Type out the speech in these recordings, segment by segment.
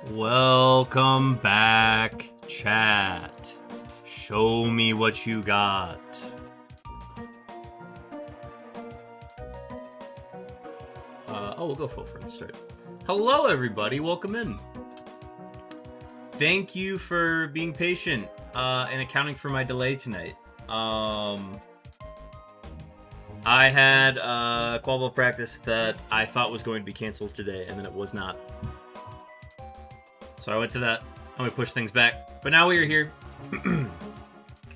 Welcome back, chat. Show me what you got. We'll go full front start. Hello, everybody. Welcome in. Thank you for being patient and accounting for my delay tonight. I had a quadball practice that I thought was going to be canceled today, and then it was not. So I went to that. I'm going to push things back. But now we are here.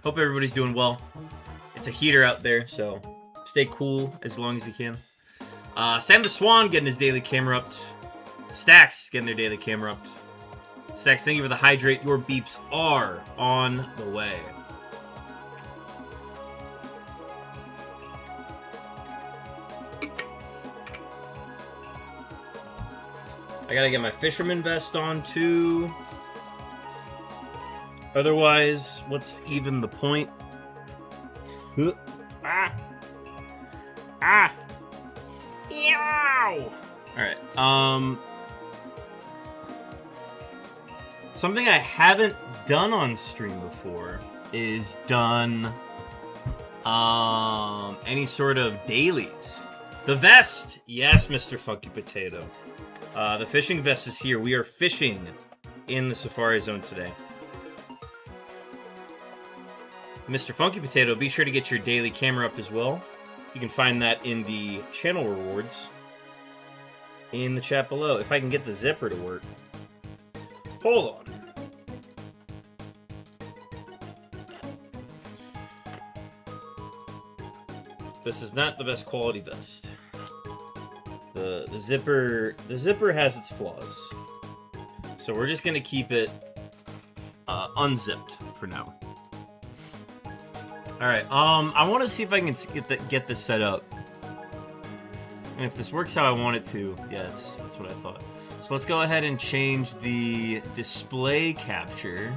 Hope everybody's doing well. It's a heater out there, so stay cool as long as you can. Sam the Swan getting his daily camera upped. Stacks getting their daily camera upped. Stacks, thank you for the hydrate. Your beeps are on the way. I gotta get my fisherman vest on too. Otherwise, what's even the point? Yow! Alright, something I haven't done on stream before is done any sort of dailies. The vest! Yes, Mr. Funky Potato. The fishing vest is here. We are fishing in the Safari Zone today. Mr. Funky Potato, be sure to get your daily camera up as well. You can find that in the channel rewards in the chat below. If I can get the zipper to work. Hold on. This is not the best quality vest. The zipper has its flaws. So we're just gonna keep it unzipped for now. Alright, I want to see if I can get this set up. And if this works how I want it to, yes, that's what I thought. So let's go ahead and change the display capture.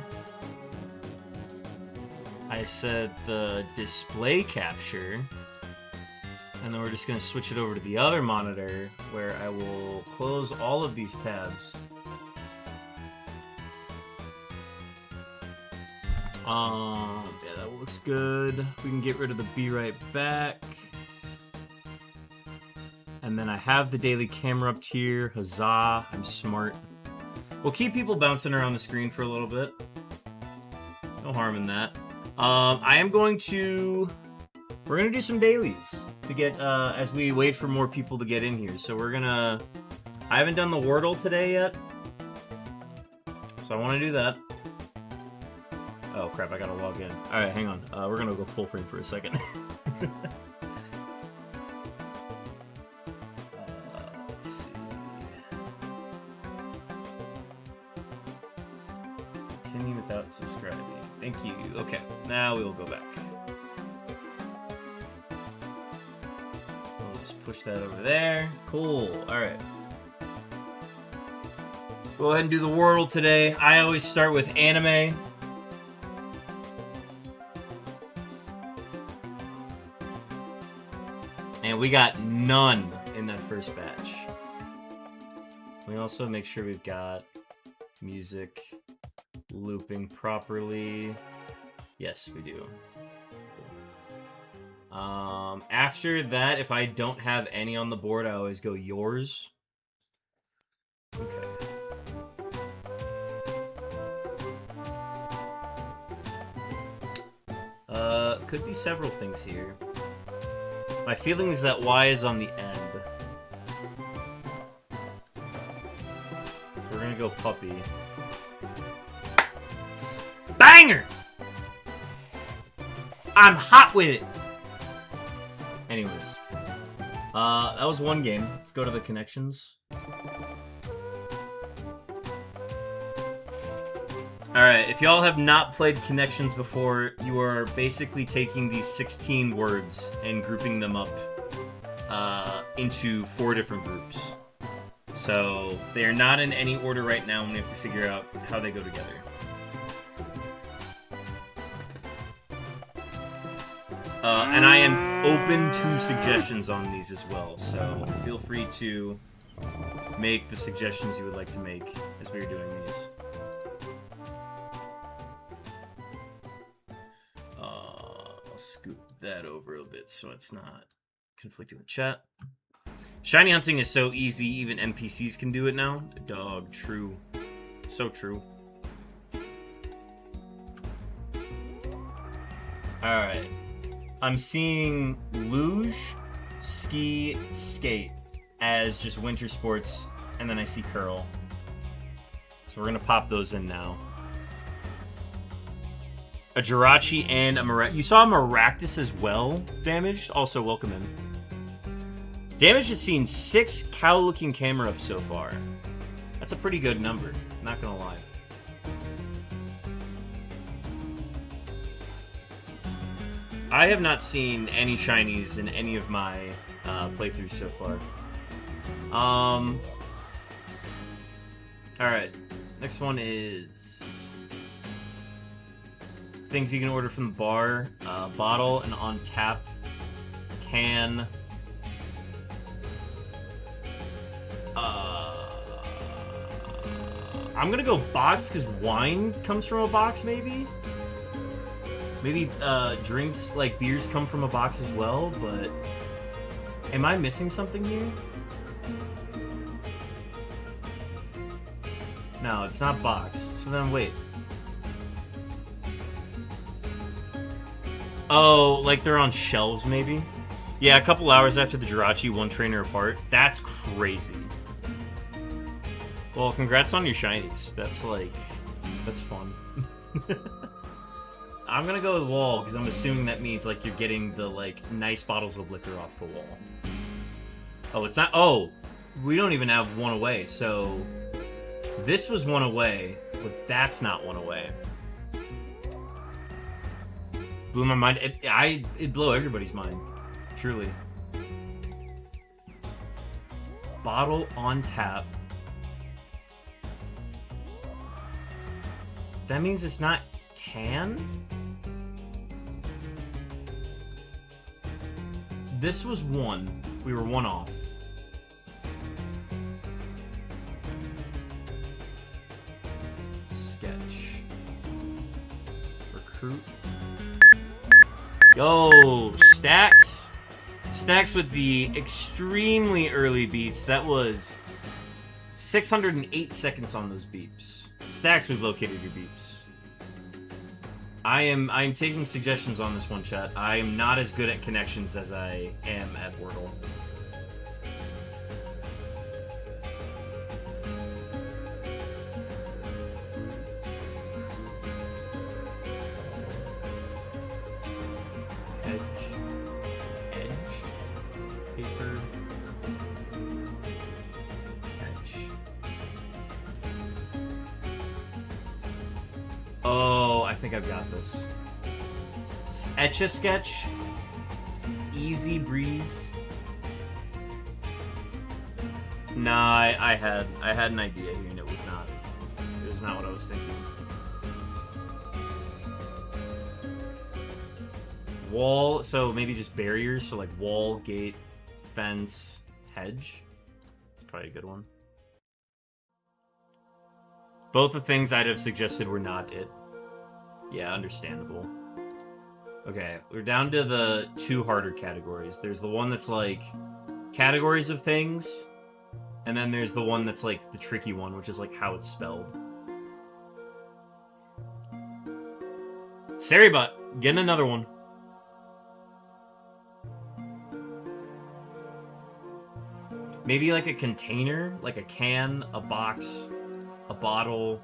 I said the display capture. And then we're just going to switch it over to the other monitor, where I will close all of these tabs. Yeah, that looks good. We can get rid of the be right back. And then I have the daily camera up here. Huzzah, I'm smart. We'll keep people bouncing around the screen for a little bit. No harm in that. We're gonna do some dailies to get as we wait for more people to get in here. So I haven't done the Wordle today yet, so I want to do that. Oh crap, I gotta log in. All right, hang on. We're gonna go full frame for a second. Let's see. Continue without subscribing. Thank you. Okay, now we will go back. Push that over there. Cool. Alright. Go ahead and do the Wordle today. I always start with anime. And we got none in that first batch. We also make sure we've got music looping properly. Yes, we do. After that, if I don't have any on the board, I always go yours. Okay. Could be several things here. My feeling is that Y is on the end. So we're gonna go puppy. Banger! I'm hot with it! Anyways, that was one game. Let's go to the connections. Alright, if y'all have not played Connections before, you are basically taking these 16 words and grouping them up into 4 different groups. So, they are not in any order right now, and we have to figure out how they go together. And I am open to suggestions on these as well, so feel free to make the suggestions you would like to make as we are doing these. I'll scoot that over a bit so it's not conflicting with chat. Shiny hunting is so easy, even NPCs can do it now. Dog, true. So true. Alright. I'm seeing luge, ski, skate as just winter sports, and then I see curl. So we're gonna pop those in now. A Jirachi and a Maractus. You saw a Maractus as well, damaged? Also, welcome in. Damage has seen 6 cow-looking camera ups so far. That's a pretty good number, not gonna lie. I have not seen any shinies in any of my playthroughs so far. Alright, next one is things you can order from the bar. Bottle, and on tap can. I'm gonna go box because wine comes from a box, maybe? Maybe drinks like beers come from a box as well, but am I missing something here? No, it's not box. So then wait. Oh, like they're on shelves maybe? Yeah, a couple hours after the Jirachi, one trainer apart. That's crazy. Well, congrats on your shinies. That's like, that's fun. I'm gonna go with wall because I'm assuming that means like you're getting the like nice bottles of liquor off the wall. Oh, it's not. Oh, we don't even have one away. So this was one away, but that's not one away. Blew my mind. It blew everybody's mind. Truly. Bottle on tap. That means it's not can? This was one. We were one off. Sketch. Recruit. Yo, Stacks. Stacks with the extremely early beats. That was 608 seconds on those beeps. Stacks, we've located your beeps. I am taking suggestions on this one, chat. I am not as good at connections as I am at Wordle. Oh, I think I've got this. Etch-a-Sketch. Easy Breeze. Nah, I had an idea here and it was not what I was thinking. Wall, so maybe just barriers, so like wall, gate, fence, hedge. It's probably a good one. Both the things I'd have suggested were not it. Yeah, understandable. Okay, we're down to the 2 harder categories. There's the one that's like categories of things, and then there's the one that's like the tricky one, which is like how it's spelled. Saribut, getting another one. Maybe like a container, like a can, a box, a bottle.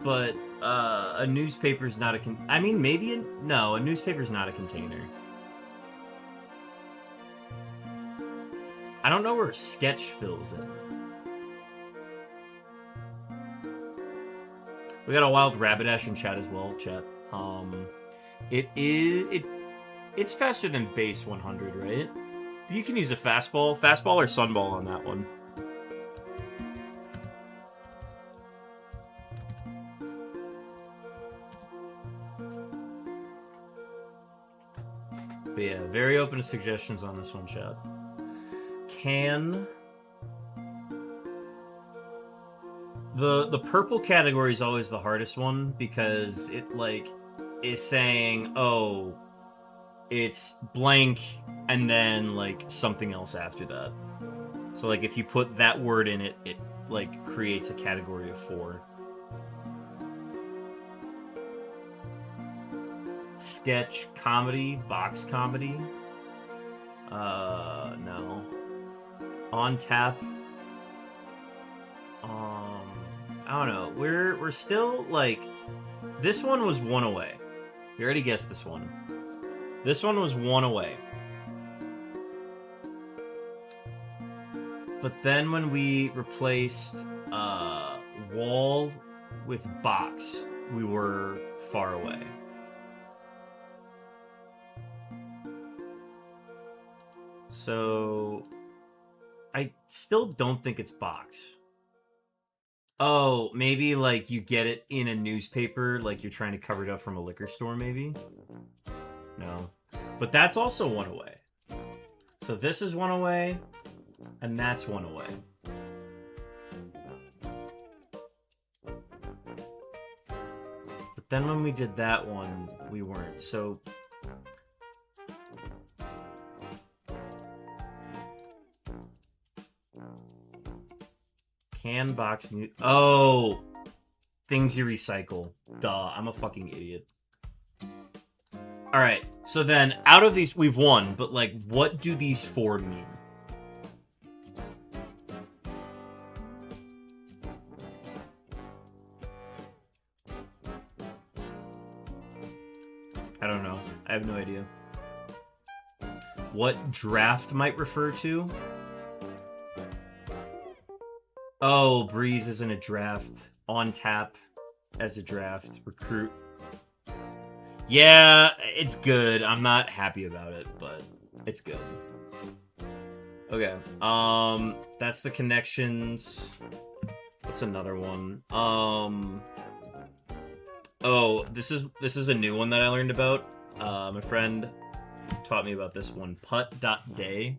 But a newspaper's not a I mean, maybe no, a newspaper's not a container. I don't know where sketch fills in. We got a wild Rapidash in chat as well, chat. It's faster than base 100, right? You can use a fastball or sunball on that one. But yeah, very open to suggestions on this one, chat. Can... The purple category is always the hardest one because it, like, is saying, oh, it's blank and then, like, something else after that. So, like, if you put that word in it, it, like, creates a category of 4. Sketch, comedy, box comedy. No. On tap. I don't know. We're still, like... This one was 1 away. You already guessed this one. This one was 1 away. But then when we replaced wall with box, we were far away. So I still don't think it's box. Oh, maybe like you get it in a newspaper, like you're trying to cover it up from a liquor store, maybe? No. But that's also 1 away. So this is 1 away, and that's 1 away. But then when we did that one, we weren't. So... Can box new... Oh! Things you recycle. Duh, I'm a fucking idiot. Alright, so then, out of these, we've won, but, like, what do these 4 mean? I don't know. I have no idea. What draft might refer to? Oh, Breeze isn't a draft. On tap as a draft. Recruit. Yeah, it's good. I'm not happy about it, but it's good. Okay. That's the connections. What's another one? Oh, this is a new one that I learned about. My friend taught me about this one. Putt.day.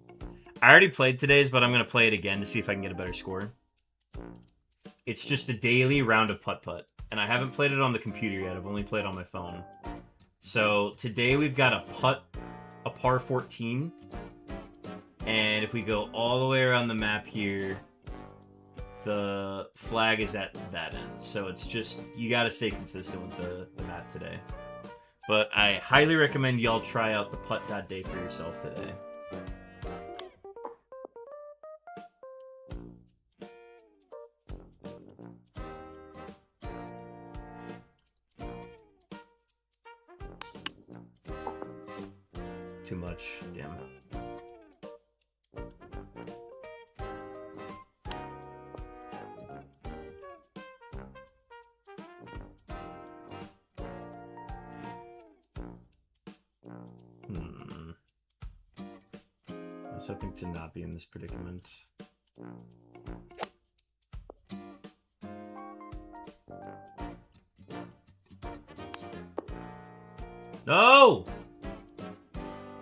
I already played today's, but I'm gonna play it again to see if I can get a better score. It's just a daily round of putt-putt. And I haven't played it on the computer yet. I've only played on my phone. So today we've got a par 14. And if we go all the way around the map here, the flag is at that end. So it's just, you gotta stay consistent with the map today. But I highly recommend y'all try out the putt.day for yourself today. Too much, damn. I was hoping to not be in this predicament. No!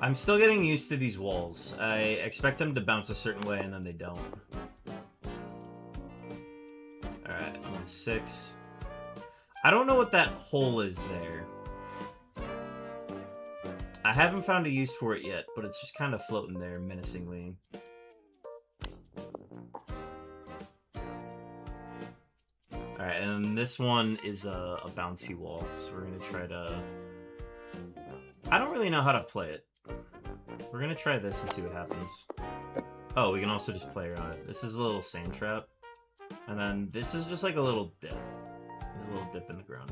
I'm still getting used to these walls. I expect them to bounce a certain way, and then they don't. Alright, I'm on 6. I don't know what that hole is there. I haven't found a use for it yet, but it's just kind of floating there menacingly. Alright, and this one is a bouncy wall, so we're going to try to... I don't really know how to play it. We're going to try this and see what happens. Oh, we can also just play around it. This is a little sand trap. And then this is just like a little dip. There's a little dip in the ground.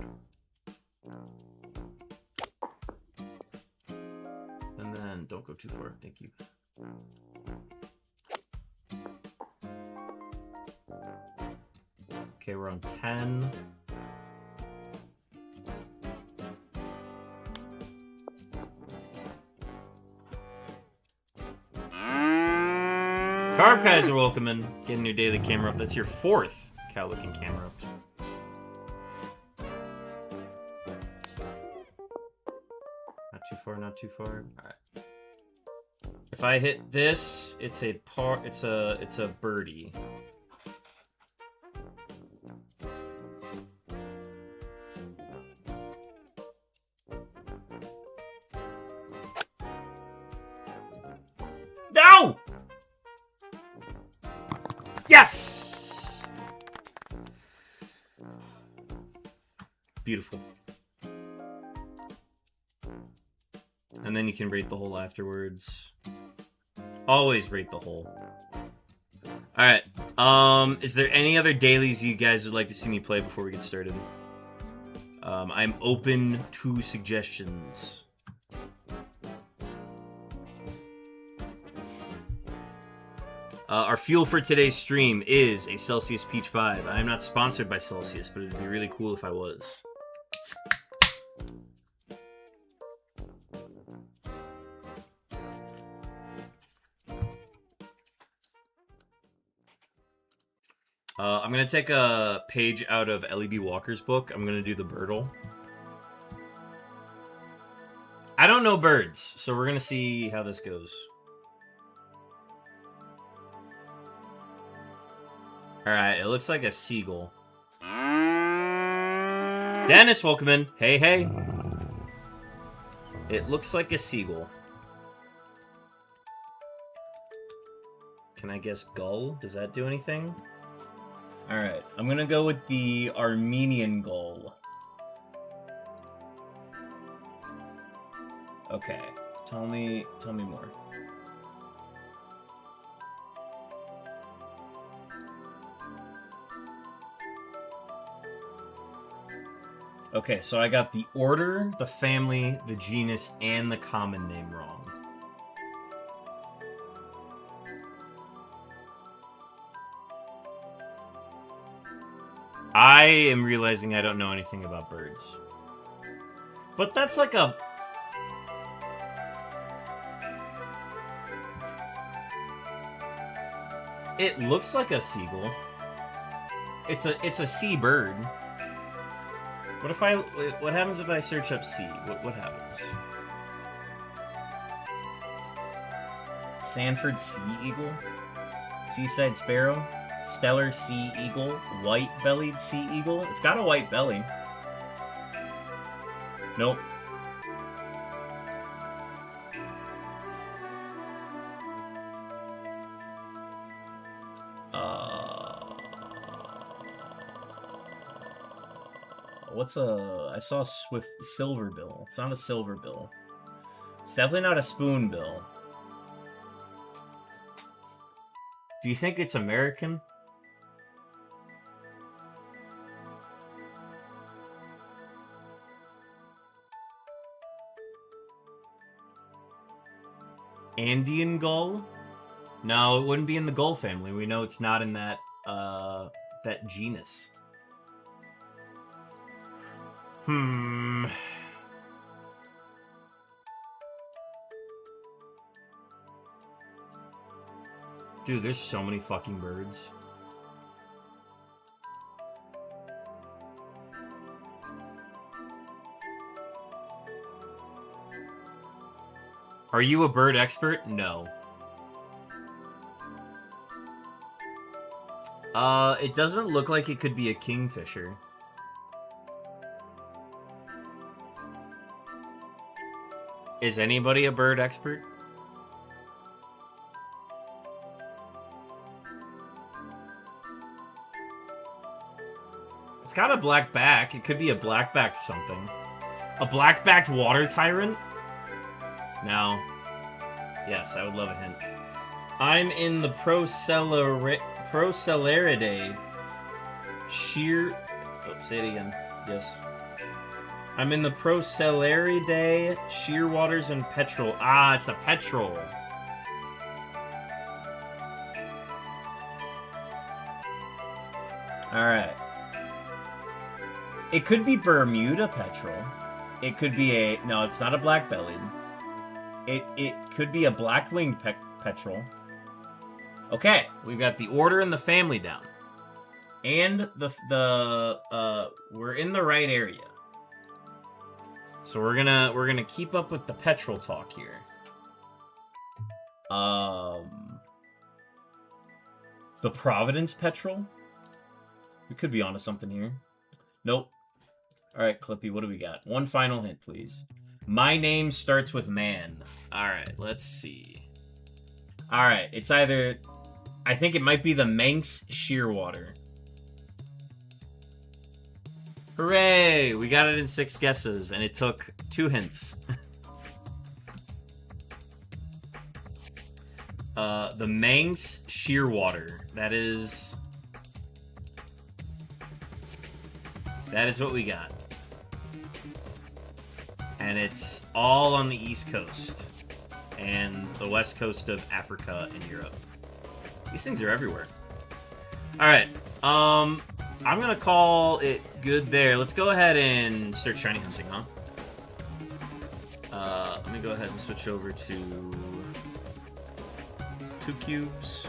And then don't go too far. Thank you. Okay, we're on 10. Carb Kaiser, welcome in. Getting your daily camera up. That's your 4th cow-looking camera up. Not too far, not too far. Alright. If I hit this, it's a birdie. No! Yes! Beautiful. And then you can rate the hole afterwards. Always rate the hole. Alright. Is there any other dailies you guys would like to see me play before we get started? I'm open to suggestions. Our fuel for today's stream is a Celsius Peach 5. I am not sponsored by Celsius, but it'd be really cool if I was. I'm going to take a page out of L.E.B. Walker's book. I'm going to do the birdle. I don't know birds, so we're going to see how this goes. Alright, it looks like a seagull. Dennis, welcome in. Hey, hey. It looks like a seagull. Can I guess gull? Does that do anything? Alright, I'm gonna go with the Armenian gull. Okay, tell me more. Okay, so I got the order, the family, the genus, and the common name wrong. I am realizing I don't know anything about birds. But that's like a... It looks like a seagull. It's a seabird. What happens if I search up sea? What happens? Sanford sea eagle? Seaside sparrow? Stellar sea eagle? White-bellied sea eagle? It's got a white belly. Nope. I saw a silverbill. It's not a silverbill. It's definitely not a spoonbill. Do you think it's American? Andean gull? No, it wouldn't be in the gull family. We know it's not in that genus. Dude, there's so many fucking birds. Are you a bird expert? No. It doesn't look like it could be a kingfisher. Is anybody a bird expert? It's got a black back. It could be a black-backed something. A black-backed water tyrant? No. Yes, I would love a hint. I'm in the Procellaridae. Sheer... Oh, say it again. Yes. I'm in the Procellaridae, shearwaters, and petrel. Ah, it's a petrel. Alright. It could be Bermuda petrel. It could be a... No, it's not a black-bellied. It could be a black-winged petrel. Okay, we've got the order and the family down. And we're in the right area. So we're gonna keep up with the petrel talk here. The Providence Petrol? We could be onto something here. Nope. Alright, Clippy, what do we got? One final hint, please. My name starts with man. Alright, let's see. Alright, it's either... I think it might be the Manx Shearwater. Hooray! We got it in 6 guesses, and it took 2 hints. The Manx Shearwater. That is what we got. And it's all on the East Coast. And the West Coast of Africa and Europe. These things are everywhere. Alright. I'm gonna call it good there. Let's go ahead and start shiny hunting, huh? Let me go ahead and switch over to 2 cubes.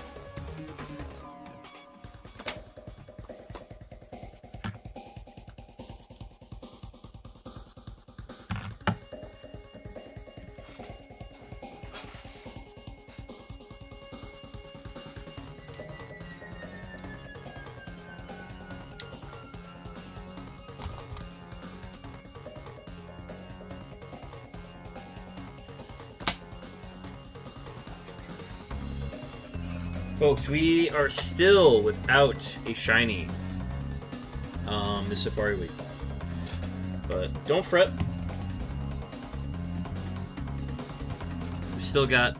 Folks, we are still without a shiny this Safari Week. But don't fret. We still got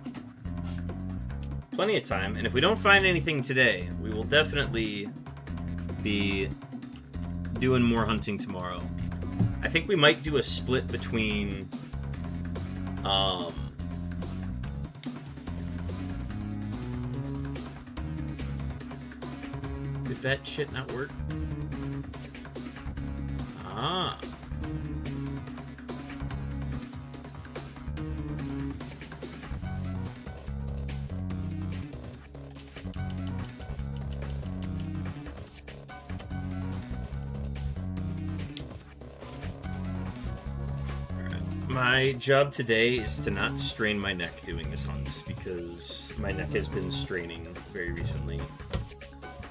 plenty of time, and if we don't find anything today, we will definitely be doing more hunting tomorrow. I think we might do a split between did that shit not work? Ah. My job today is to not strain my neck doing this hunt, because my neck has been straining very recently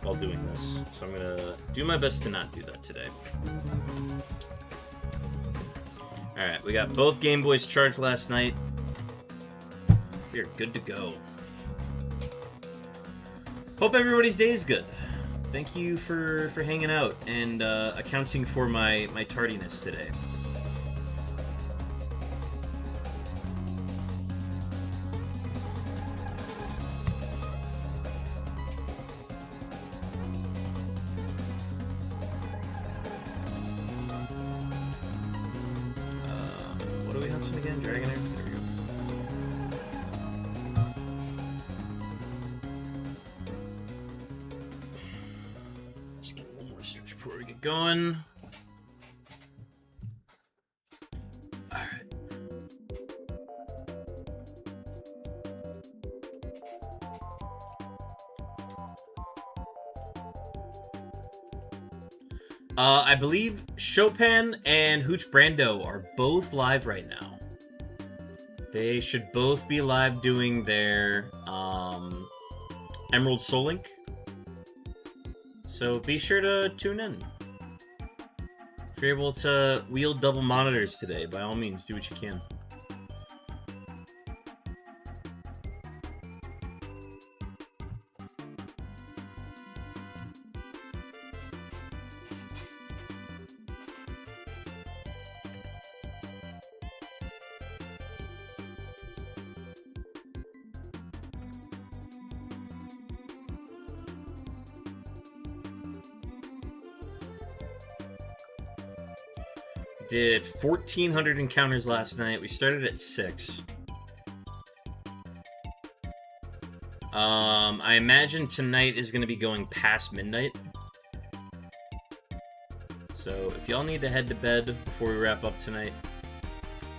while doing this. So I'm gonna do my best to not do that today. Alright, we got both Game Boys charged last night. We are good to go. Hope everybody's day is good. Thank you for hanging out and accounting for my tardiness today. What are we hunting again? Dragonair? There we go. Just get a little more stretch before we get going. Alright. I believe Chopin and Hooch Brando are both live right now. They should both be live doing their Emerald Soul Link. So be sure to tune in. If you're able to wield double monitors today, by all means, do what you can. Did 1,400 encounters last night. We started at 6. I imagine tonight is going to be going past midnight. So if y'all need to head to bed before we wrap up tonight,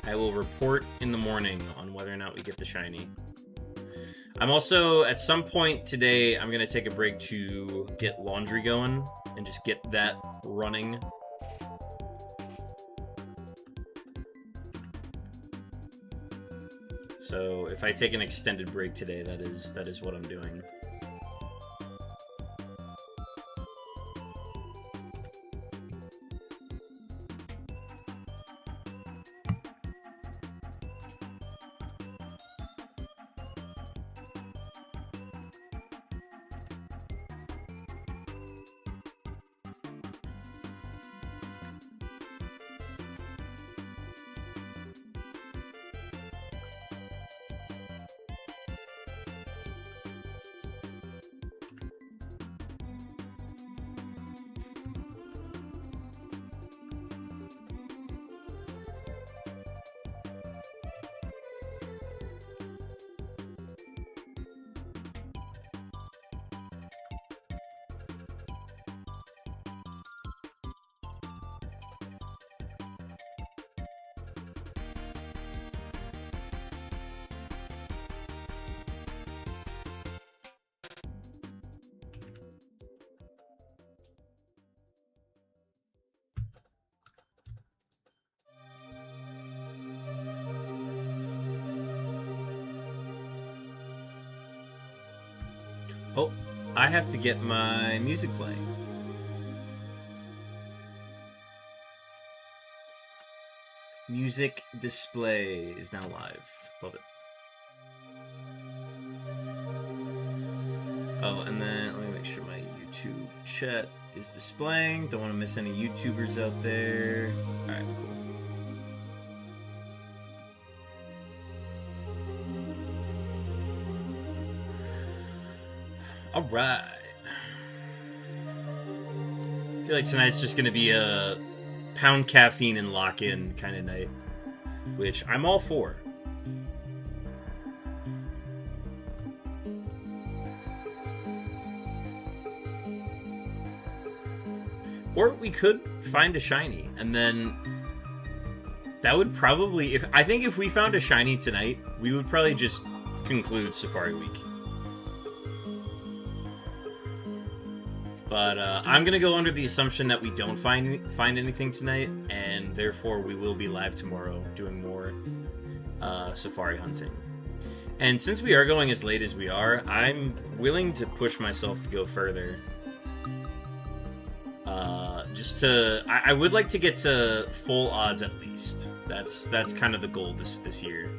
I will report in the morning on whether or not we get the shiny. I'm also, at some point today, I'm going to take a break to get laundry going and just get that running. So if I take an extended break today, that is what I'm doing. Oh, I have to get my music playing. Music display is now live. Love it. Oh, and then let me make sure my YouTube chat is displaying. Don't want to miss any YouTubers out there. Alright, cool. Alright. I feel like tonight's just gonna be a pound caffeine and lock in kind of night, which I'm all for. Or we could find a shiny, and then that would probably, I think if we found a shiny tonight, we would probably just conclude Safari Week. But I'm gonna go under the assumption that we don't find anything tonight, and therefore we will be live tomorrow doing more safari hunting. And since we are going as late as we are, I'm willing to push myself to go further. I would like to get to full odds at least. That's kind of the goal this year.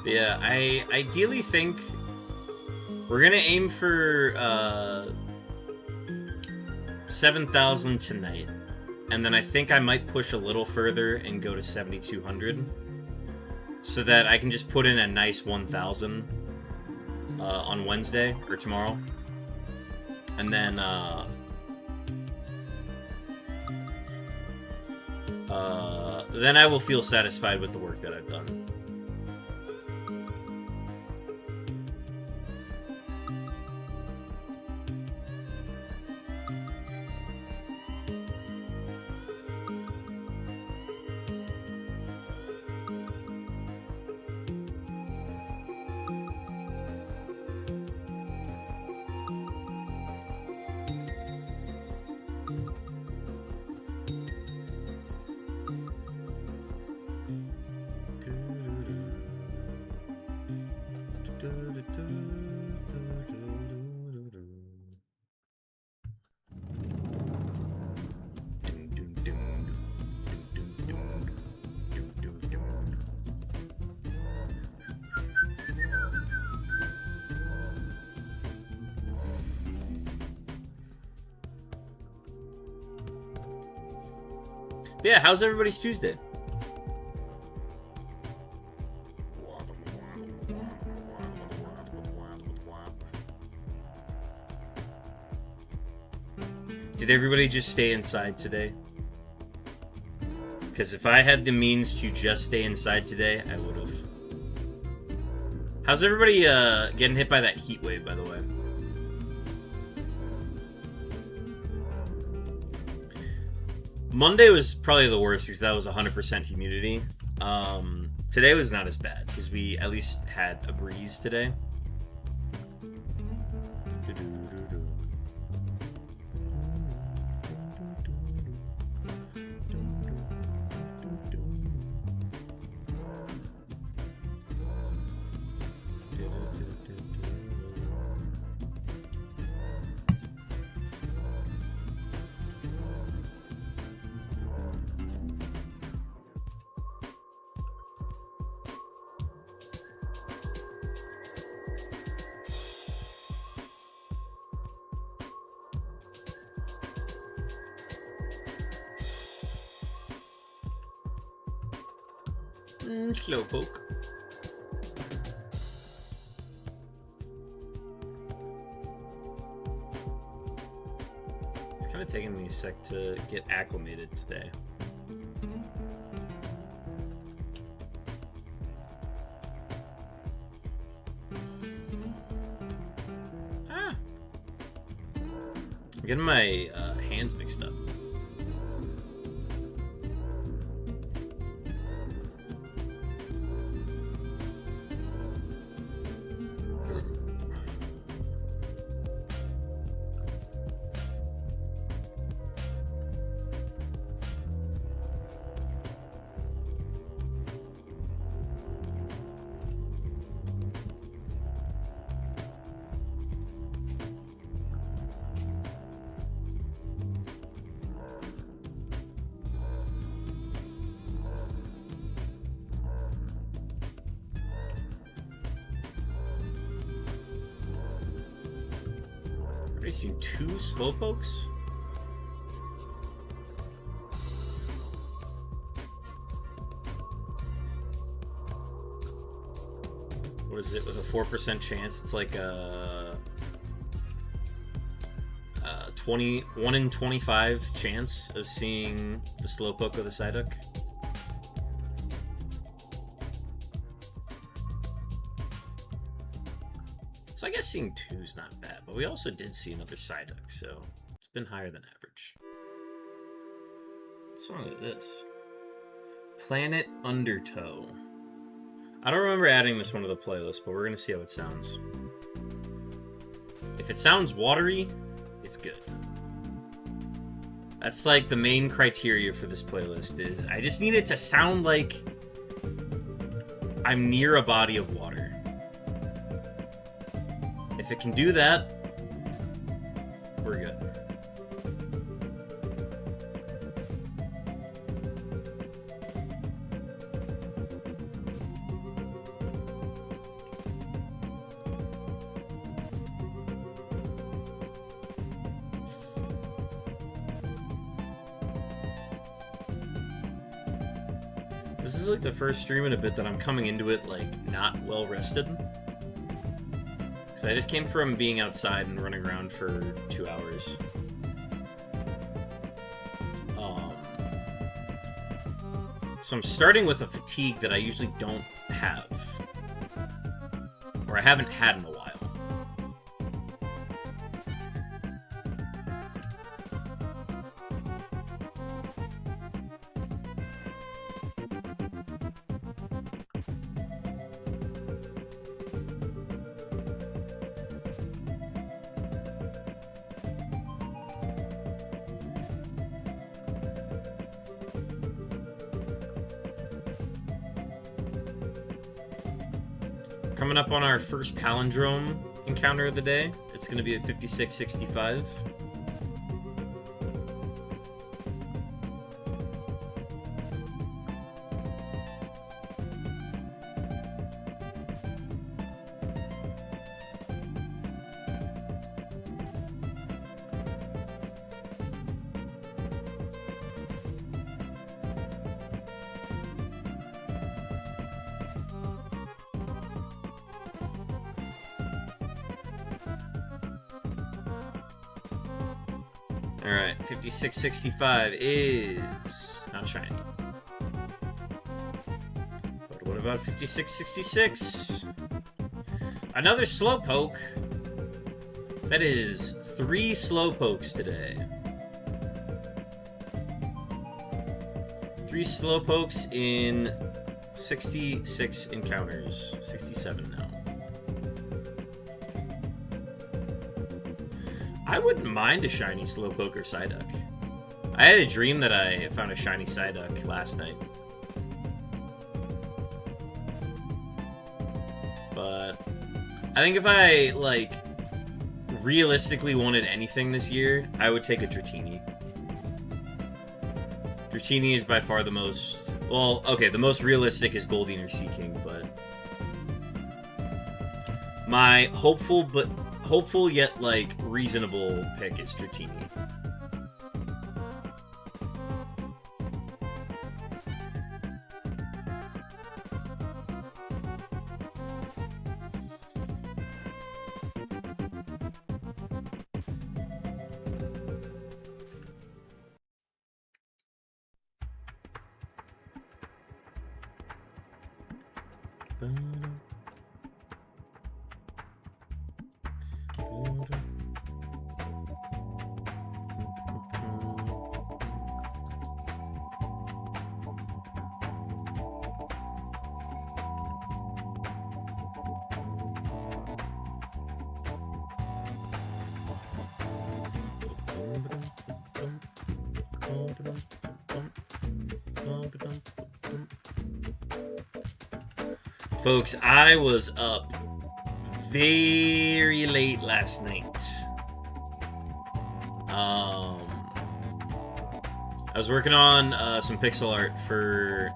Yeah, I ideally think we're gonna aim for 7,000 tonight, and then I think I might push a little further and go to 7,200, so that I can just put in a nice 1,000 on Wednesday or tomorrow, and then I will feel satisfied with the work that I've done. Yeah, how's everybody's Tuesday? Did everybody just stay inside today? Because if I had the means to just stay inside today, I would have. How's everybody getting hit by that heat wave, by the way? Monday was probably the worst because that was 100% humidity. Today was not as bad because we at least had a breeze today. Slowpoke. It's kind of taking me a sec to get acclimated today. I'm getting my hands mixed up. Already seen 2 Slowpokes? What is it with a 4% chance? It's like a 1 in 25 chance of seeing the Slowpoke or the Psyduck. So I guess seeing 2 is not bad, but we also did see another Psyduck, so it's been higher than average. What song is this? Planet Undertow. I don't remember adding this one to the playlist, but we're gonna see how it sounds. If it sounds watery, it's good. That's like the main criteria for this playlist is I just need it to sound like I'm near a body of water. If it can do that, we're good. This is like the first stream in a bit that I'm coming into it like not well rested. Because I just came from being outside and running around for 2 hours. So I'm starting with a fatigue that I usually don't have. Or I haven't had in a while. Coming up on our first palindrome encounter of the day. It's going to be at 5665. Alright, 5665 is not shiny. But what about 5666? Another Slowpoke. That is 3 Slowpokes today. 3 Slowpokes in 66 encounters. 67 now. I wouldn't mind a shiny Slowpoke or Psyduck. I had a dream that I found a shiny Psyduck last night. But I think if I, like, realistically wanted anything this year, I would take a Dratini. Dratini is by far the most... Well, okay, the most realistic is Goldeen or Seaking, but... My hopeful yet, like, reasonable pick is Dratini. Folks, I was up very late last night. I was working on some pixel art for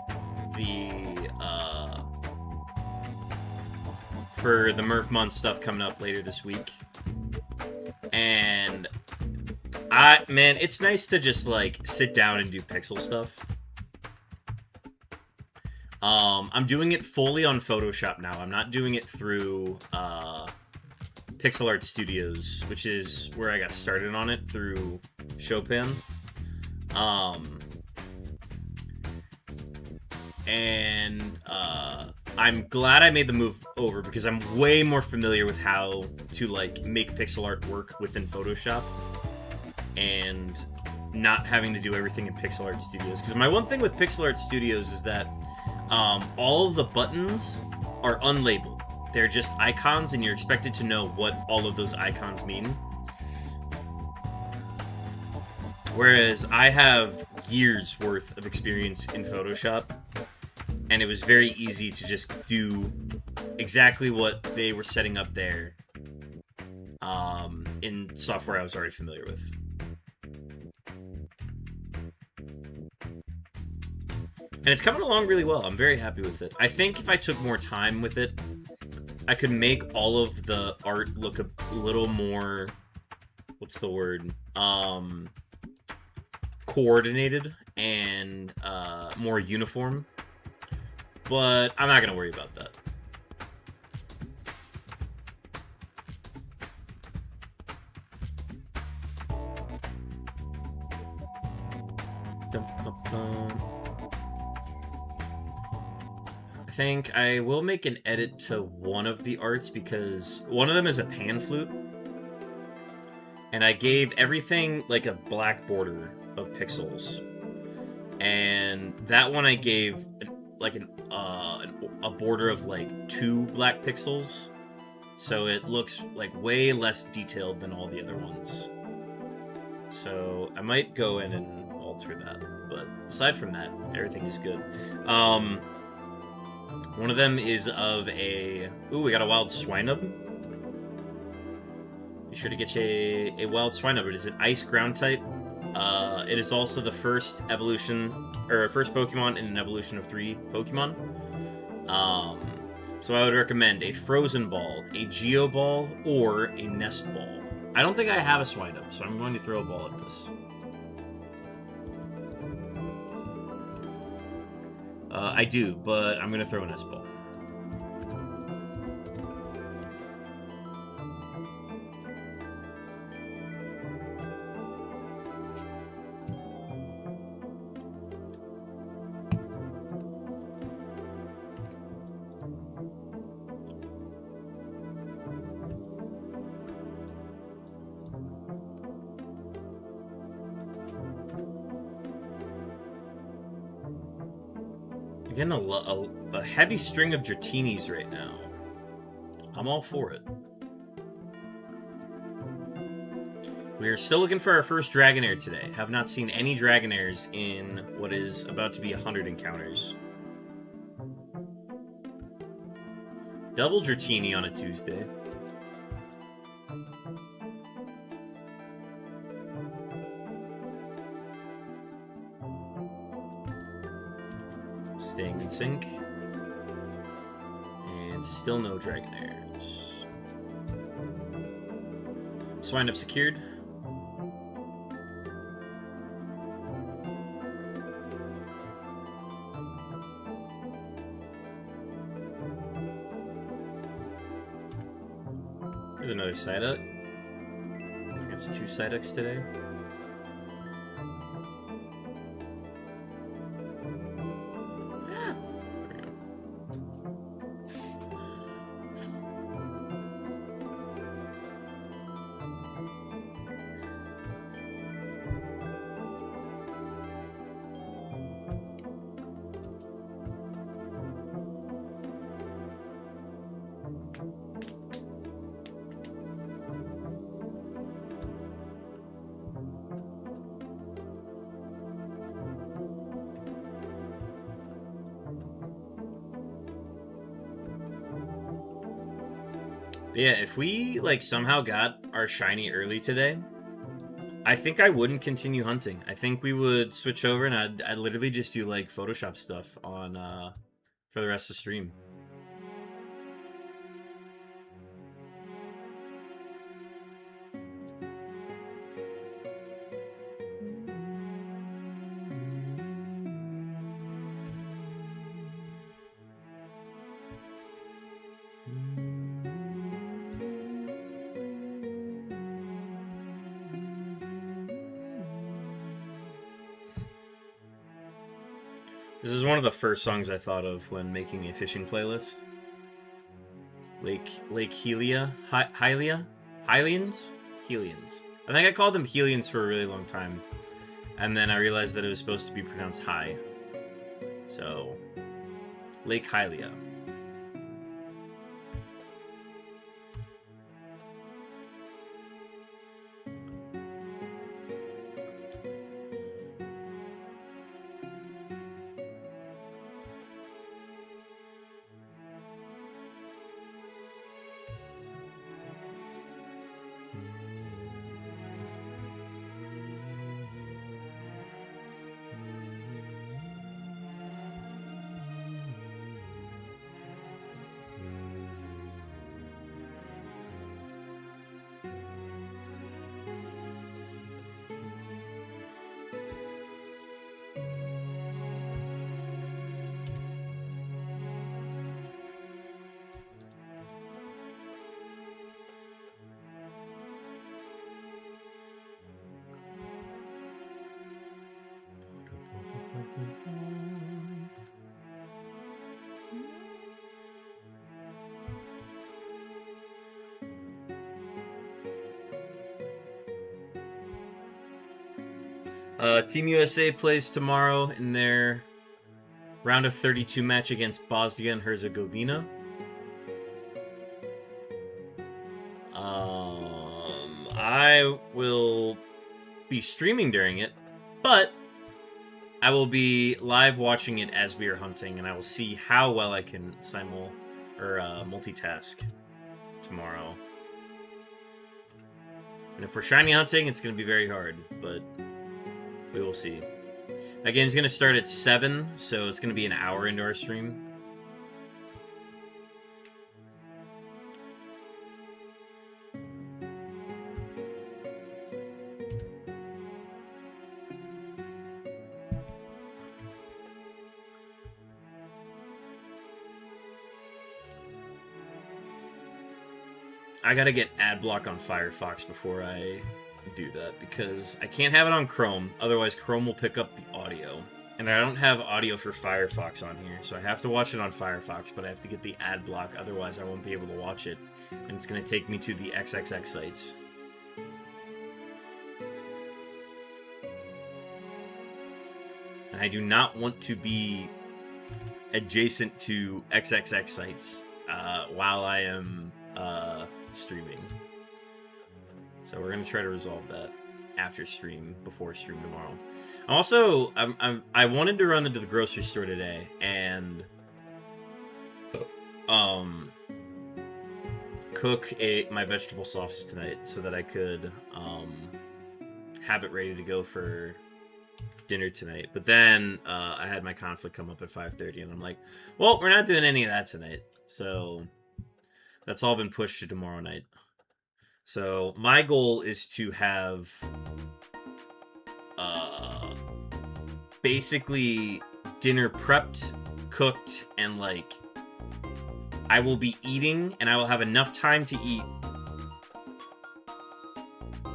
the Murph Month stuff coming up later this week. And man, it's nice to just like sit down and do pixel stuff. I'm doing it fully on Photoshop now. I'm not doing it through Pixel Art Studios, which is where I got started on it through Chopin. I'm glad I made the move over because I'm way more familiar with how to like make pixel art work within Photoshop and not having to do everything in Pixel Art Studios. Because my one thing with Pixel Art Studios is that all of the buttons are unlabeled. They're just icons, and you're expected to know what all of those icons mean. Whereas I have years worth of experience in Photoshop, and it was very easy to just do exactly what they were setting up there in software I was already familiar with. And it's coming along really well. I'm very happy with it. I think if I took more time with it, I could make all of the art look a little more... What's the word? Coordinated and more uniform. But I'm not going to worry about that. I think I will make an edit to one of the arts because one of them is a pan flute. And I gave everything like a black border of pixels. And that one I gave a border of like 2 black pixels. So it looks like way less detailed than all the other ones. So I might go in and alter that. But aside from that, everything is good. One of them is of a... Ooh, we got a wild Swinub. Be sure to get you a wild Swinub. It is an ice ground type. It is also the first evolution, or first Pokemon in an evolution of 3 Pokemon. So I would recommend a Frozen Ball, a Geo Ball, or a Nest Ball. I don't think I have a Swinub, so I'm going to throw a ball at this. I do, but I'm going to throw an S-Ball. Getting a heavy string of Dratinis right now. I'm all for it. We are still looking for our first Dragonair today. Have not seen any Dragonairs in what is about to be 100 encounters. Double Dratini on a Tuesday. Staying in sync. And still no Dragonairs. Swine up secured. There's another Psyduck. I think it's 2 Psyducks today. Yeah, if we, like, somehow got our shiny early today, I think I wouldn't continue hunting. I think we would switch over and I'd literally just do, like, Photoshop stuff on, for the rest of the stream. This is one of the first songs I thought of when making a fishing playlist. Lake Hylians? Helians? I think I called them Helians for a really long time. And then I realized that it was supposed to be pronounced high. So, Lake Hylia. Team USA plays tomorrow in their round of 32 match against Bosnia and Herzegovina. I will be streaming during it, but I will be live watching it as we are hunting, and I will see how well I can multitask tomorrow. And if we're shiny hunting, it's going to be very hard, but we will see. That game's going to start at 7, so it's going to be an hour into our stream. I gotta get ad block on Firefox before I do that, because I can't have it on Chrome, otherwise Chrome will pick up the audio. And I don't have audio for Firefox on here, so I have to watch it on Firefox, but I have to get the ad block, otherwise I won't be able to watch it. And it's gonna take me to the XXX sites. And I do not want to be adjacent to XXX sites while I am streaming. So we're gonna try to resolve that after stream, before stream tomorrow. Also, I wanted to run into the grocery store today and cook my vegetable sauce tonight so that I could have it ready to go for dinner tonight. But then I had my conflict come up at 5:30 and I'm like, well, we're not doing any of that tonight. So that's all been pushed to tomorrow night. So my goal is to have basically dinner prepped, cooked, and like I will be eating and I will have enough time to eat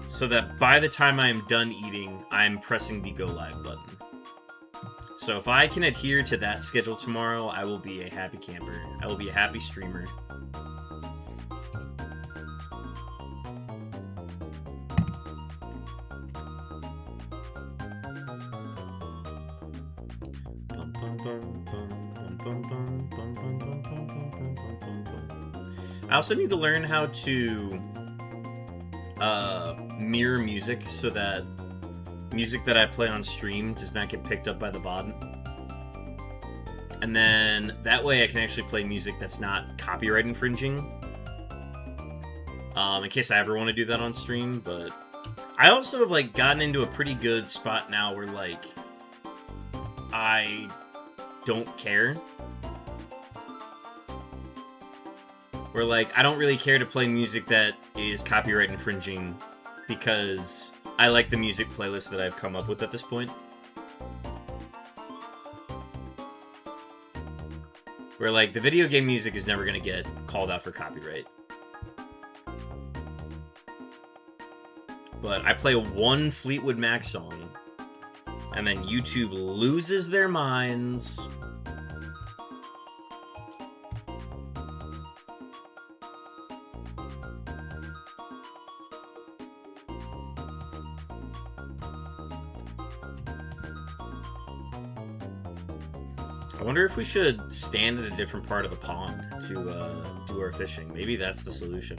so that by the time I am done eating, I'm pressing the go live button. So if I can adhere to that schedule tomorrow, I will be a happy camper. I will be a happy streamer. I also need to learn how to mirror music so that music that I play on stream does not get picked up by the VOD. And then that way I can actually play music that's not copyright infringing. In case I ever want to do that on stream, but I also have like gotten into a pretty good spot now where like I don't care. Where like I don't really care to play music that is copyright infringing because I like the music playlist that I've come up with at this point. Where like the video game music is never going to get called out for copyright. But I play one Fleetwood Mac song and then YouTube loses their minds. I wonder if we should stand at a different part of the pond to do our fishing. Maybe that's the solution.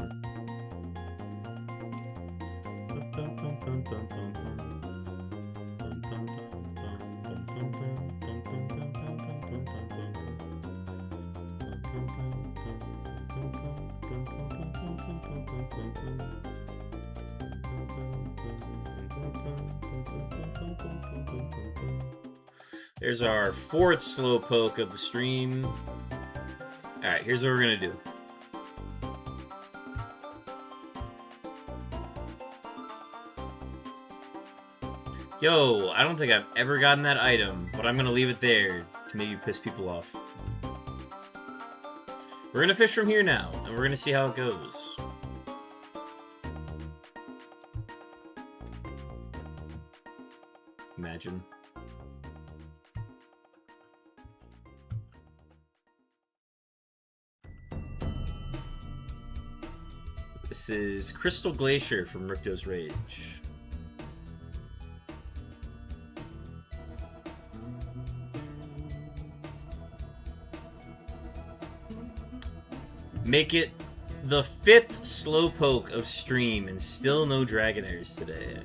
There's our fourth slowpoke of the stream. Alright, here's what we're gonna do. Yo, I don't think I've ever gotten that item, but I'm gonna leave it there to maybe piss people off. We're gonna fish from here now, and we're gonna see how it goes. Imagine. This is Crystal Glacier from Ripto's Rage. Make it the 5th slowpoke of stream and still no Dragonairs today.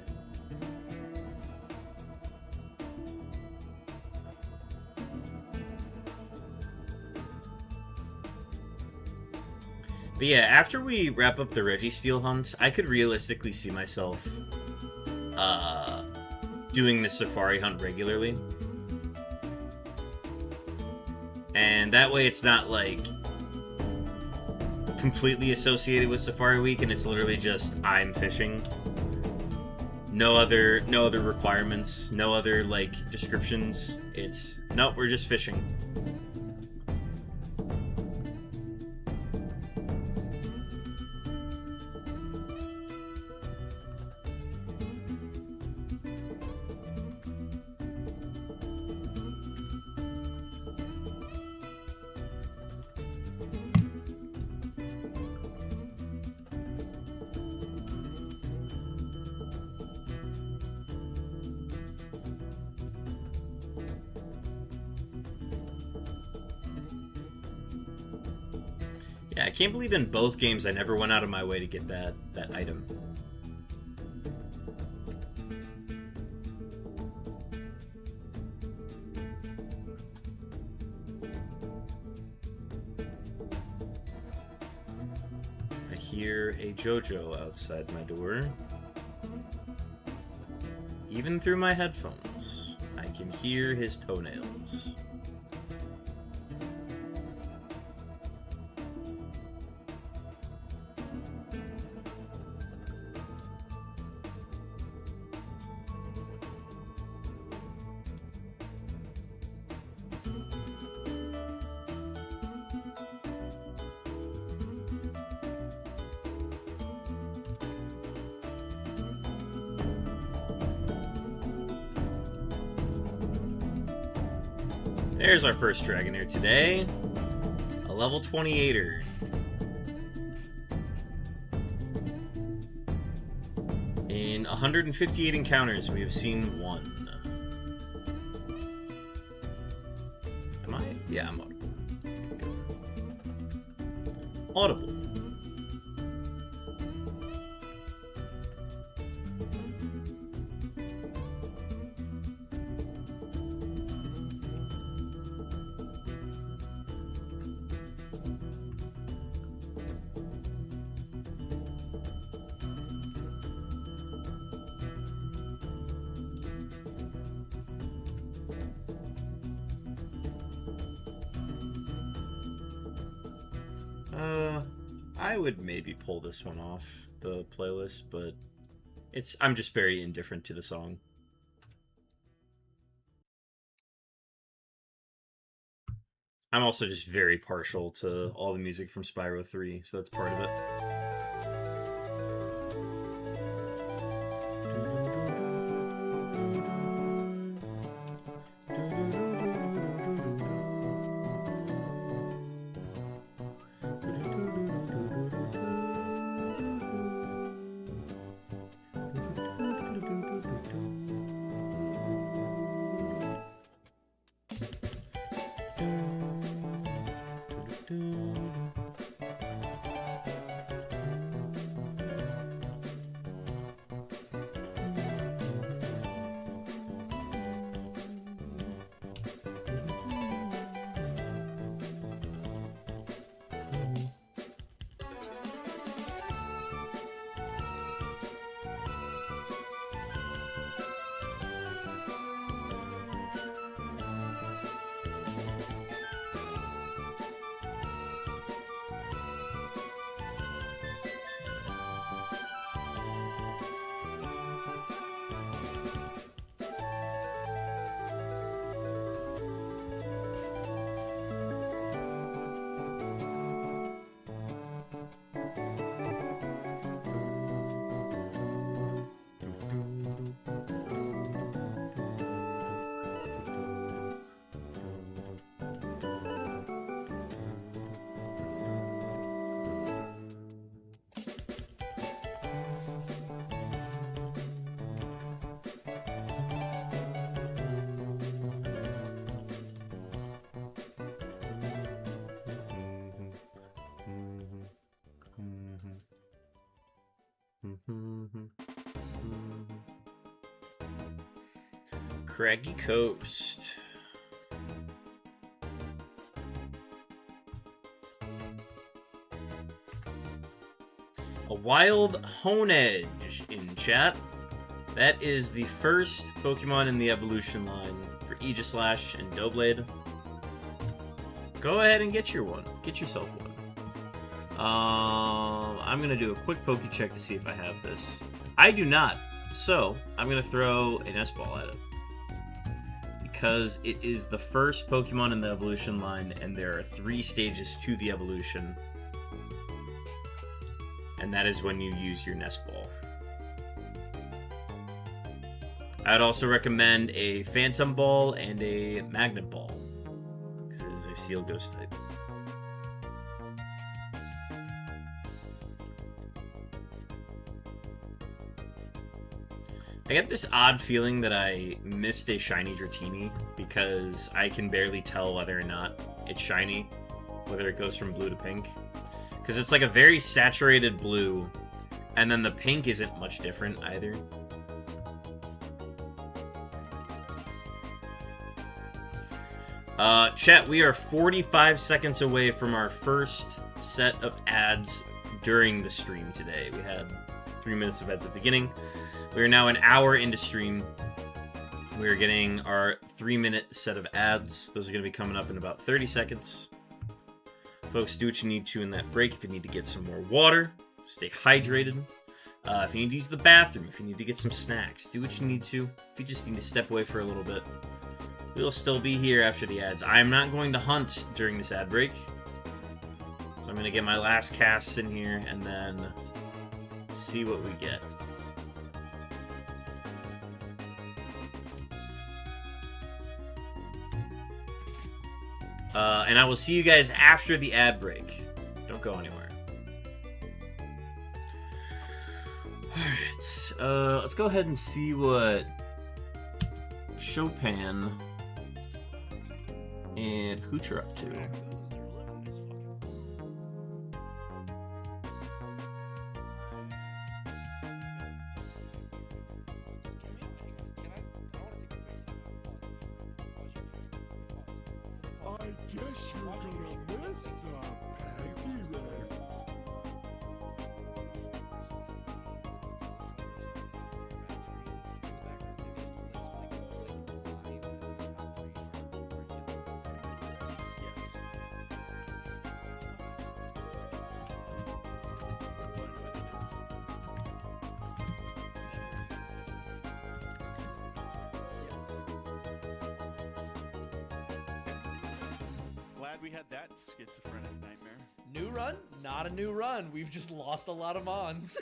But yeah, after we wrap up the Registeel hunt, I could realistically see myself doing the Safari hunt regularly. And that way it's not like completely associated with Safari Week and it's literally just I'm fishing. No other requirements, no other like descriptions. It's nope, we're just fishing. Yeah, I can't believe in both games I never went out of my way to get that item. I hear a JoJo outside my door. Even through my headphones, I can hear his toenails. There's our first Dragonair today. A level 28er. In 158 encounters, we have seen one. Am I? Yeah, I'm audible. Audible. I would maybe pull this one off the playlist, but I'm just very indifferent to the song. I'm also just very partial to all the music from Spyro 3, so that's part of it. Craggy Coast. A wild Honedge in chat. That is the first Pokemon in the evolution line for Aegislash and Doublade. Go ahead and get your one. Get yourself one. I'm going to do a quick Poke check to see if I have this. I do not. So, I'm going to throw an S-Ball at it. Because it is the first Pokemon in the evolution line, and there are 3 stages to the evolution. And that is when you use your Nest Ball. I'd also recommend a Phantom Ball and a Magnet Ball, because it is a Steel Ghost type. I get this odd feeling that I missed a shiny Dratini, because I can barely tell whether or not it's shiny, whether it goes from blue to pink. Because it's like a very saturated blue, and then the pink isn't much different either. Chat, we are 45 seconds away from our first set of ads during the stream today. We had 3 minutes of ads at the beginning. We are now an hour into stream. We are getting our 3-minute set of ads. Those are going to be coming up in about 30 seconds. Folks, do what you need to in that break. If you need to get some more water, stay hydrated. If you need to use the bathroom, if you need to get some snacks, do what you need to. If you just need to step away for a little bit, we'll still be here after the ads. I'm not going to hunt during this ad break. So I'm going to get my last casts in here and then see what we get. And I will see you guys after the ad break. Don't go anywhere. Alright, let's go ahead and see what Chopin and Hooch are up to. We had that schizophrenic nightmare. New run? Not a new run. We've just lost a lot of Mons.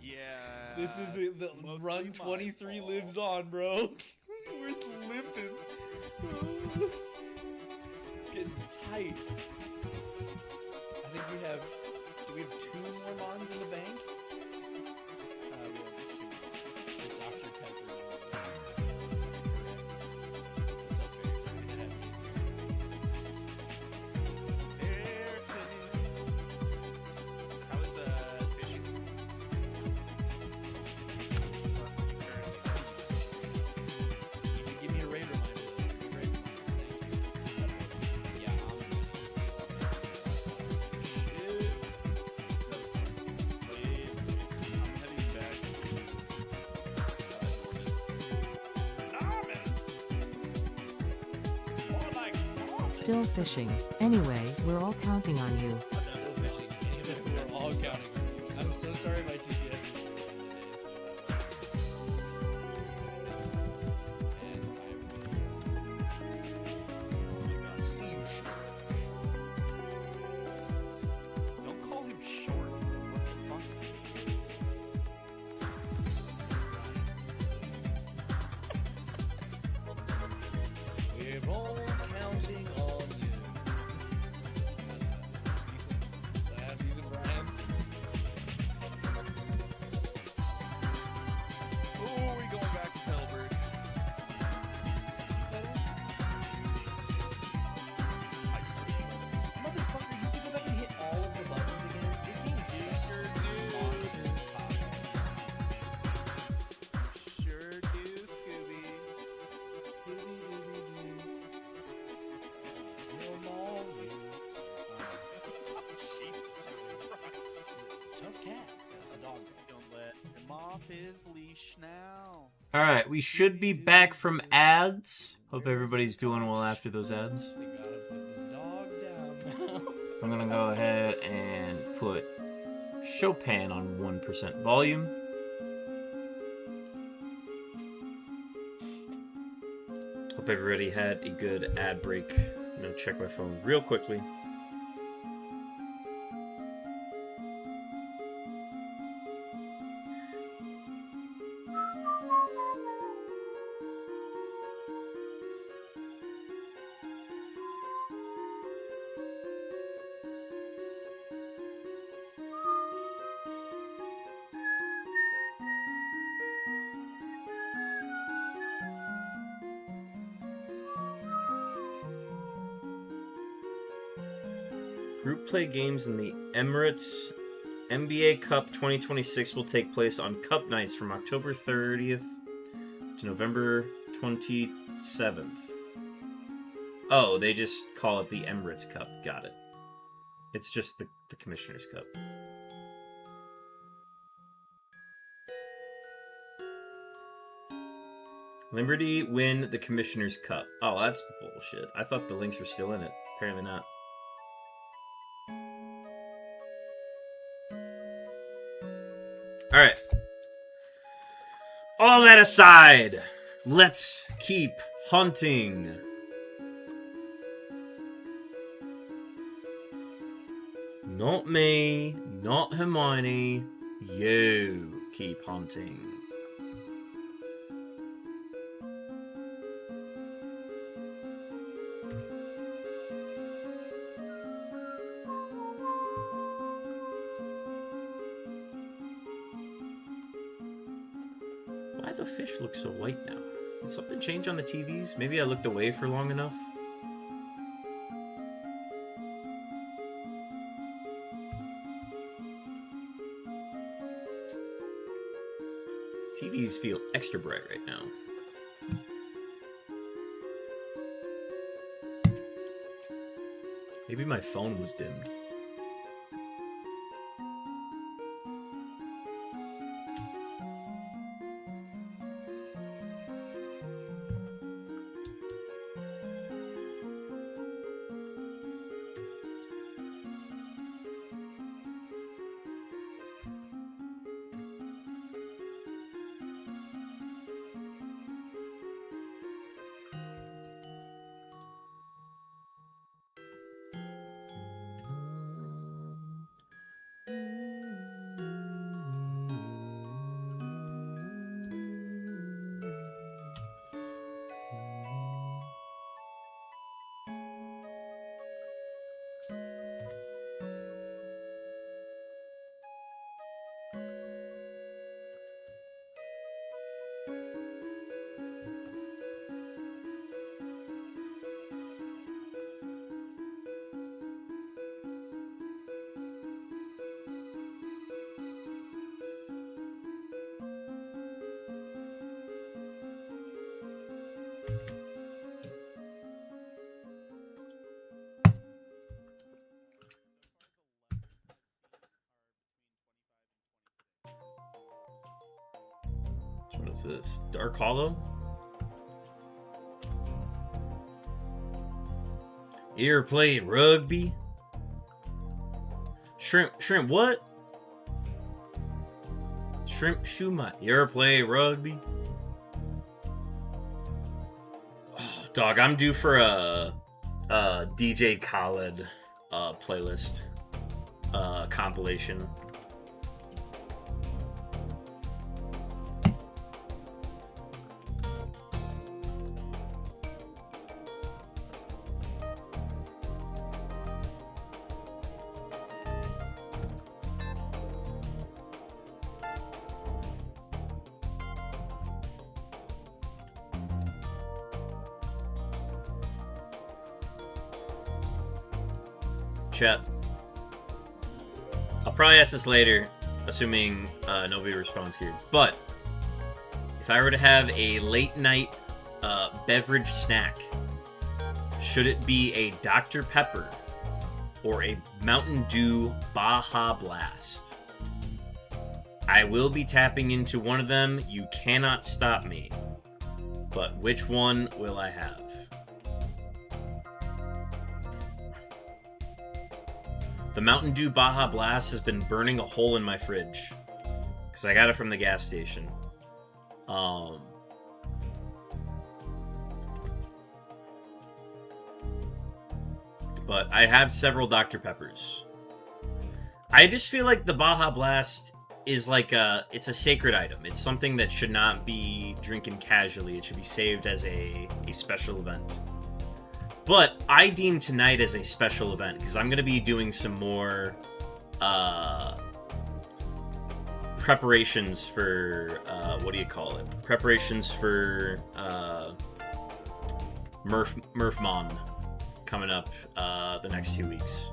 Yeah. This is it. The run 23 lives on, bro. We're limping. It's getting tight. I think we have. Do we have 2 more Mons in the bank? We have 2 The Dr. Pepper. Still fishing. Anyway, we're all counting on you. Still fishing. Anyway, we're all counting on you. I'm so sorry my TTS is see you short. Don't call him short. What the fuck? We're all counting on you. Decent Brian. Oh, we going back to Pellberg. Motherfucker, you can go back and hit all of the buttons again. This game sucks. Monster Sure do, Scooby. Jesus Christ. Tough cat. That's a dog. Don't let him off his leash now. Alright, we should be back from ads. Hope everybody's doing well after those ads. We gotta put this dog down. I'm gonna go ahead and put Chopin on 1% volume. Hope everybody had a good ad break. I'm gonna check my phone real quickly. Group play games in the Emirates NBA Cup 2026 will take place on Cup nights from October 30th to November 27th. Oh, they just call it the Emirates Cup. Got it. It's just the Commissioner's Cup. Liberty win the Commissioner's Cup. Oh, that's bullshit. I thought the Lynx were still in it. Apparently not. Alright. All that aside, let's keep hunting. Not me, not Hermione. You keep hunting. Why the fish look so white now? Did something change on the TVs? Maybe I looked away for long enough? TVs feel extra bright right now. Maybe my phone was dimmed. What is this? Dark Hollow? You ever played rugby? Shrimp what? Shrimp Shumai. You ever play rugby? Oh, dog, I'm due for a DJ Khaled playlist compilation. Chat. I'll probably ask this later, assuming nobody responds here. But if I were to have a late night beverage snack, should it be a Dr. Pepper or a Mountain Dew Baja Blast? I will be tapping into one of them. You cannot stop me. But which one will I have? The Mountain Dew Baja Blast has been burning a hole in my fridge. Because I got it from the gas station. But I have several Dr. Peppers. I just feel like the Baja Blast is like it's a sacred item. It's something that should not be drinking casually. It should be saved as a special event. But I deem tonight as a special event because I'm going to be doing some more preparations for, what do you call it? Preparations for Murphmon coming up the next 2 weeks.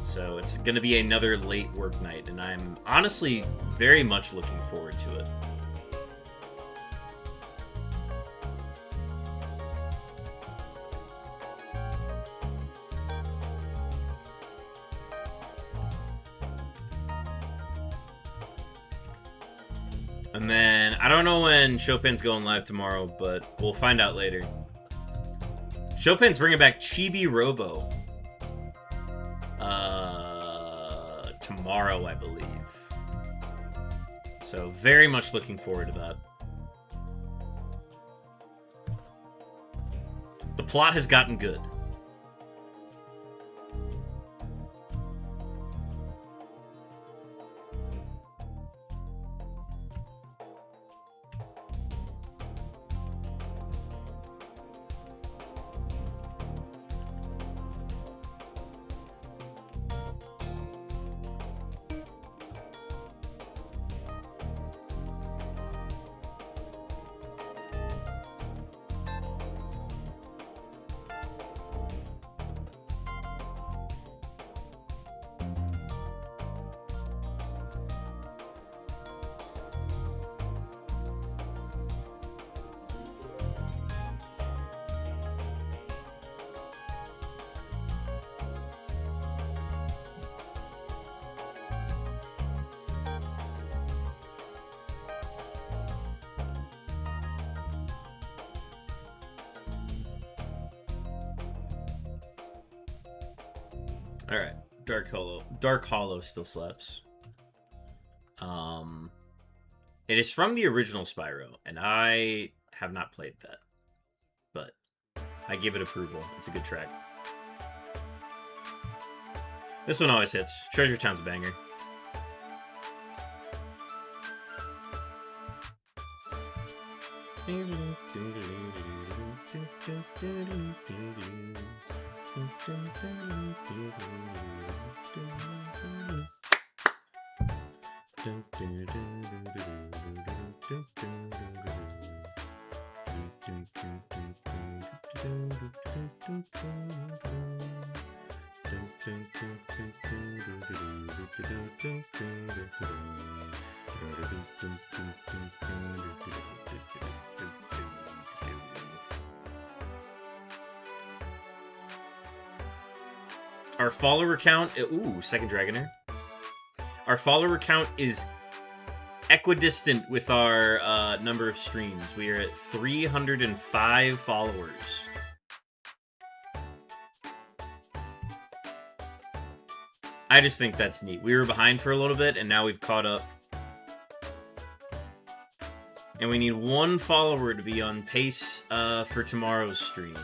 So it's going to be another late work night, and I'm honestly very much looking forward to it. And then, I don't know when Chopin's going live tomorrow, but we'll find out later. Chopin's bringing back Chibi Robo. Tomorrow, I believe. So, very much looking forward to that. The plot has gotten good. All right, Dark Hollow still slaps. It is from the original Spyro, and I have not played that, but I give it approval. It's a good track. This one always hits. Treasure Town's a banger. Our follower count, ooh, second Dragonair. Our follower count is equidistant with our number of streams. We are at 305 followers. I just think that's neat. We were behind for a little bit, and now we've caught up. And we need one follower to be on pace for tomorrow's stream.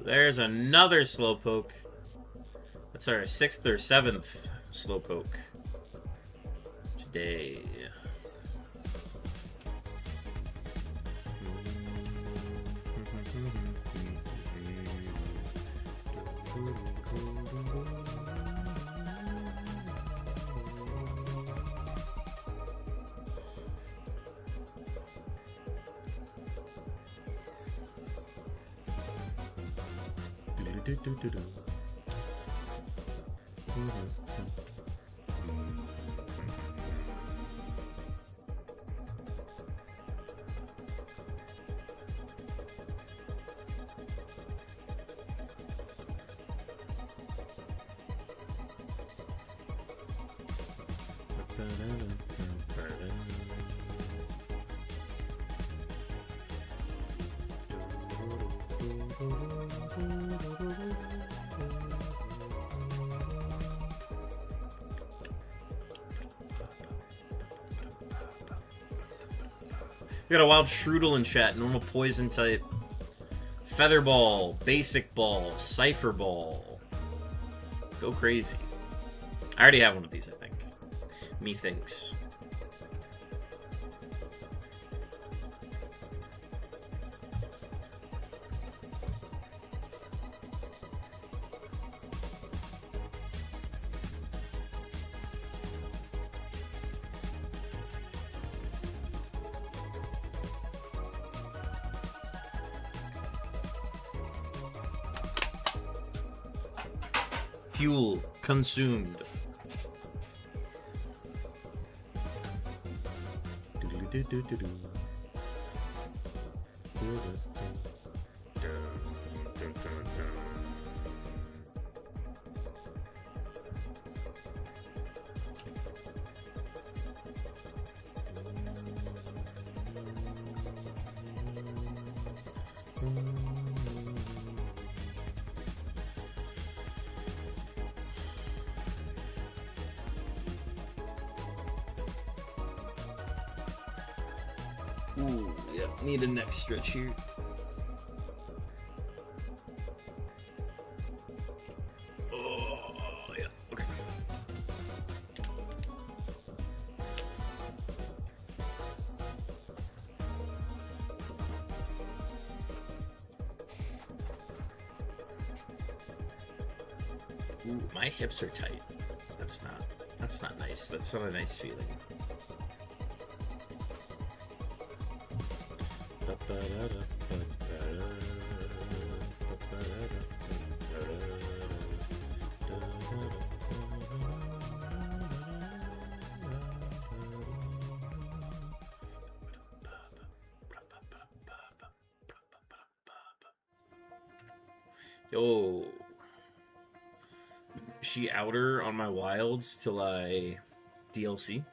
There's another Slowpoke. That's our 6th or 7th Slowpoke today. We got a wild Shroodle in chat, normal poison type. Feather Ball, Basic Ball, Cypher Ball. Go crazy. I already have one of these, I think. Methinks. Fuel consumed. Ooh, yep, need a neck stretch here. Oh, yeah, okay. Ooh, my hips are tight. That's not nice. That's not a nice feeling. Yo, she outer on my wilds till I DLC.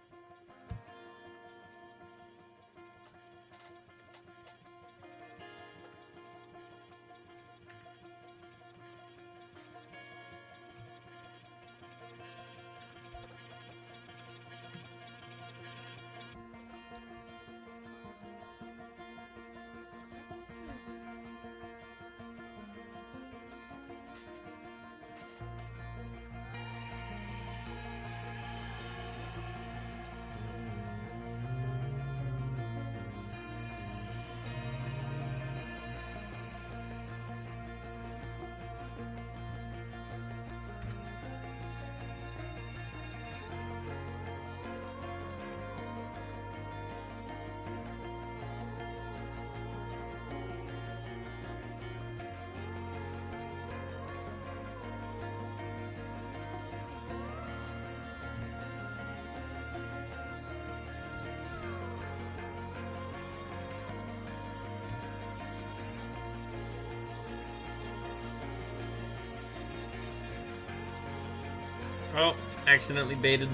Oh, accidentally baited.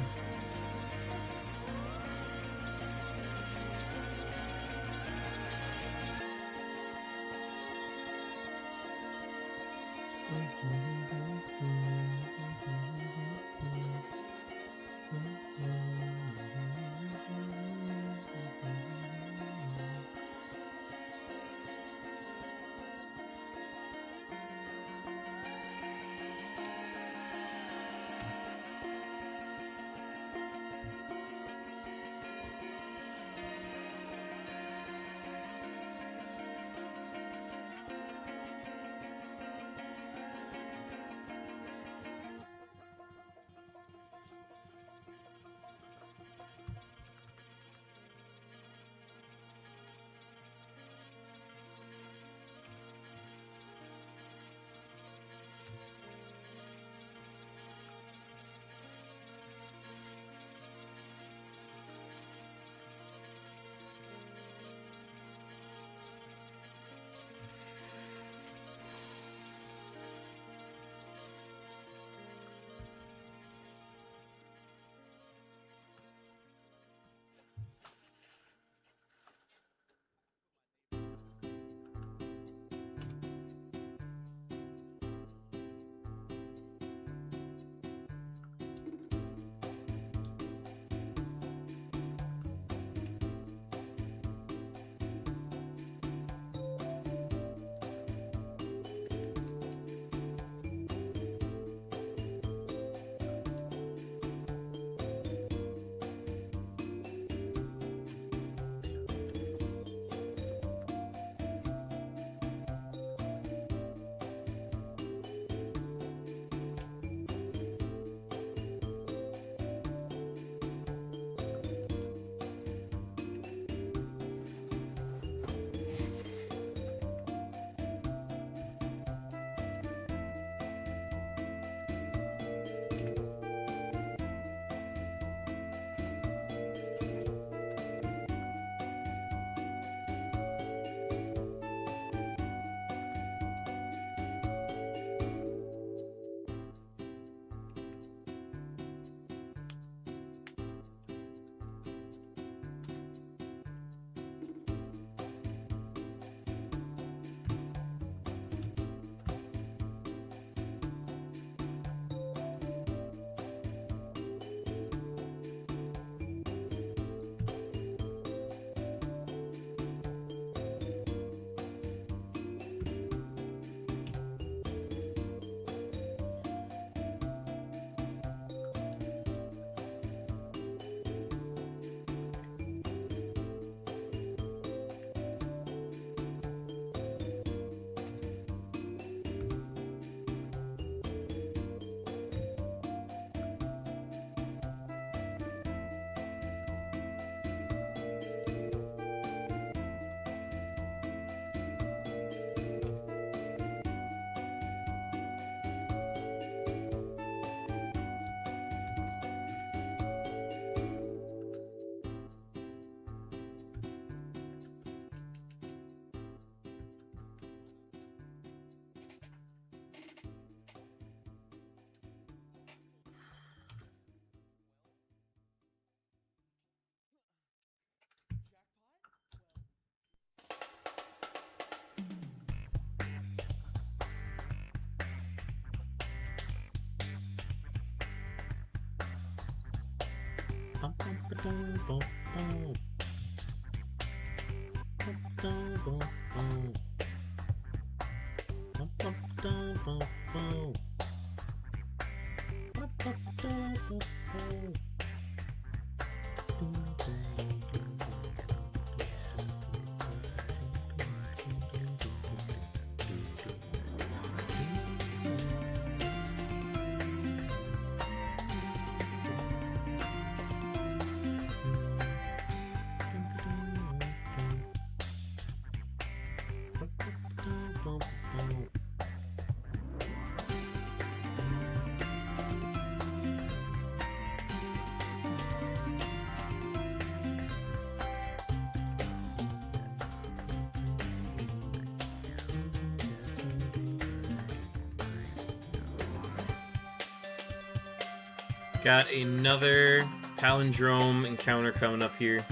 Got another palindrome encounter coming up here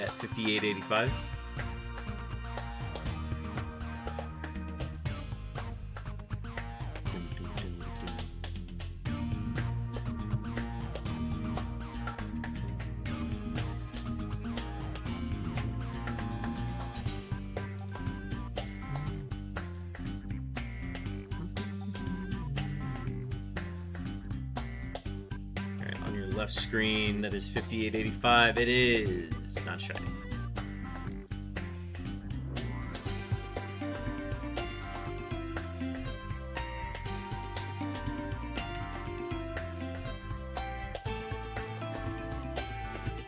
at 5885. Left screen, that is 5885. It is not shiny.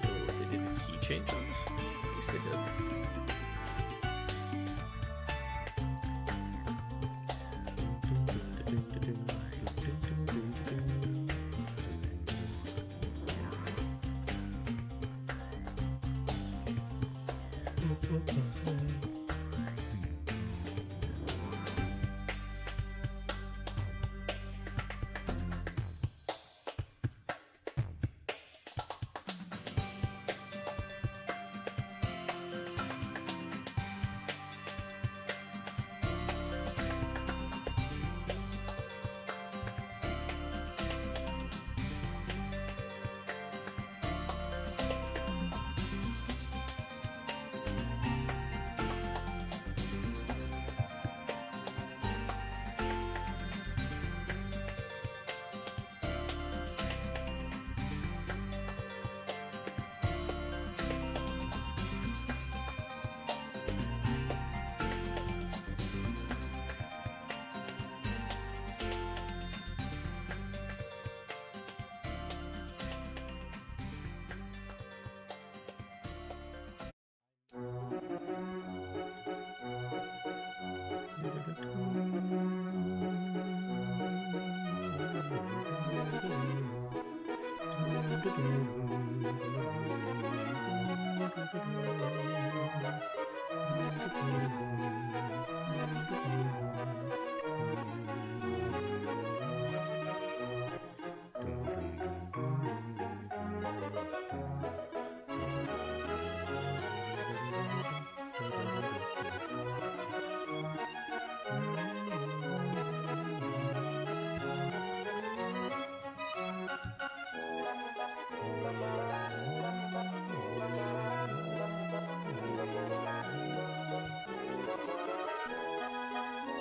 Oh, they did a key change on this. At least they did.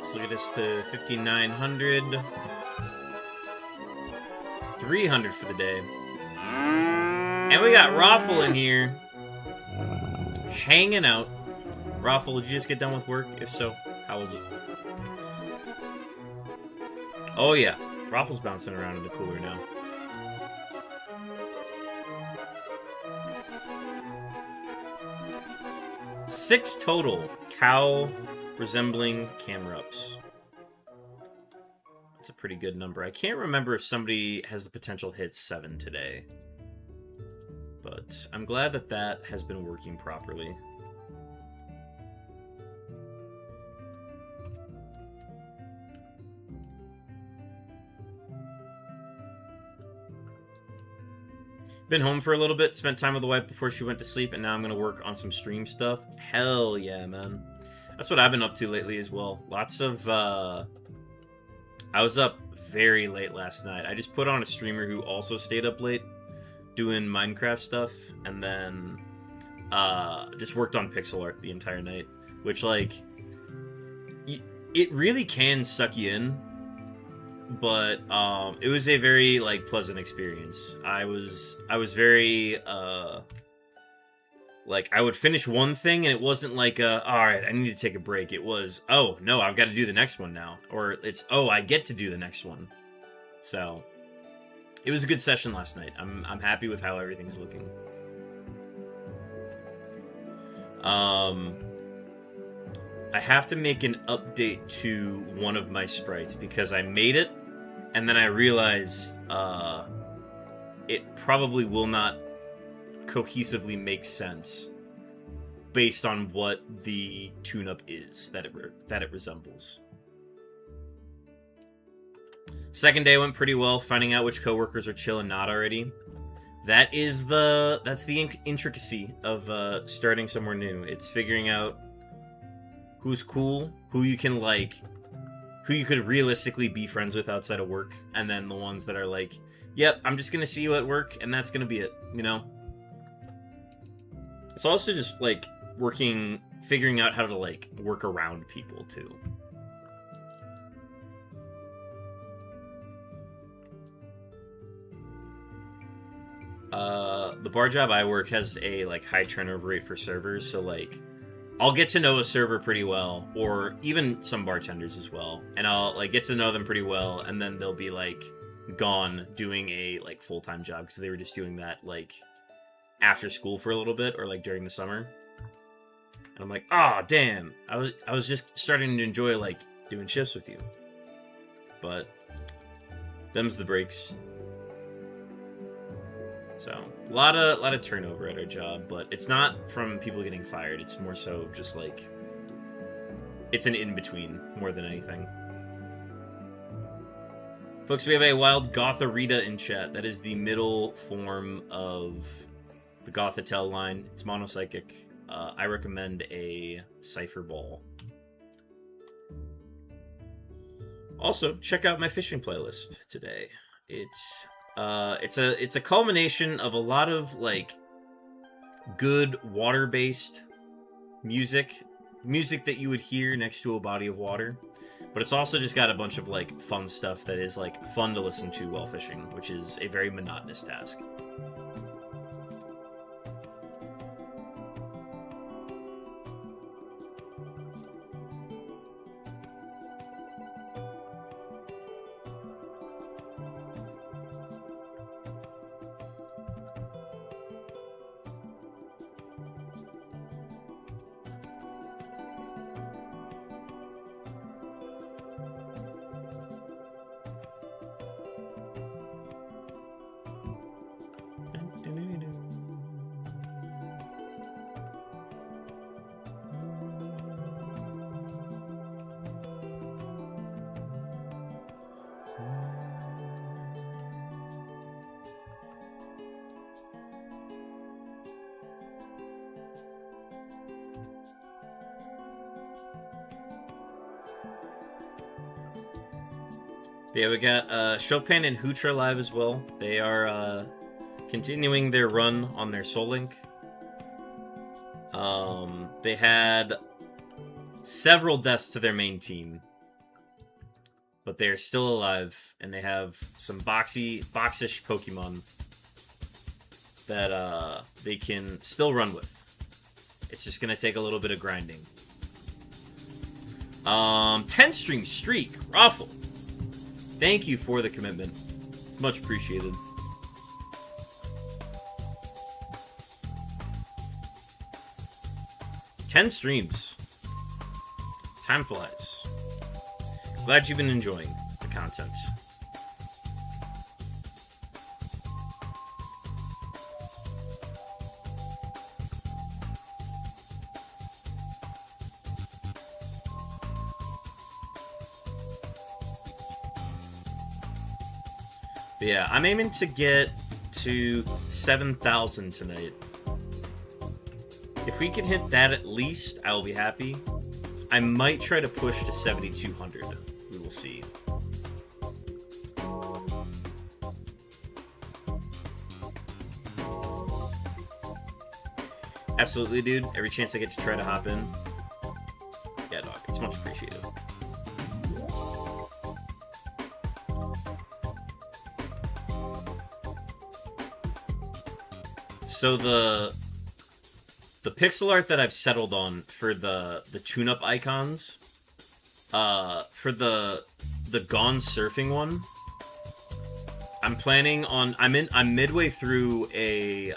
Let's look at this to 5,900. 300 for the day. And we got Raffle in here. Hanging out. Raffle, did you just get done with work? If so, how was it? Oh yeah, Raffle's bouncing around in the cooler now. Six total cow resembling camera-ups. That's a pretty good number. I can't remember if somebody has the potential to hit 7 today. But I'm glad that that has been working properly. Been home for a little bit, spent time with the wife before she went to sleep, and now I'm going to work on some stream stuff. Hell yeah, man. That's what I've been up to lately as well. Lots of, I was up very late last night. I just put on a streamer who also stayed up late. doing Minecraft stuff, and then just worked on pixel art the entire night, which, like, it really can suck you in, but it was a very, like, pleasant experience. I was very like, I would finish one thing and it wasn't like all right, I need to take a break. It was, oh no, I've got to do the next one now, or it's, oh, I get to do the next one. So it was a good session last night. I'm happy with how everything's looking. I have to make an update to one of my sprites because I made it, and then I realized it probably will not cohesively make sense based on what the tune-up is that it resembles. Second day went pretty well, finding out which coworkers are chill and not already. That's the intricacy of starting somewhere new. It's figuring out who's cool, who you can, like, who you could realistically be friends with outside of work, and then the ones that are like, yep, I'm just gonna see you at work, and that's gonna be it, you know? It's also just, like, figuring out how to, like, work around people, too. The bar job I work has a, like, high turnover rate for servers, so, like, I'll get to know a server pretty well, or even some bartenders as well, and I'll, like, get to know them pretty well, and then they'll be, like, gone doing a, like, full-time job, because they were just doing that, like, after school for a little bit, or, like, during the summer. And I'm like, ah, oh, damn, I was just starting to enjoy, like, doing shifts with you. But them's the breaks. So, a lot of turnover at our job, but it's not from people getting fired. It's more so just, like, it's an in-between more than anything. Folks, we have a wild Gotharita in chat. That is the middle form of the Gothitelle line. It's monocyclic. I recommend a Cypher Ball. Also, check out my fishing playlist today. It's a culmination of a lot of, like, good water-based music that you would hear next to a body of water, but it's also just got a bunch of, like, fun stuff that is, like, fun to listen to while fishing, which is a very monotonous task. Yeah, we got Chopin and Hutra live as well. They are continuing their run on their Soul Link. They had several deaths to their main team, but they are still alive, and they have some boxish Pokemon that they can still run with. It's just gonna take a little bit of grinding. 10 stream streak, Raffle. Thank you for the commitment. It's much appreciated. Ten streams. Time flies. Glad you've been enjoying the content. But yeah, I'm aiming to get to 7,000 tonight. If we can hit that at least, I will be happy. I might try to push to 7,200. We will see. Absolutely, dude. Every chance I get to try to hop in. Yeah, dog. It's much appreciated. So the pixel art that I've settled on for the tune-up icons, for the Gone Surfing one, I'm planning on I'm midway through a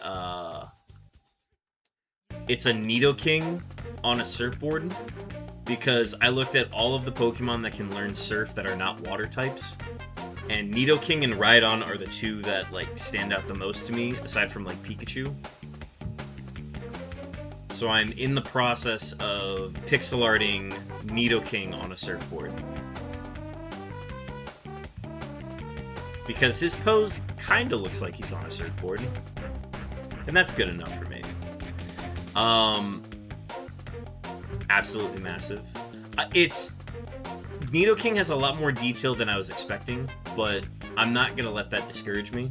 it's a Nidoking on a surfboard, because I looked at all of the Pokemon that can learn Surf that are not water types, and Nidoking and Rhydon are the two that like stand out the most to me, aside from like Pikachu. So I'm in the process of pixel arting Nidoking on a surfboard, because his pose kind of looks like he's on a surfboard, and that's good enough for me. Absolutely massive. Nidoking has a lot more detail than I was expecting, but I'm not gonna let that discourage me.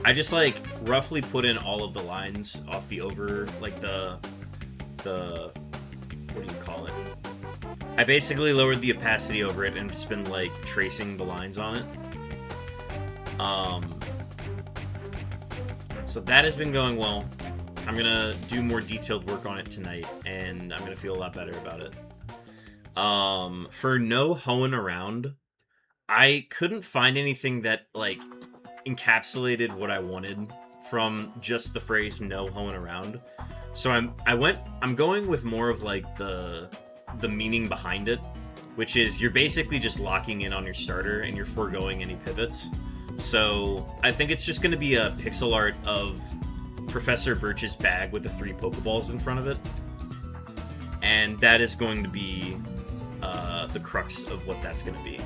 I just like roughly put in all of the lines off the like the what do you call it? I basically lowered the opacity over it and just been like tracing the lines on it. So that has been going well. I'm gonna do more detailed work on it tonight, and I'm gonna feel a lot better about it. For no hoeing around, I couldn't find anything that like encapsulated what I wanted from just the phrase "no hoeing around." So I'm going with more of like the meaning behind it, which is you're basically just locking in on your starter and you're foregoing any pivots. So I think it's just going to be a pixel art of Professor Birch's bag with the 3 Pokeballs in front of it, and that is going to be the crux of what that's going to be.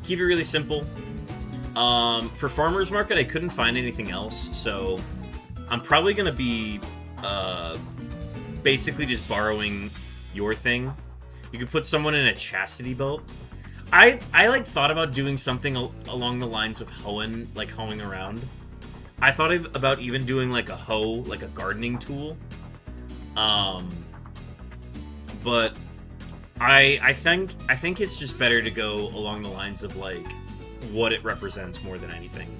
Keep it really simple. For Farmer's Market, I couldn't find anything else, so I'm probably going to be basically just borrowing your thing. You could put someone in a chastity belt. I like thought about doing something along the lines of hoeing around. I thought about even doing like a hoe, like a gardening tool. But I think it's just better to go along the lines of like what it represents more than anything.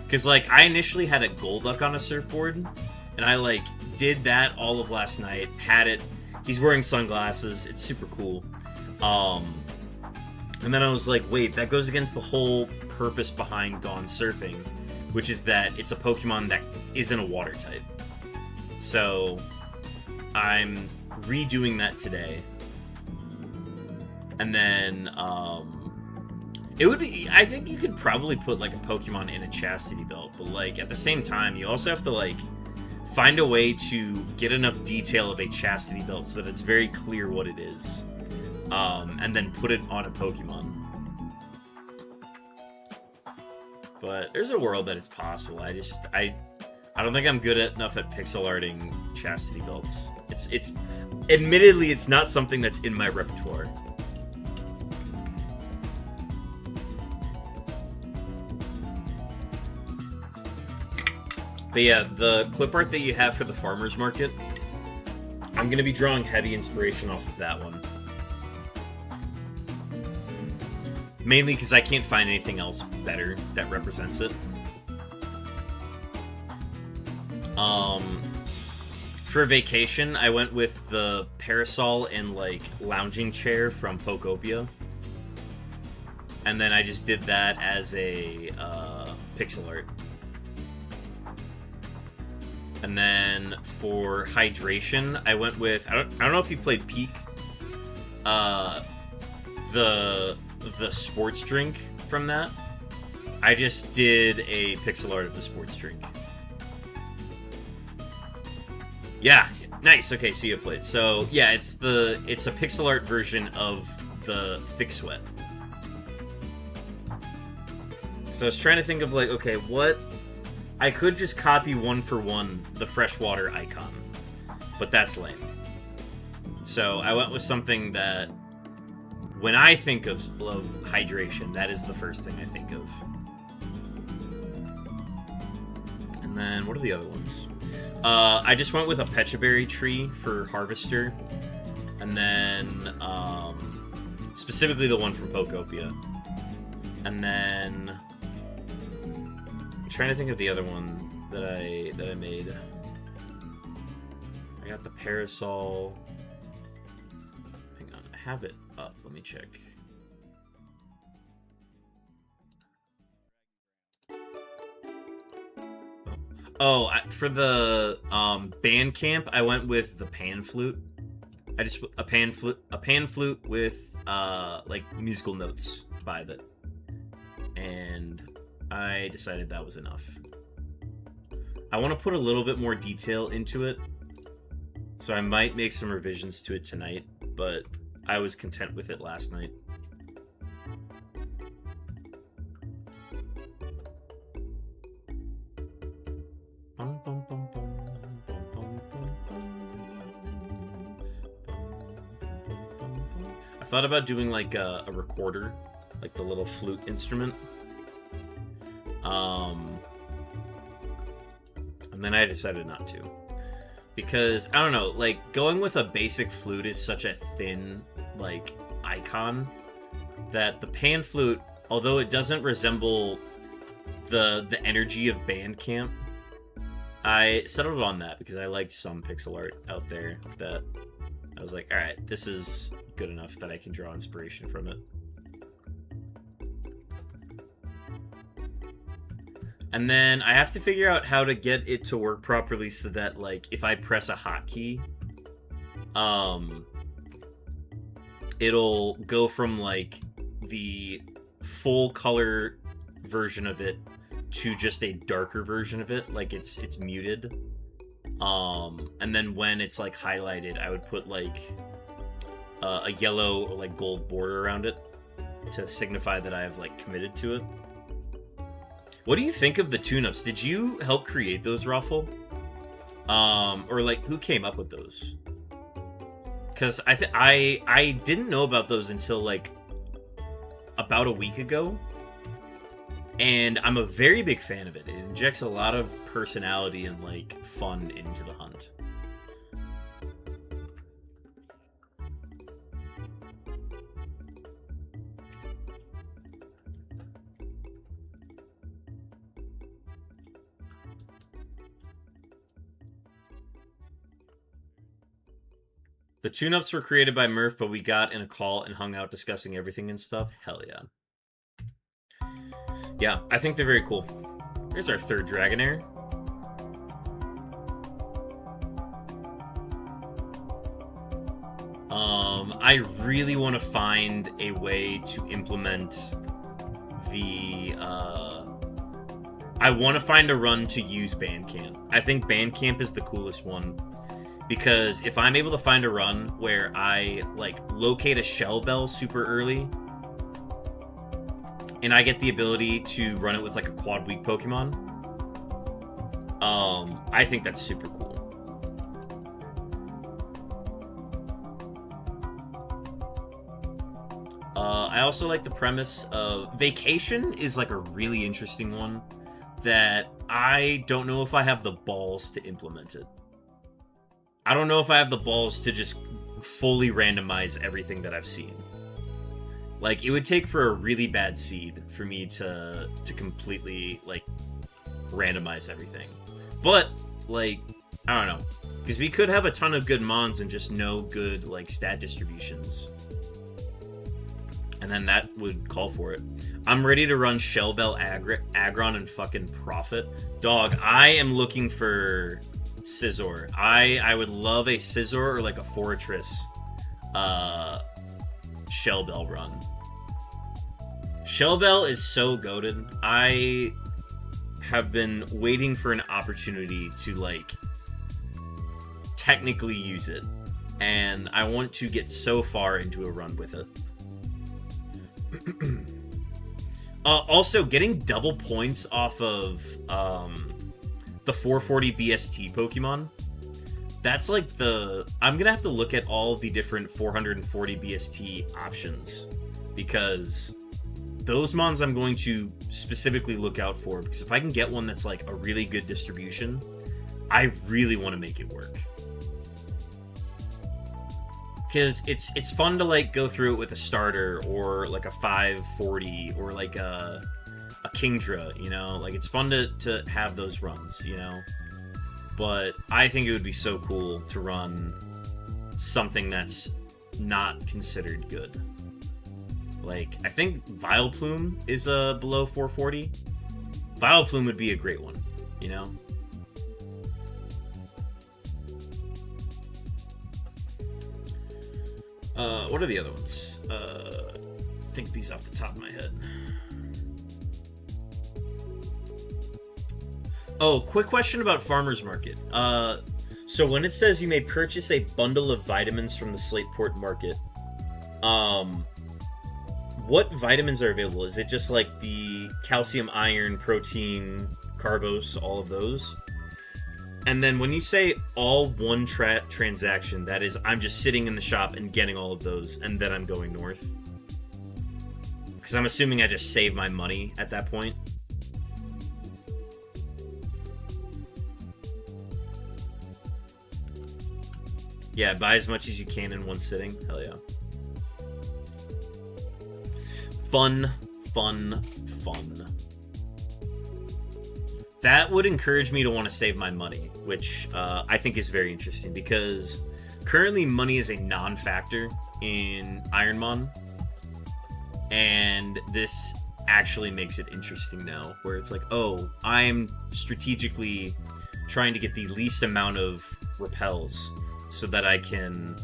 Because like I initially had a Golduck on a surfboard, and I like did that all of last night. Had it. He's wearing sunglasses. It's super cool. And then I was like, wait, that goes against the whole purpose behind Gone Surfing, which is that it's a Pokemon that isn't a water type. So I'm redoing that today. And then it would be, I think you could probably put like a Pokemon in a chastity belt, but like at the same time, you also have to like find a way to get enough detail of a chastity belt so that it's very clear what it is. And then put it on a Pokemon. But there's a world that it's possible. I don't think I'm good enough at pixel arting chastity belts. It's admittedly it's not something that's in my repertoire. But yeah, the clip art that you have for the Farmer's Market, I'm gonna be drawing heavy inspiration off of that one. Mainly because I can't find anything else better that represents it. For vacation, I went with the parasol and like lounging chair from Pokopia, and then I just did that as a pixel art. And then for hydration, I went with I don't know if you played Peak. The sports drink from that. I just did a pixel art of the sports drink. Yeah, nice. Okay, so you played. So yeah, it's a pixel art version of the Thick Sweat. So I was trying to think of like, okay, what I could just copy one for one the freshwater icon, but that's lame. So I went with something that, when I think of hydration, that is the first thing I think of. And then, what are the other ones? I just went with a Pecha Berry tree for Harvester. And then, specifically the one from Pokopia. And then, I'm trying to think of the other one that I made. I got the Parasol. Hang on, I have it up. Let me check. Oh, for the band camp, I went with the pan flute. I just a pan flute with like musical notes by it, and I decided that was enough. I want to put a little bit more detail into it, so I might make some revisions to it tonight, but I was content with it last night. I thought about doing like a recorder, like the little flute instrument. And then I decided not to. Because, I don't know, like, going with a basic flute is such a thin, like, icon that the pan flute, although it doesn't resemble the energy of Bandcamp, I settled on that because I liked some pixel art out there that I was like, alright, this is good enough that I can draw inspiration from it. And then I have to figure out how to get it to work properly so that, like, if I press a hotkey, it'll go from, like, the full color version of it to just a darker version of it, like it's muted. And then when it's, like, highlighted, I would put, like, a yellow or, like, gold border around it to signify that I have, like, committed to it. What do you think of the tune-ups? Did you help create those, Ruffle? Or, like, who came up with those? Because I didn't know about those until, like, about a week ago. And I'm a very big fan of it. It injects a lot of personality and, like, fun into the hunt. The tune-ups were created by Murph, but we got in a call and hung out discussing everything and stuff. Hell yeah. Yeah, I think they're very cool. Here's our third Dragonair. I really want to find a way to implement the, I want to find a run to use Bandcamp. I think Bandcamp is the coolest one. Because if I'm able to find a run where I, like, locate a shell bell super early, and I get the ability to run it with, like, a quad weak Pokemon, I think that's super cool. I also like the premise of Vacation is, like, a really interesting one that I don't know if I have the balls to implement it. I don't know if I have the balls to just fully randomize everything that I've seen. Like, it would take for a really bad seed for me to completely, like, randomize everything. But, like, I don't know. Because we could have a ton of good mons and just no good, like, stat distributions. And then that would call for it. I'm ready to run Shellbell, Aggron, and fucking Profit. Dog, I am looking for Scizor. I would love a Scizor or, like, a Fortress Shellbell run. Shellbell is so goated. I have been waiting for an opportunity to, like, technically use it. And I want to get so far into a run with it. Also, getting double points off of the 440 BST Pokemon, that's like the... I'm gonna have to look at all of the different 440 BST options, because those mons I'm going to specifically look out for, because if I can get one that's like a really good distribution, I really want to make it work. Because it's fun to like go through it with a starter or like a 540 or like a Kingdra, you know? Like it's fun to have those runs, you know? But I think it would be so cool to run something that's not considered good. Like, I think Vileplume is below 440. Vileplume would be a great one, you know? What are the other ones? Think these off the top of my head. Oh, quick question about Farmer's Market. So when it says you may purchase a bundle of vitamins from the Slateport Market, what vitamins are available? Is it just like the calcium, iron, protein, carbos, all of those? And then when you say all one transaction, that is, I'm just sitting in the shop and getting all of those, and then I'm going north? Because I'm assuming I just save my money at that point. Yeah, buy as much as you can in one sitting. Hell yeah. Fun, fun, fun. That would encourage me to want to save my money, which I think is very interesting, because currently money is a non-factor in Ironmon, and this actually makes it interesting now, where it's like, oh, I'm strategically trying to get the least amount of repels so that I can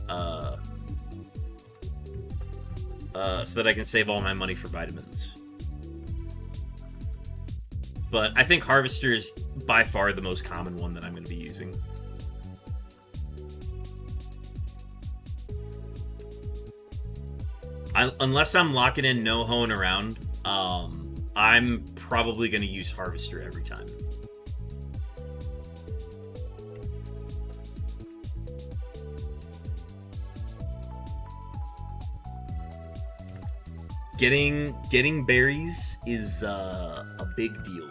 save all my money for vitamins. But I think Harvester is by far the most common one that I'm going to be using. Unless I'm locking in no hoeing around, I'm probably going to use Harvester every time. Getting berries is a big deal,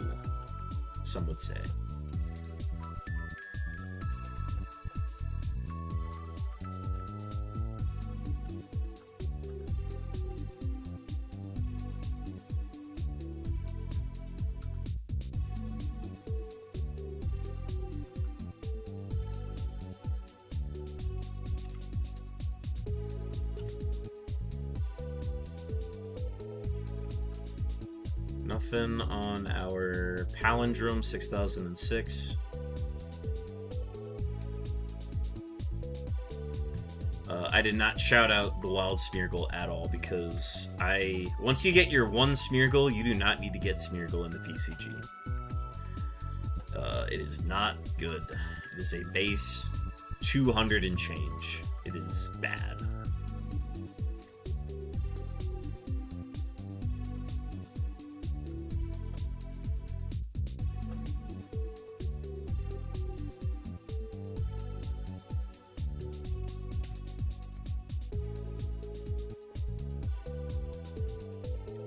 some would say. Nothing on our Palindrome 6006. I did not shout out the Wild Smeargle at all, because once you get your one Smeargle, you do not need to get Smeargle in the PCG. It is not good. It is a base 200 and change. It is bad.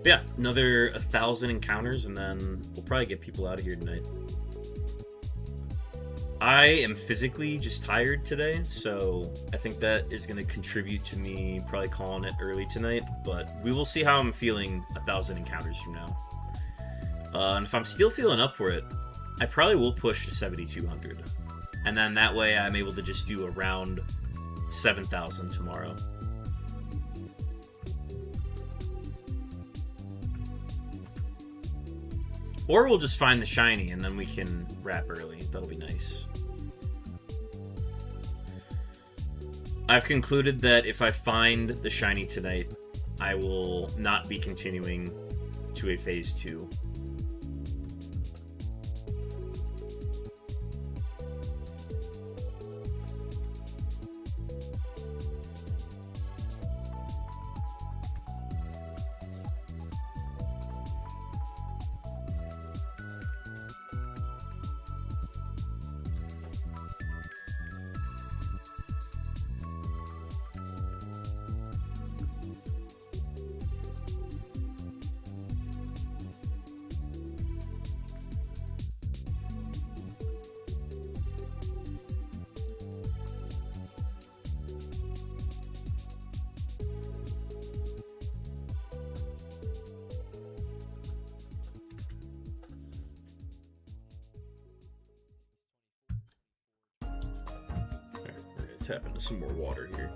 But yeah, another 1,000 encounters, and then we'll probably get people out of here tonight. I am physically just tired today, so I think that is going to contribute to me probably calling it early tonight, but we will see how I'm feeling 1,000 encounters from now. And if I'm still feeling up for it, I probably will push to 7,200. And then that way I'm able to just do around 7,000 tomorrow. Or we'll just find the shiny and then we can wrap early. That'll be nice. I've concluded that if I find the shiny tonight, I will not be continuing to a phase 2. tap into some more water here.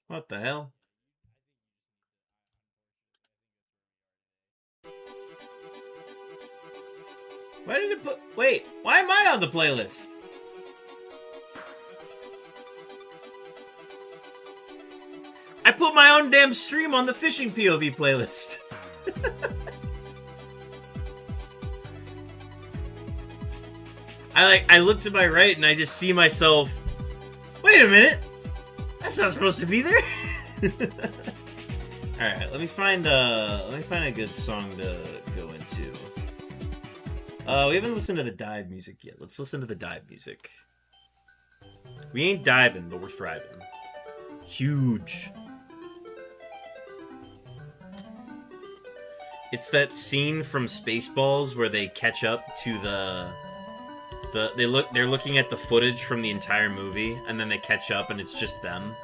What the hell? Why did it put... Wait, why am I on the playlist? I put my own damn stream on the fishing POV playlist. I look to my right and I just see myself. Wait a minute. That's not supposed to be there. All right, let me find a good song to go into. We haven't listened to the dive music yet. Let's listen to the dive music. We ain't diving, but we're thriving. Huge. It's that scene from Spaceballs where they catch up to they're looking at the footage from the entire movie, and then they catch up and it's just them.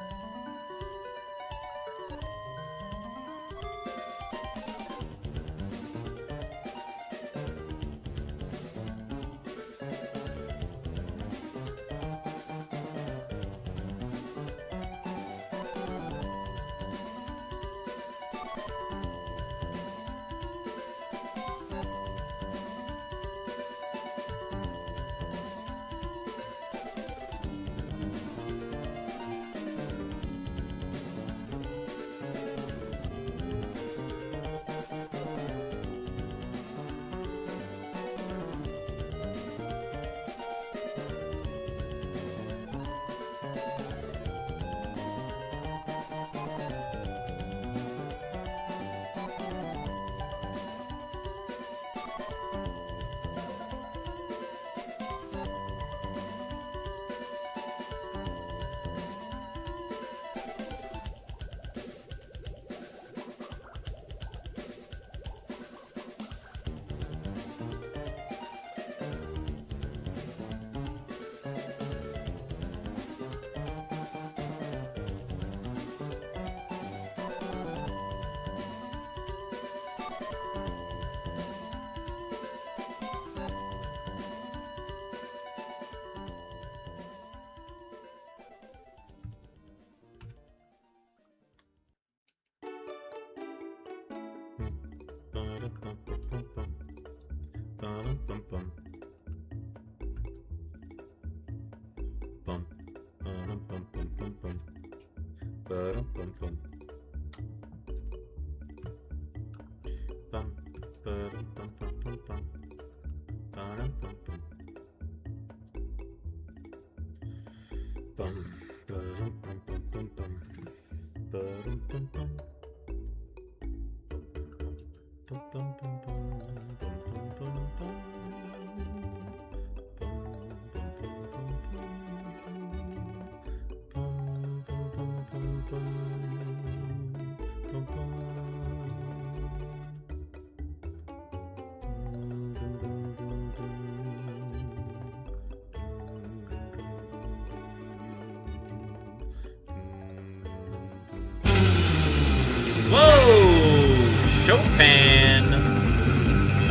Whoa! Chopin!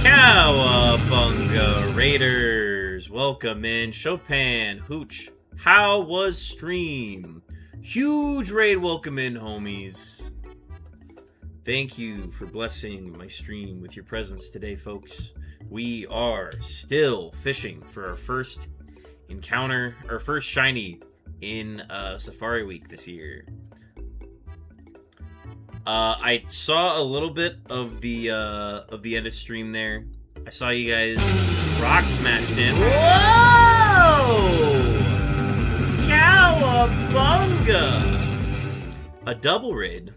Cowabunga Raiders! Welcome in. Chopin, Hooch. How was stream? Huge raid welcome in, homies. Thank you for blessing my stream with your presence today, folks. We are still fishing for our first encounter, our first shiny in Safari Week this year. I saw a little bit of the end of stream there. I saw you guys rock smashed in. Whoa! Cowabunga! A double raid.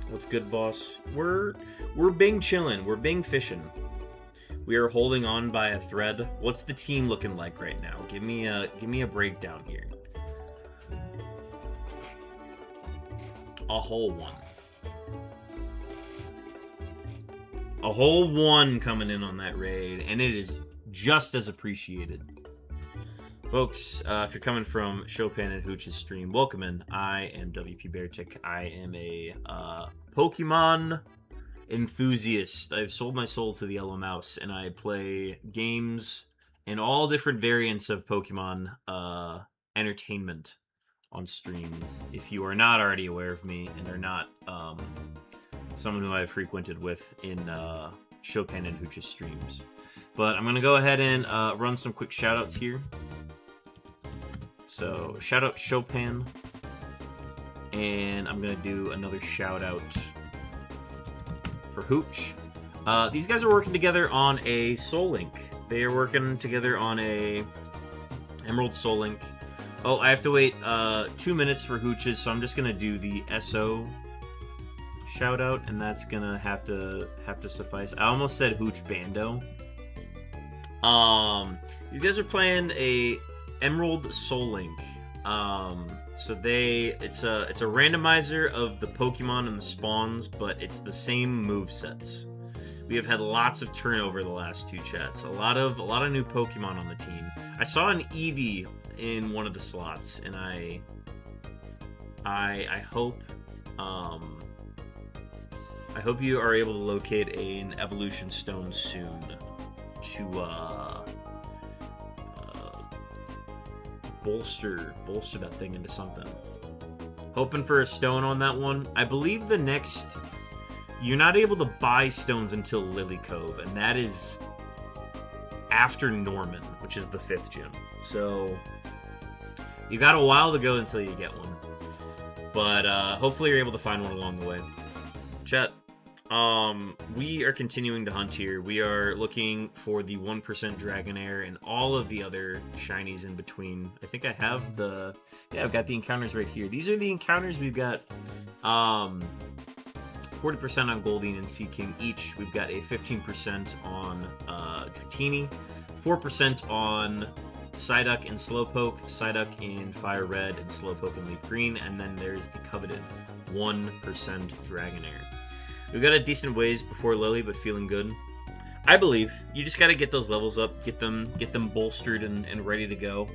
What's good, boss? We're Bing chillin'. We're Bing fishing. We are holding on by a thread. What's the team looking like right now? Give me a breakdown here. A whole one. A whole one coming in on that raid, and it is just as appreciated. Folks, if you're coming from Chopin and Hooch's stream, welcome in. I am WP Beartick. I am a Pokemon enthusiast. I've sold my soul to the Yellow Mouse, and I play games and all different variants of Pokemon entertainment on stream. If you are not already aware of me and are not someone who I've frequented with in Chopin and Hooch's streams. But I'm going to go ahead and run some quick shoutouts here. So, shout out Chopin. And I'm going to do another shout out for Hooch. These guys are working together on a Soul Link. They are working together on a Emerald Soul Link. Oh, I have to wait 2 minutes for Hooch's, so I'm just gonna do the SO shout out, and that's gonna have to suffice. I almost said Hooch Bando. These guys are playing a Emerald Soul Link. So it's a randomizer of the Pokemon and the spawns, but it's the same movesets. We have had lots of turnover the last two chats. A lot of new Pokemon on the team. I saw an Eevee in one of the slots, and I hope you are able to locate an evolution stone soon to bolster that thing into something. Hoping for a stone on that one. I believe the next, you're not able to buy stones until Lily Cove, and that is after Norman, which is the 5th gym. So you got a while to go until you get one. But hopefully you're able to find one along the way. Chat, we are continuing to hunt here. We are looking for the 1% Dragonair and all of the other shinies in between. I think I have I've got the encounters right here. These are the encounters. We've got 40% on Goldeen and Sea King each. We've got a 15% on Dratini, 4% on Psyduck and Slowpoke, Psyduck in FireRed, and Slowpoke in LeafGreen, and then there's the coveted 1% Dragonair. We've got a decent ways before Lily, but feeling good. I believe you just got to get those levels up, get them bolstered and ready to go.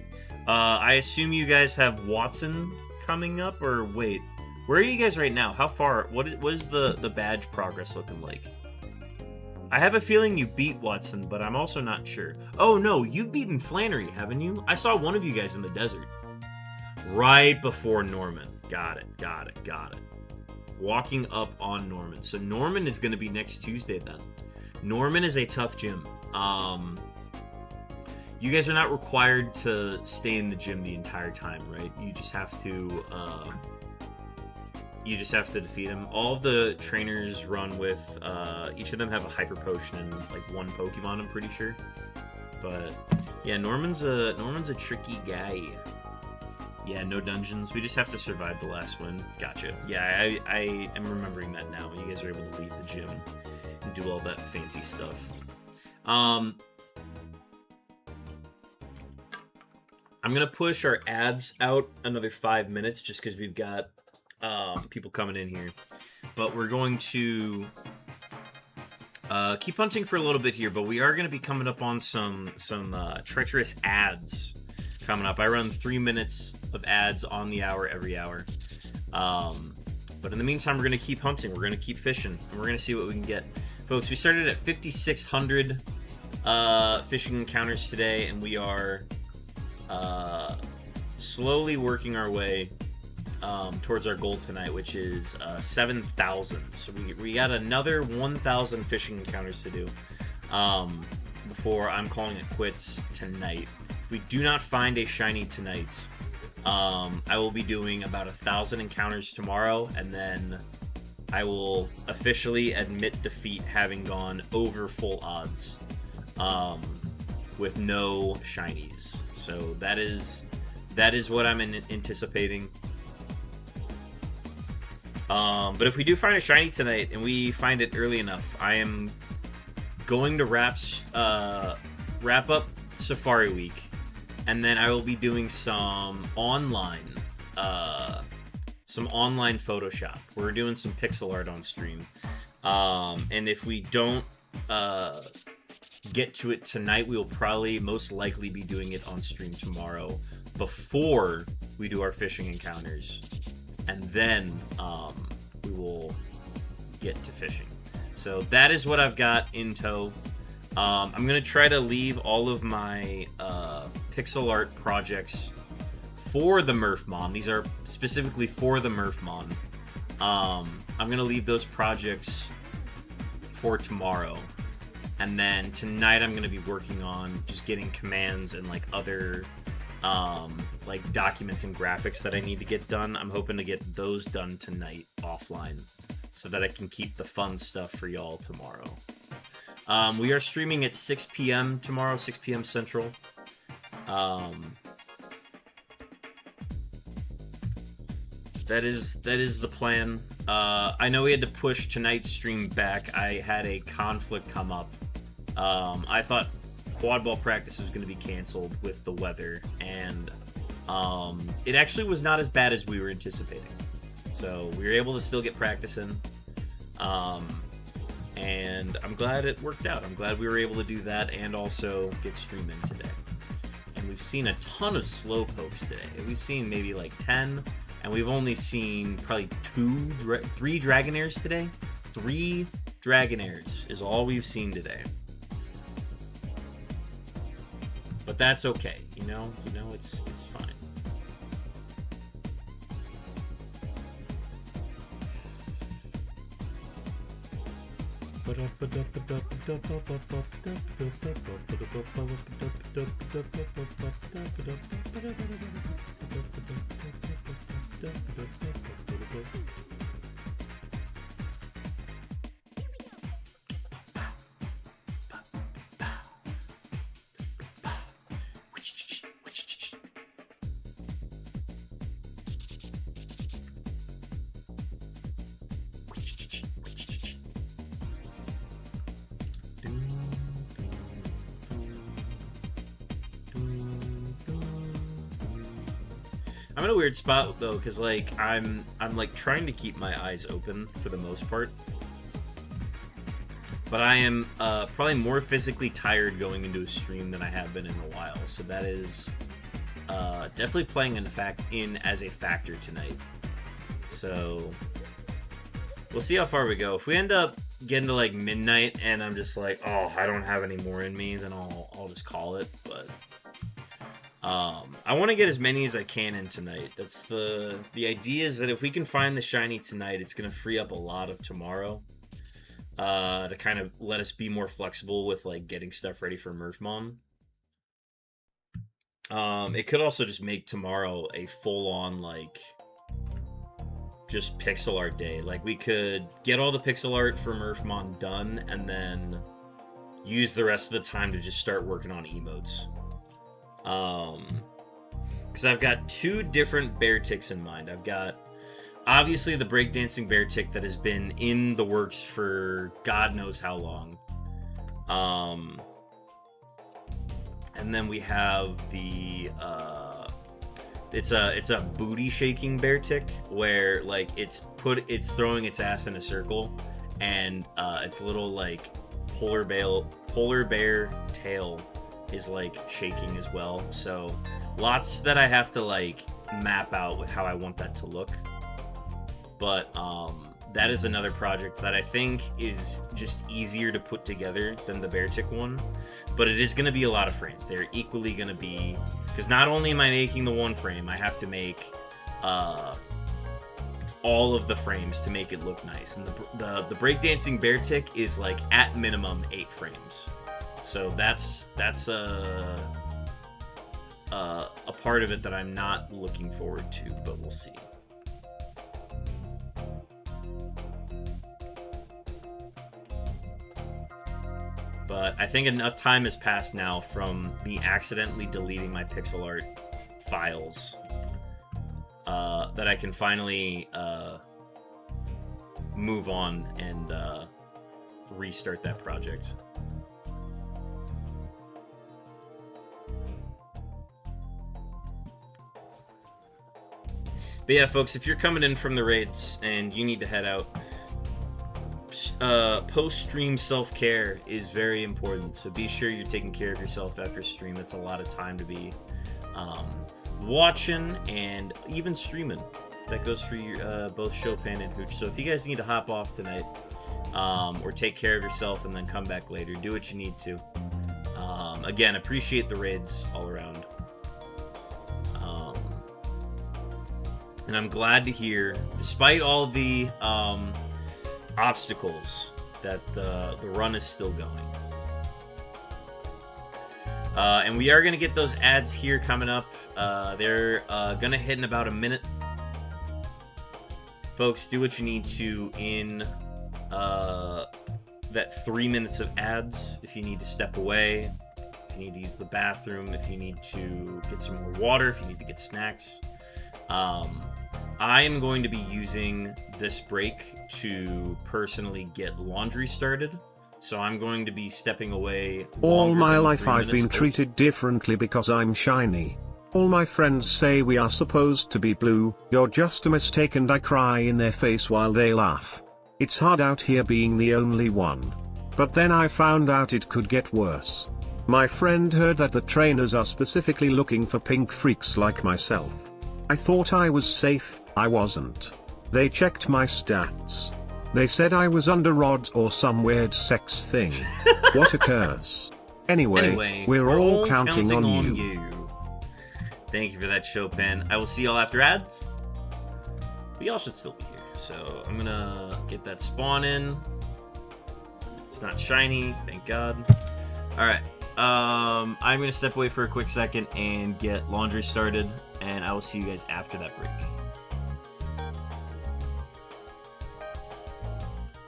I assume you guys have Watson coming up, or wait, where are you guys right now? How far? What is the badge progress looking like? I have a feeling you beat Watson, but I'm also not sure. Oh no, you've beaten Flannery, haven't you? I saw one of you guys in the desert. Right before Norman. Got it. Walking up on Norman. So Norman is going to be next Tuesday then. Norman is a tough gym. You guys are not required to stay in the gym the entire time, right? You just have to defeat him. All of the trainers run with each of them have a hyper potion and like one Pokemon, I'm pretty sure. But yeah, Norman's a tricky guy. Yeah, no dungeons. We just have to survive the last one. Gotcha. Yeah, I am remembering that now. You guys are able to leave the gym and do all that fancy stuff. I'm gonna push our ads out another 5 minutes just because we've got people coming in here. But we're going to keep hunting for a little bit here, but we are going to be coming up on some treacherous ads coming up. I run 3 minutes of ads on the hour every hour. But in the meantime, we're going to keep hunting. We're going to keep fishing, and we're going to see what we can get. Folks, we started at 5,600 fishing encounters today, and we are slowly working our way towards our goal tonight, which is 7,000. So we got another 1,000 fishing encounters to do before I'm calling it quits tonight. If we do not find a shiny tonight, I will be doing about 1,000 encounters tomorrow, and then I will officially admit defeat, having gone over full odds with no shinies. So that is what I'm anticipating. But if we do find a shiny tonight and we find it early enough, I am going to wrap up Safari Week, and then I will be doing some online Photoshop. We're doing some pixel art on stream, and if we don't get to it tonight, we will probably most likely be doing it on stream tomorrow before we do our fishing encounters. And then we will get to fishing. So that is what I've got in tow. I'm going to try to leave all of my pixel art projects for the Murphmon. These are specifically for the Murphmon. I'm going to leave those projects for tomorrow. And then tonight I'm going to be working on just getting commands and like other like documents and graphics that I need to get done. I'm hoping to get those done tonight offline so that I can keep the fun stuff for y'all tomorrow. We are streaming at 6 p.m. tomorrow, 6 p.m. Central. That is the plan. I know we had to push tonight's stream back. I had a conflict come up. I thought quad ball practice was going to be canceled with the weather, and it actually was not as bad as we were anticipating. So we were able to still get practice in, and I'm glad it worked out. I'm glad we were able to do that and also get stream in today. And we've seen a ton of slowpokes today. We've seen maybe like 10, and we've only seen probably 3 Dragonairs today. 3 Dragonairs is all we've seen today. But that's okay, you know, it's fine. I'm in a weird spot though, because like I'm like trying to keep my eyes open for the most part, but I am probably more physically tired going into a stream than I have been in a while. So that is definitely playing in as a factor tonight. So we'll see how far we go. If we end up getting to like midnight and I'm just like, oh, I don't have any more in me, then I'll just call it. But I want to get as many as I can in tonight. That's the idea, is that if we can find the shiny tonight, it's going to free up a lot of tomorrow to kind of let us be more flexible with like getting stuff ready for Murphmon. It could also just make tomorrow a full-on like just pixel art day. Like we could get all the pixel art for Murphmon done and then use the rest of the time to just start working on emotes. because I've got two different bear ticks in mind. I've got obviously the breakdancing bear tick that has been in the works for God knows how long. And then we have the it's a booty shaking bear tick where like it's throwing its ass in a circle, and its little like polar bear tail is like shaking as well. So lots that I have to like map out with how I want that to look. But that is another project that I think is just easier to put together than the bear tick one. But it is going to be a lot of frames. They're equally going to be, because not only am I making the one frame, I have to make all of the frames to make it look nice. And the breakdancing bear tick is like at minimum 8 frames. So that's a part of it that I'm not looking forward to, but we'll see. But I think enough time has passed now from me accidentally deleting my pixel art files that I can finally move on and restart that project. But yeah, folks, if you're coming in from the raids and you need to head out, post-stream self-care is very important, so be sure you're taking care of yourself after stream. That's a lot of time to be watching and even streaming. That goes for your, both Chopin and Hooch. So if you guys need to hop off tonight or take care of yourself and then come back later, do what you need to. Again, appreciate the raids all around. And I'm glad to hear, despite all the obstacles, that the run is still going. And we are going to get those ads here coming up. They're going to hit in about a minute. Folks, do what you need to in that 3 minutes of ads. If you need to step away, if you need to use the bathroom, if you need to get some more water, if you need to get snacks. I am going to be using this break to personally get laundry started. So I'm going to be stepping away. All my life I've been treated differently because I'm shiny. All my friends say we are supposed to be blue, you're just a mistake, and I cry in their face while they laugh. It's hard out here being the only one. But then I found out it could get worse. My friend heard that the trainers are specifically looking for pink freaks like myself. I thought I was safe, I wasn't. They checked my stats. They said I was under rods or some weird sex thing. What a curse. Anyway, we're all counting on you. Thank you for that, Chopin. I will see y'all after ads. But y'all should still be here. So I'm gonna get that spawn in. It's not shiny, thank God. Alright. I'm gonna step away for a quick second and get laundry started, and I will see you guys after that break.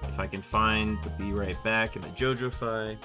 If I can find the Be Right Back and the JoJo-fi.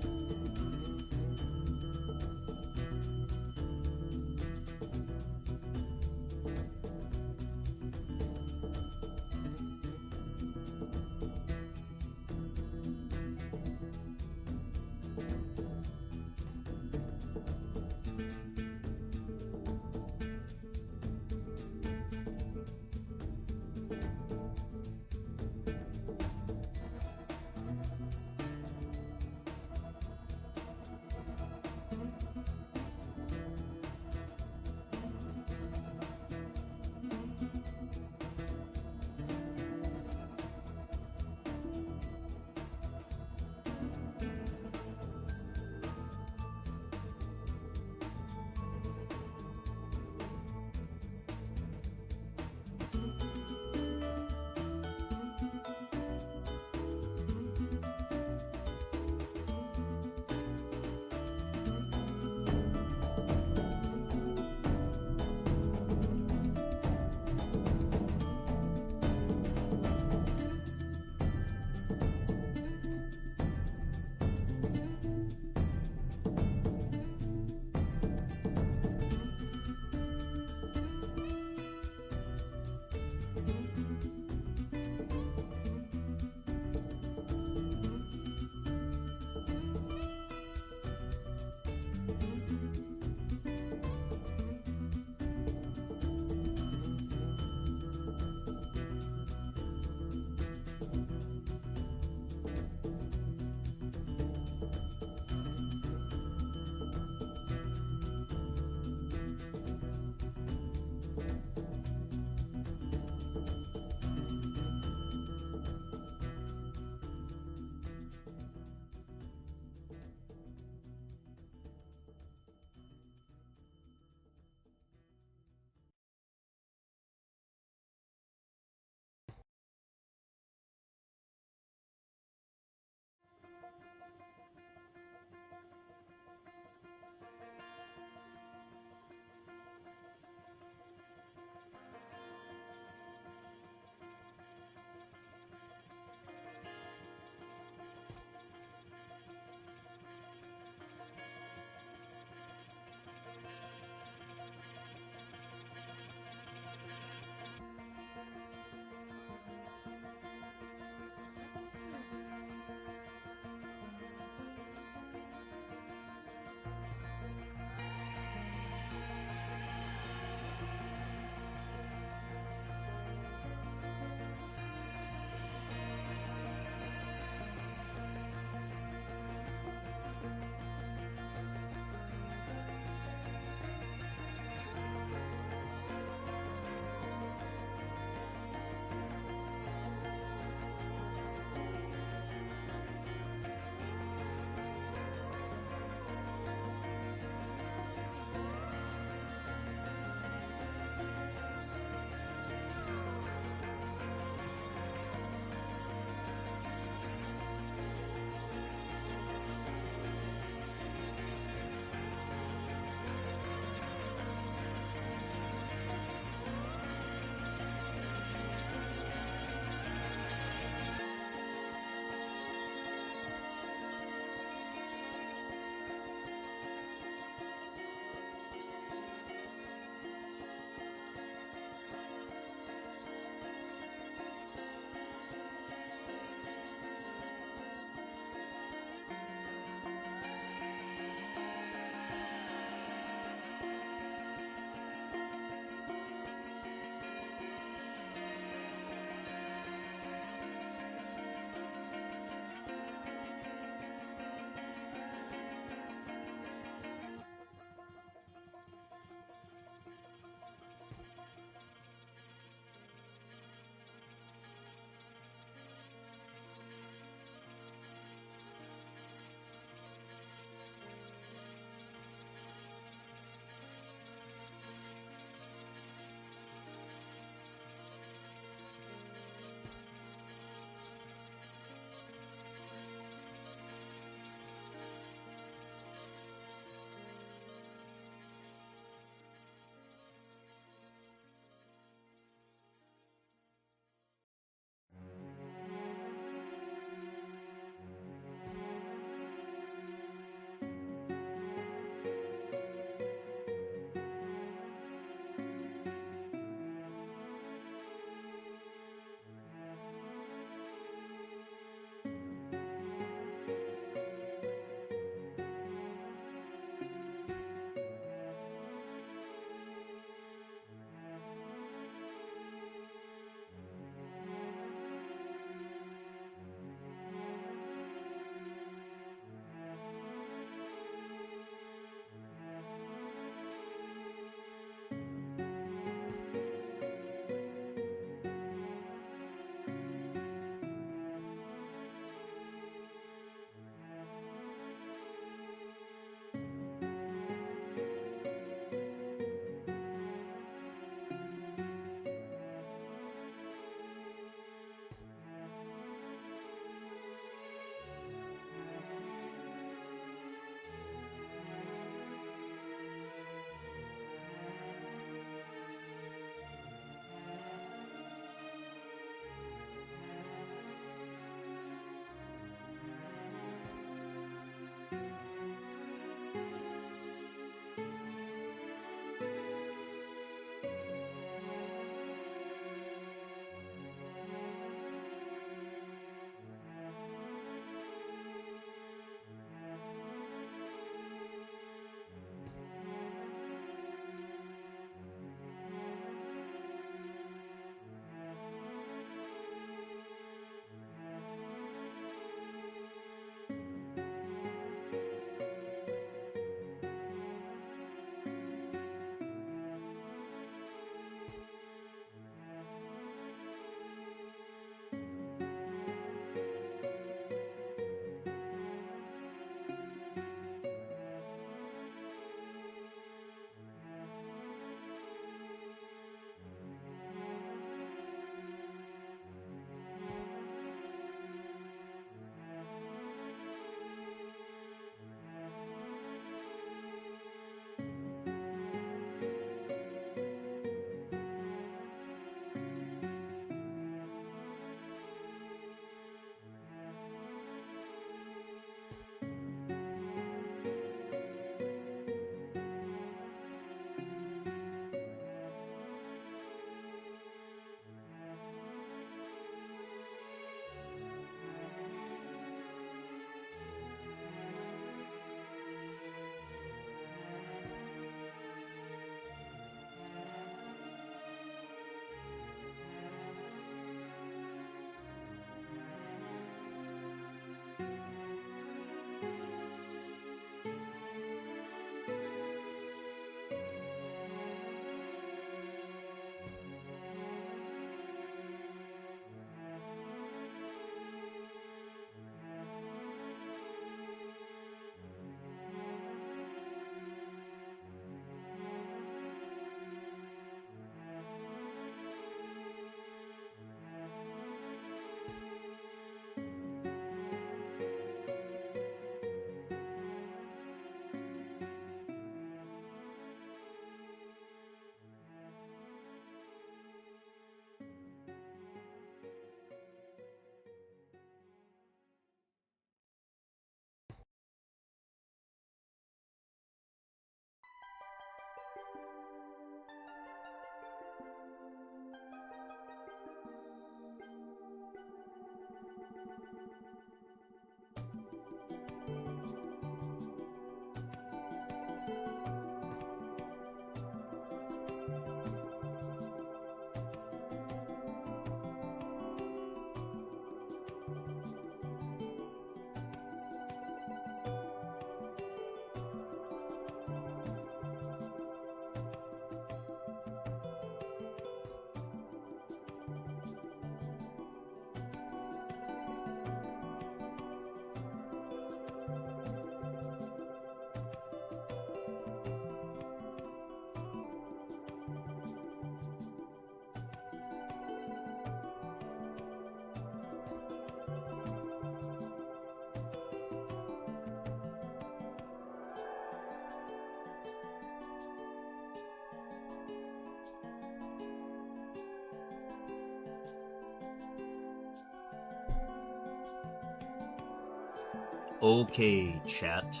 Okay, chat.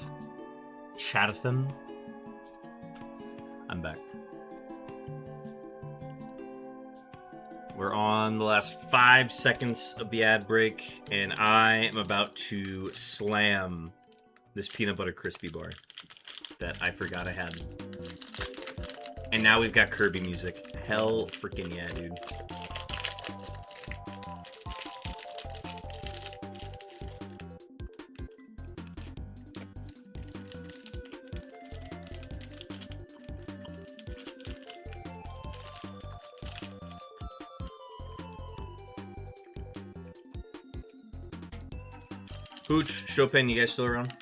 Chatathan. I'm back. We're on the last 5 seconds of the ad break, and I am about to slam this peanut butter crispy bar that I forgot I had. And now we've got Kirby music. Hell freaking yeah, dude. Hooch, Chopin, you guys still around?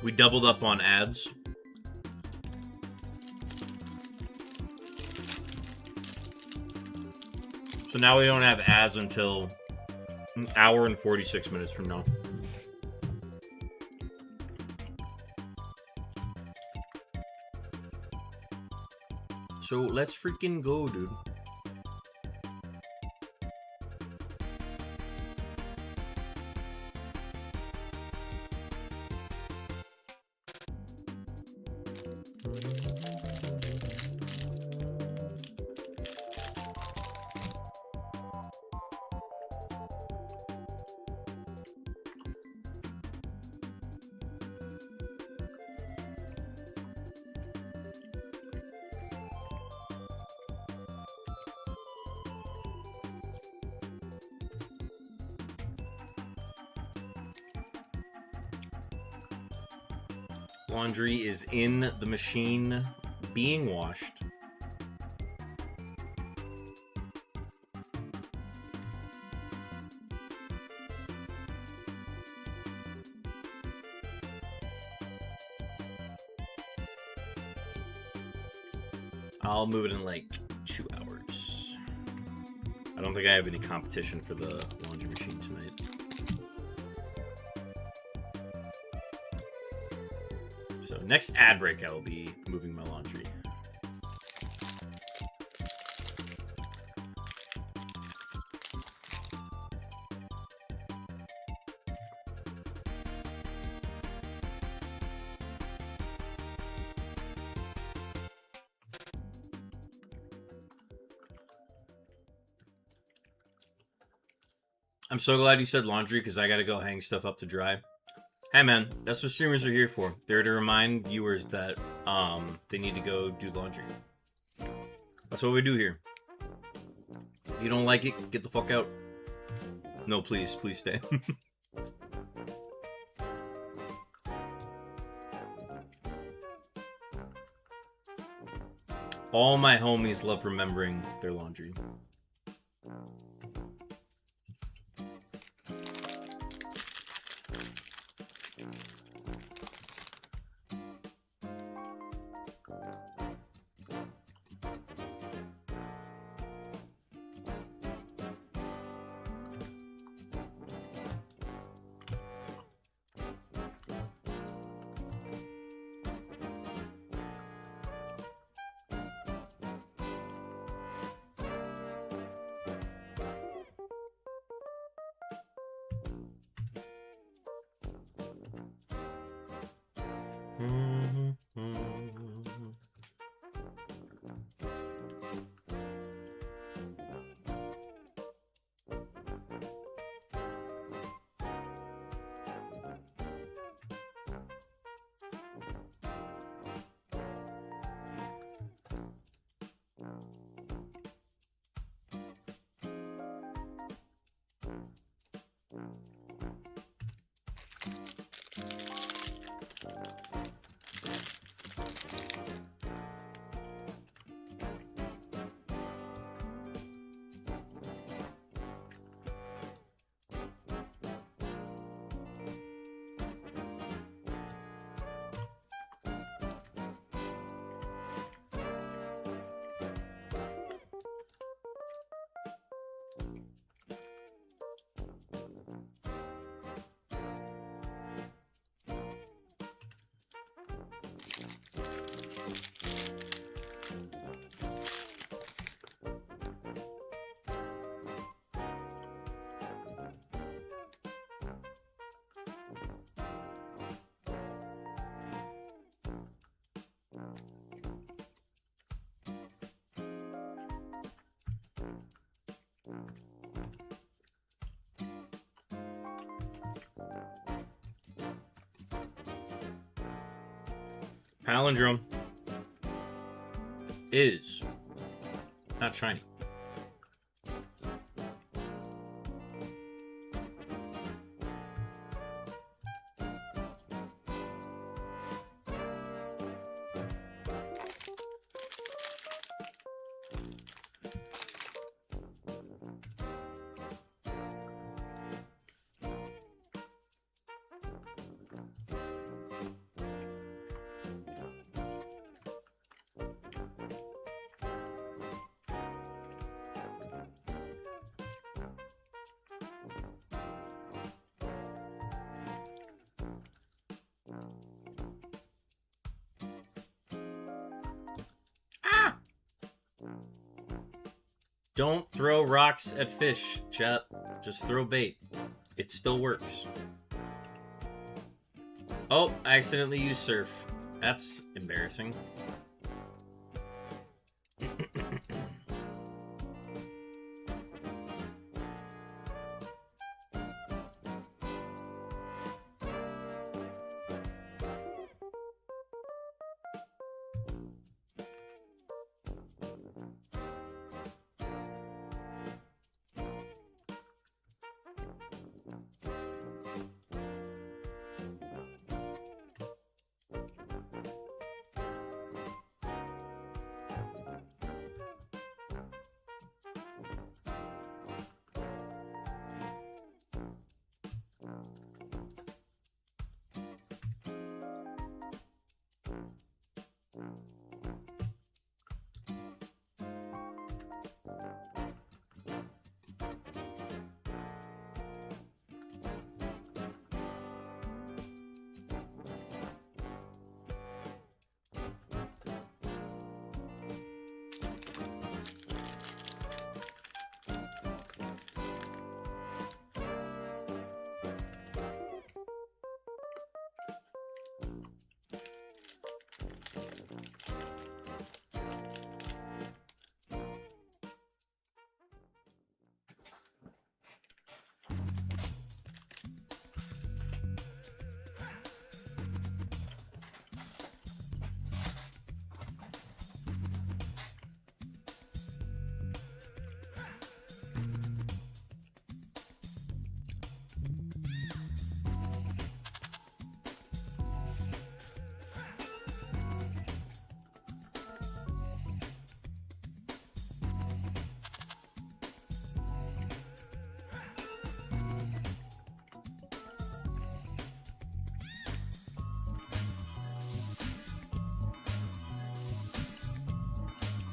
We doubled up on ads. So now we don't have ads until an hour and 46 minutes from now. So let's freaking go, dude. Laundry is in the machine being washed. I'll move it in like 2 hours. I don't think I have any competition for the laundry machine tonight. So next ad break, I will be moving my laundry. I'm so glad you said laundry because I gotta go hang stuff up to dry. Hey man, that's what streamers are here for. They're to remind viewers that they need to go do laundry. That's what we do here. If you don't like it, get the fuck out. No, please stay. All my homies love remembering their laundry. Palindrome is not shiny. Don't throw rocks at fish, chat. Just throw bait. It still works. Oh, I accidentally used surf. That's embarrassing.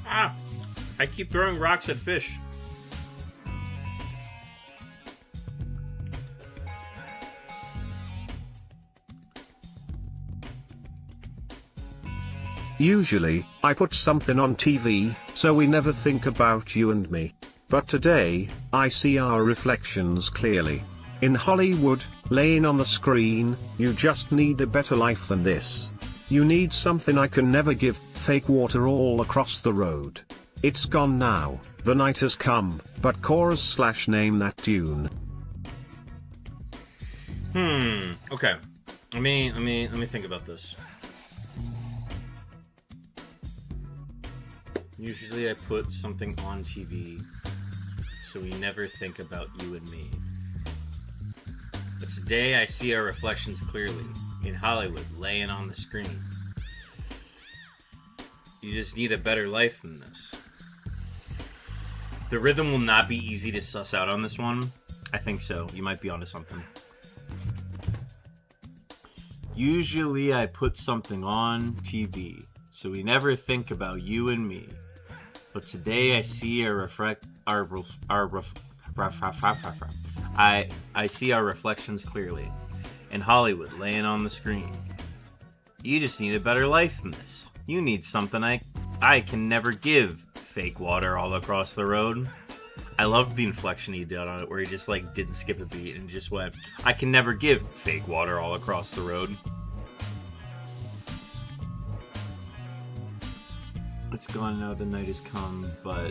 Ah! I keep throwing rocks at fish. Usually, I put something on TV, so we never think about you and me. But today, I see our reflections clearly. In Hollywood, laying on the screen, you just need a better life than this. You need something I can never give, fake water all across the road. It's gone now, the night has come, but chorus / name that tune. Okay. Let me think about this. Usually I put something on TV, so we never think about you and me. But today I see our reflections clearly, in Hollywood, laying on the screen. You just need a better life than this. The rhythm will not be easy to suss out on this one. I think so. You might be onto something. Usually I put something on TV, so we never think about you and me. But today I see I see our reflections clearly, in Hollywood, laying on the screen. You just need a better life than this. You need something I can never give. Fake water all across the road. I loved the inflection he did on it, where he just like didn't skip a beat and just went, I can never give fake water all across the road. It's gone now, the night has come, but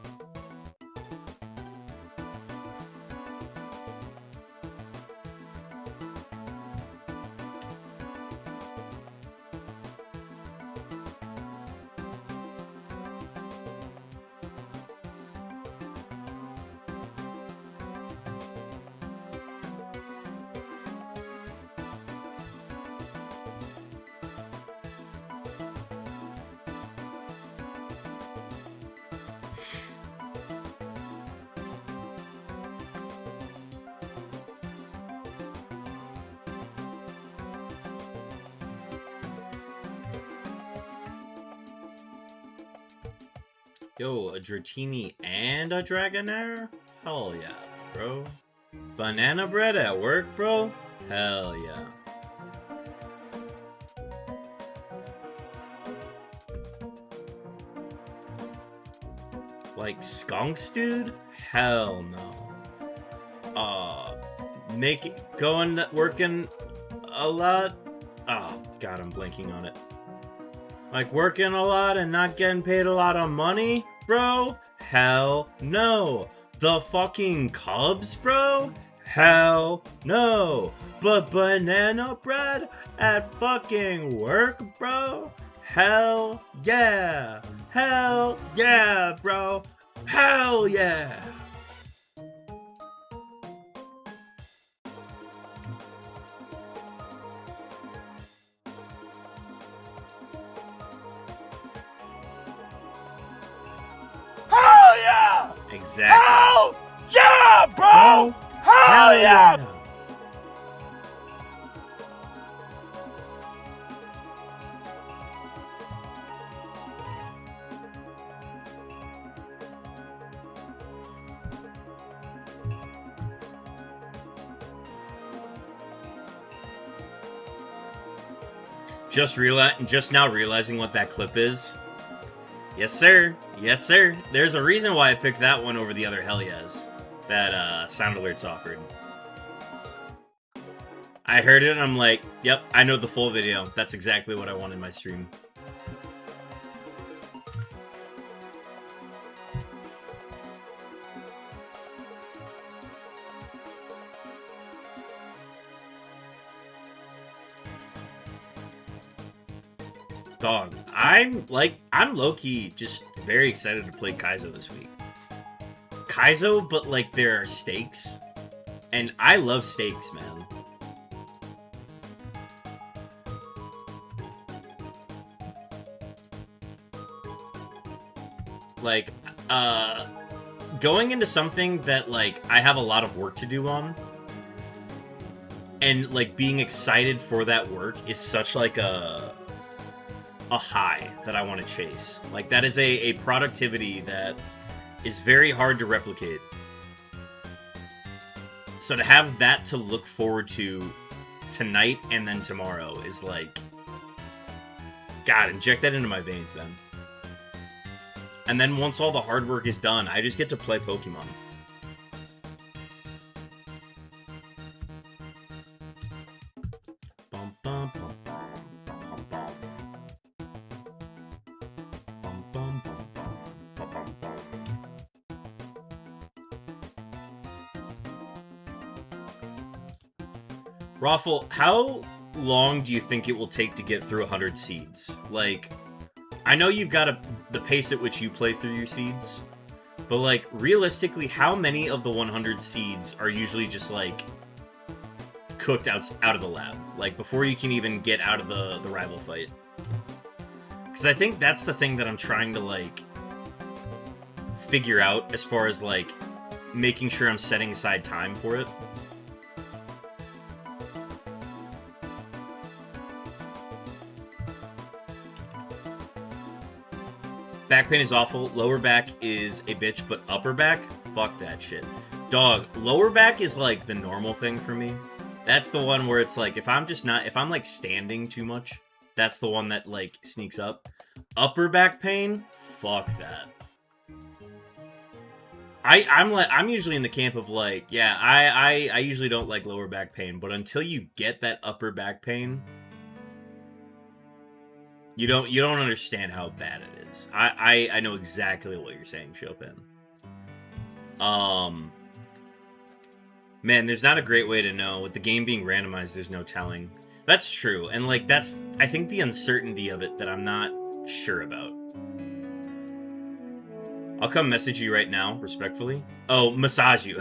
Yo, a Dratini and a Dragonair? Hell yeah, bro. Banana bread at work, bro? Hell yeah. Like skunks, dude? Hell no. Working a lot? Oh, God, I'm blanking on it. Like working a lot and not getting paid a lot of money, bro? Hell no. The fucking Cubs, bro? Hell no. But banana bread at fucking work, bro? Hell yeah. Hell yeah, bro. Hell yeah. Hell yeah! Exactly. Hell yeah, bro! Hell yeah! Just now realizing what that clip is. Yes, sir. Yes, sir. There's a reason why I picked that one over the other hell yes that Sound Alerts offered. I heard it and I'm like, yep, I know the full video. That's exactly what I want in my stream. Dog, I'm low-key just very excited to play Kaizo this week. Kaizo, but like there are stakes. And I love stakes, man. Like, going into something that like I have a lot of work to do on, and like being excited for that work is such like a high that I want to chase. Like that is a productivity that is very hard to replicate. So to have that to look forward to tonight and then tomorrow is like, God, inject that into my veins, man. And then once all the hard work is done, I just get to play Pokemon. Bum, bum, bum, bum, bum, bum, bum, bum, bum, bum, bum. Raffle, how long do you think it will take to get through 100 seeds? Like, I know you've got the pace at which you play through your seeds, but like, realistically, how many of the 100 seeds are usually just like cooked out of the lab? Like, before you can even get out of the rival fight? Because I think that's the thing that I'm trying to like figure out as far as like making sure I'm setting aside time for it. Back pain is awful. Lower back is a bitch, but upper back? Fuck that shit. Dog, lower back is like the normal thing for me. That's the one where it's like, if I'm like standing too much, that's the one that like sneaks up. Upper back pain? Fuck that. I'm usually in the camp of like, yeah, I usually don't like lower back pain, but until you get that upper back pain, you don't understand how bad it is. I know exactly what you're saying, Chopin. Man, there's not a great way to know. With the game being randomized, there's no telling. That's true, and like that's I think the uncertainty of it that I'm not sure about. I'll come message you right now, respectfully. Oh, massage you.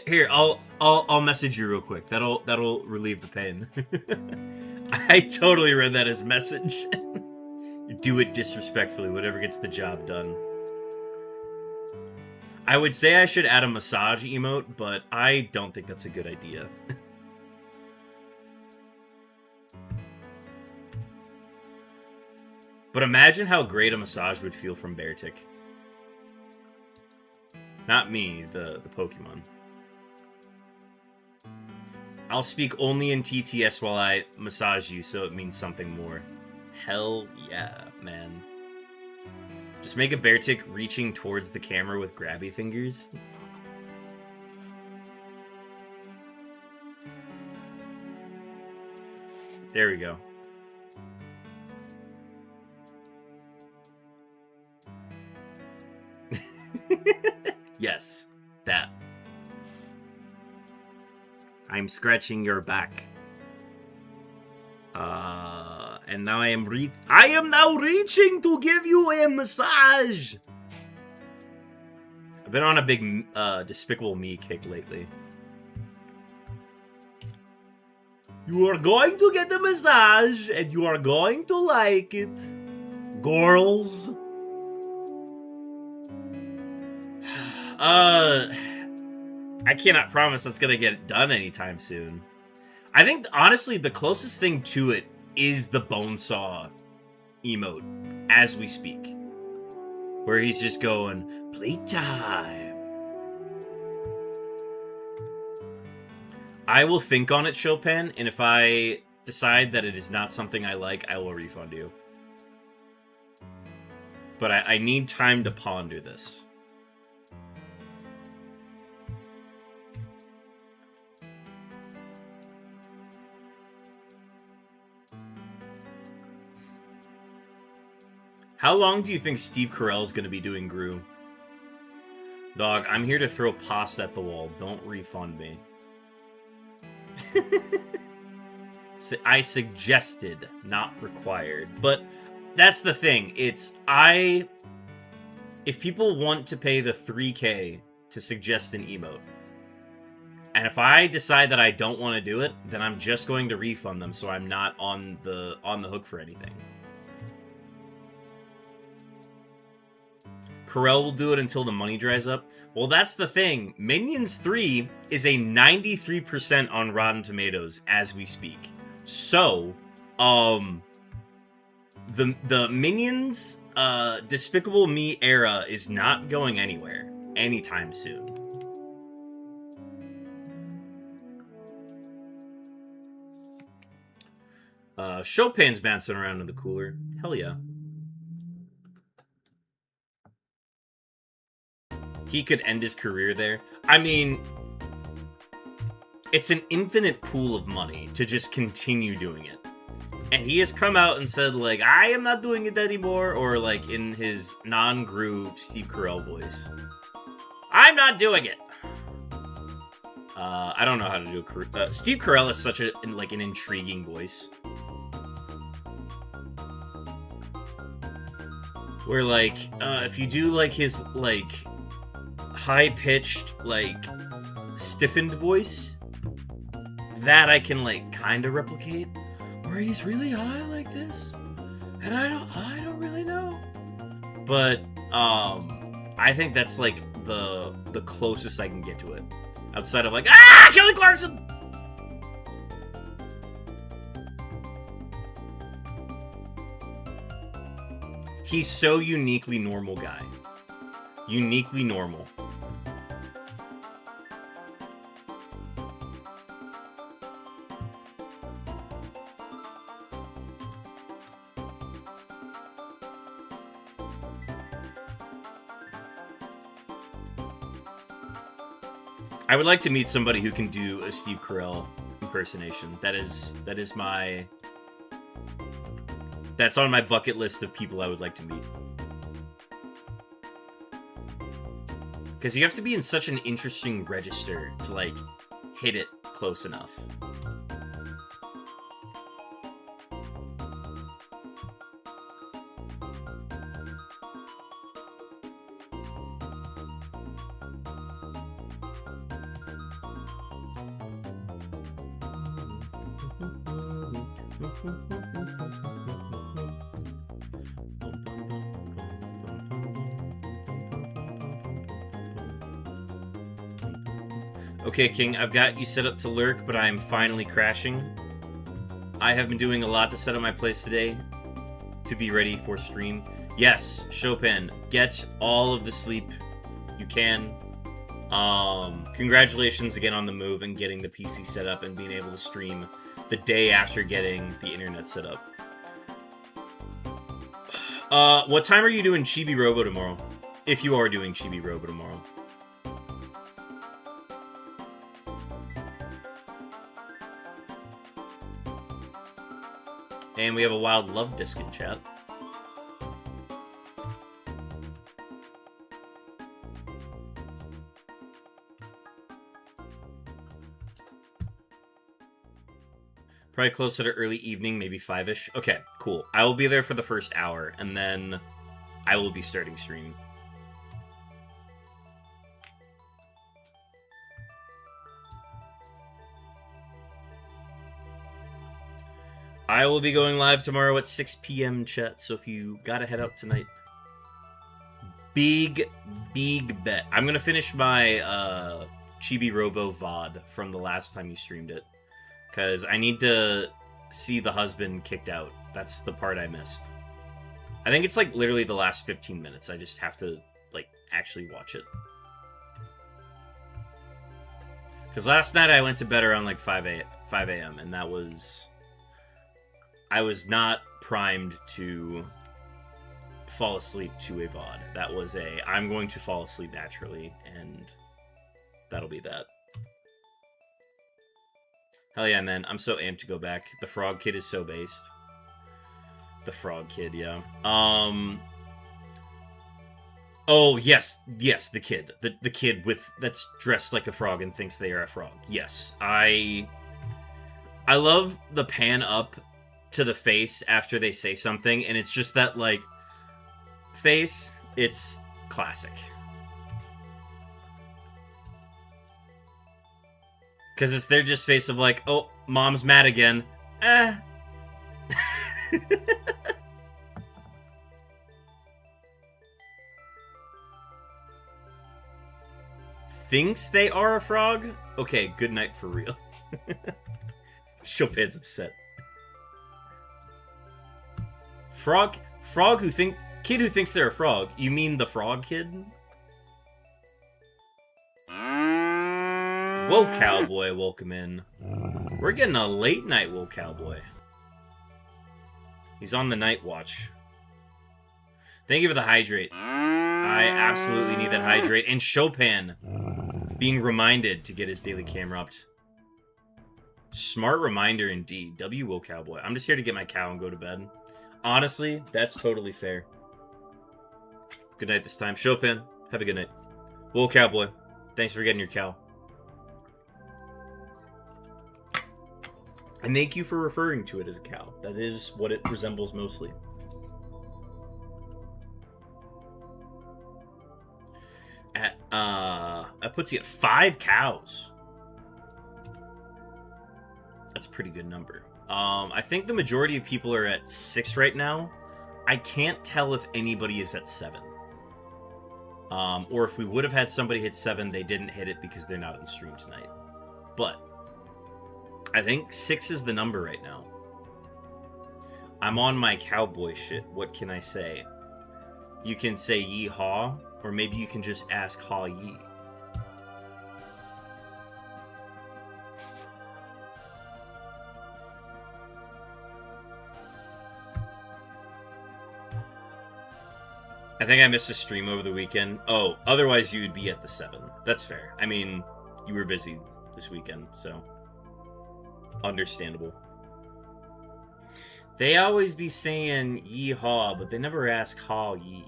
Here, I'll message you real quick. That'll relieve the pain. I totally read that as message. Do it disrespectfully, whatever gets the job done. I would say I should add a massage emote, but I don't think that's a good idea. But imagine how great a massage would feel from Beartic. Not me, the Pokemon. I'll speak only in TTS while I massage you, so it means something more. Hell yeah, man. Just make a Beartic reaching towards the camera with grabby fingers. There we go. Yes, that. I'm scratching your back. And now I am now reaching to give you a massage. I've been on a big Despicable Me kick lately. You are going to get a massage, and you are going to like it. Girls. I cannot promise that's gonna get done anytime soon. I think, honestly, the closest thing to it is the Bonesaw emote, as we speak. Where he's just going, playtime. I will think on it, Chopin, and if I decide that it is not something I like, I will refund you. But I need time to ponder this. How long do you think Steve Carell's going to be doing Gru? Dog, I'm here to throw pasta at the wall. Don't refund me. I suggested, not required. But that's the thing. If people want to pay the $3K to suggest an emote, and if I decide that I don't want to do it, then I'm just going to refund them, so I'm not on the hook for anything. Carell will do it until the money dries up. Well, that's the thing. Minions 3 is a 93% on Rotten Tomatoes as we speak. So, the Minions Despicable Me era is not going anywhere anytime soon. Chopin's bouncing around in the cooler. Hell yeah. He could end his career there. I mean, it's an infinite pool of money to just continue doing it. And he has come out and said, like, I am not doing it anymore, or, like, in his non-Gru Steve Carell voice. I'm not doing it! I don't know how to do a Steve Carell is such an intriguing voice. Where, like, if you do, like, his, like, high-pitched, like, stiffened voice, that I can, like, kind of replicate, where he's really high like this, and I don't really know. But, I think that's, like, the closest I can get to it. Outside of, like, Kelly Clarkson! He's so uniquely normal guy. Uniquely normal. I would like to meet somebody who can do a Steve Carell impersonation. That's on my bucket list of people I would like to meet. Because you have to be in such an interesting register to, like, hit it close enough. Okay, King, I've got you set up to lurk, but I am finally crashing. I have been doing a lot to set up my place today. to be ready for stream. Yes, Chopin, get all of the sleep you can. Congratulations again on the move and getting the PC set up and being able to stream the day after getting the internet set up. What time are you doing Chibi Robo tomorrow? If you are doing Chibi Robo tomorrow. And we have a Wild Love Disc in chat. Probably closer to early evening, maybe 5-ish. Okay, cool. I will be there for the first hour, and then I will be starting stream. I will be going live tomorrow at 6 p.m. chat, so if you gotta head out tonight. Big bet. I'm gonna finish my Chibi Robo VOD from the last time you streamed it. Because I need to see the husband kicked out. That's the part I missed. I think it's like literally the last 15 minutes. I just have to like actually watch it. Because last night I went to bed around like 5 a.m. and that was... I was not primed to fall asleep to a VOD. That was a, I'm going to fall asleep naturally, and that'll be that. Hell yeah, man. I'm so amped to go back. The Frog Kid is so based. The Frog Kid, yeah. Oh, yes, the kid. The kid that's dressed like a frog and thinks they are a frog. Yes. I love the pan up to the face after they say something, and it's just that, like, face. It's classic. Because it's their just face of like, oh, mom's mad again. Thinks they are a frog? Okay, good night for real. Chopin's upset. Kid who thinks they're a frog. You mean the Frog Kid? Whoa, Cowboy, welcome in. We're getting a late night, Whoa, Cowboy. He's on the night watch. Thank you for the hydrate. I absolutely need that hydrate. And Chopin being reminded to get his daily camera upped. Smart reminder indeed. Whoa, Cowboy. I'm just here to get my cow and go to bed. Honestly, that's totally fair. Good night this time. Chopin, have a good night. Whoa, Cowboy. Thanks for getting your cow. And thank you for referring to it as a cow. That is what it resembles mostly. That puts you at 5 cows. That's a pretty good number. I think the majority of people are at 6 right now. I can't tell if anybody is at 7. Or if we would have had somebody hit 7, they didn't hit it because they're not on stream tonight. But I think 6 is the number right now. I'm on my cowboy shit. What can I say? You can say yee-haw, or maybe you can just ask haw-yee. I think I missed a stream over the weekend. Oh, otherwise you would be at the 7. That's fair. I mean, you were busy this weekend, so... understandable. They always be saying yee-haw, but they never ask haw-yee.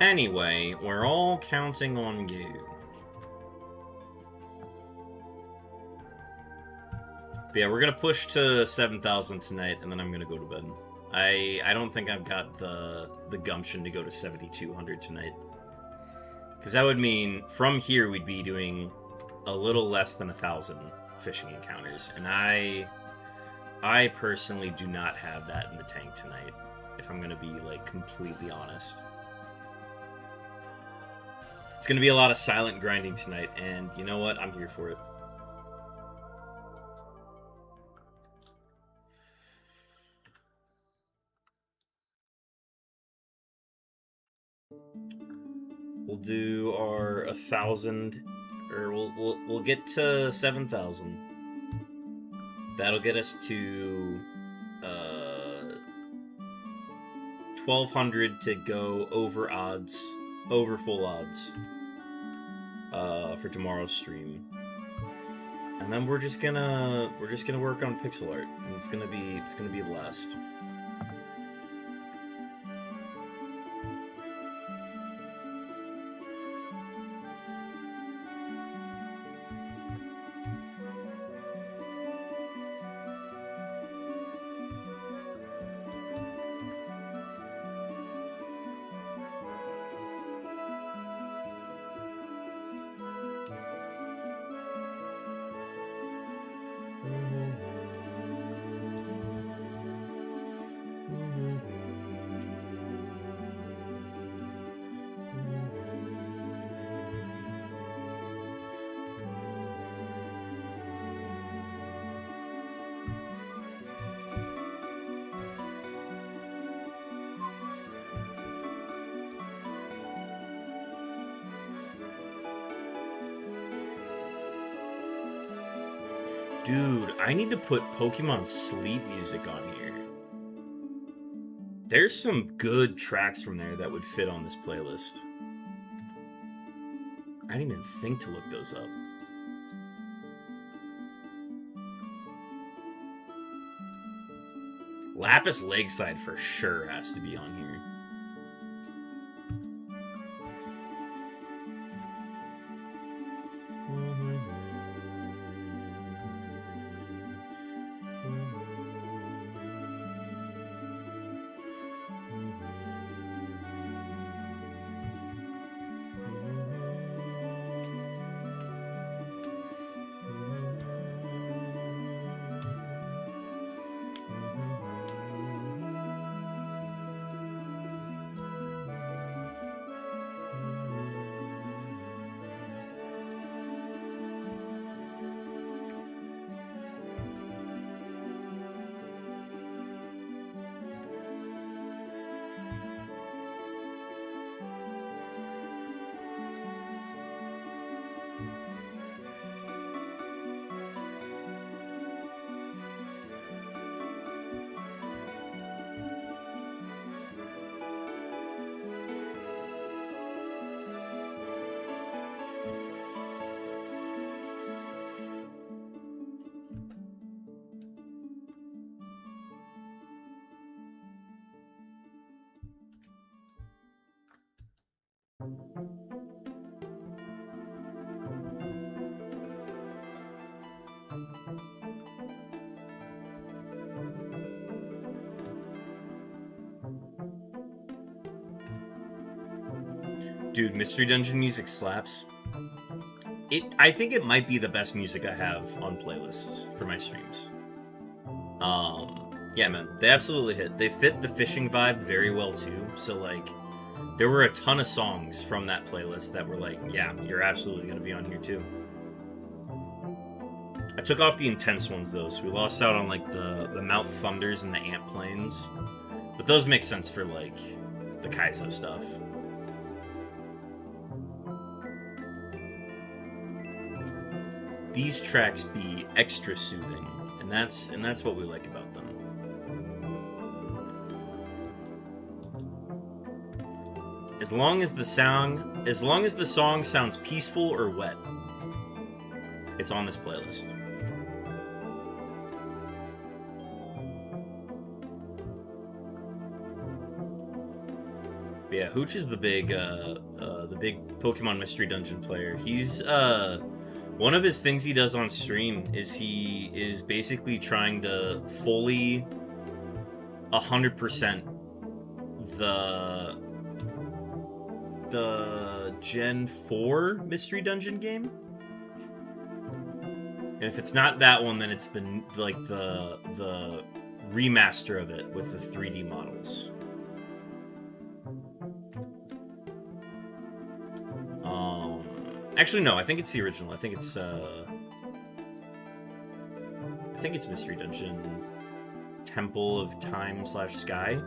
Anyway, we're all counting on you. But yeah, we're gonna push to 7,000 tonight, and then I'm gonna go to bed. I don't think I've got the gumption to go to 7,200 tonight. Because that would mean, from here, we'd be doing a little less than 1,000 fishing encounters. And I I personally do not have that in the tank tonight, if I'm gonna be, like, completely honest. It's gonna be a lot of silent grinding tonight, and you know what? I'm here for it. We'll do our 1,000, or we'll get to 7,000. That'll get us to 1,200 to go over odds, over full odds, for tomorrow's stream. And then we're just gonna work on pixel art, and it's gonna be a blast. Dude, I need to put Pokemon Sleep music on here. There's some good tracks from there that would fit on this playlist. I didn't even think to look those up. Lapis Lakeside for sure has to be on here. Dude, Mystery Dungeon music slaps. I think it might be the best music I have on playlists for my streams. Yeah, man, they absolutely hit. They fit the fishing vibe very well too. So like, there were a ton of songs from that playlist that were like, yeah, you're absolutely gonna be on here too. I took off the intense ones though, so we lost out on like the Mount Thunders and the Ant Plains, but those make sense for like the Kaizo stuff. These tracks be extra soothing, and that's what we like about them. As long as the song sounds peaceful or wet, it's on this playlist. But yeah, Hooch is the big Pokemon Mystery Dungeon player. He's one of his things he does on stream is he is basically trying to fully 100% the Gen 4 Mystery Dungeon game. And if it's not that one, then it's the remaster of it with the 3D models. Actually, no. I think it's the original. I think it's Mystery Dungeon Temple of Time / Sky.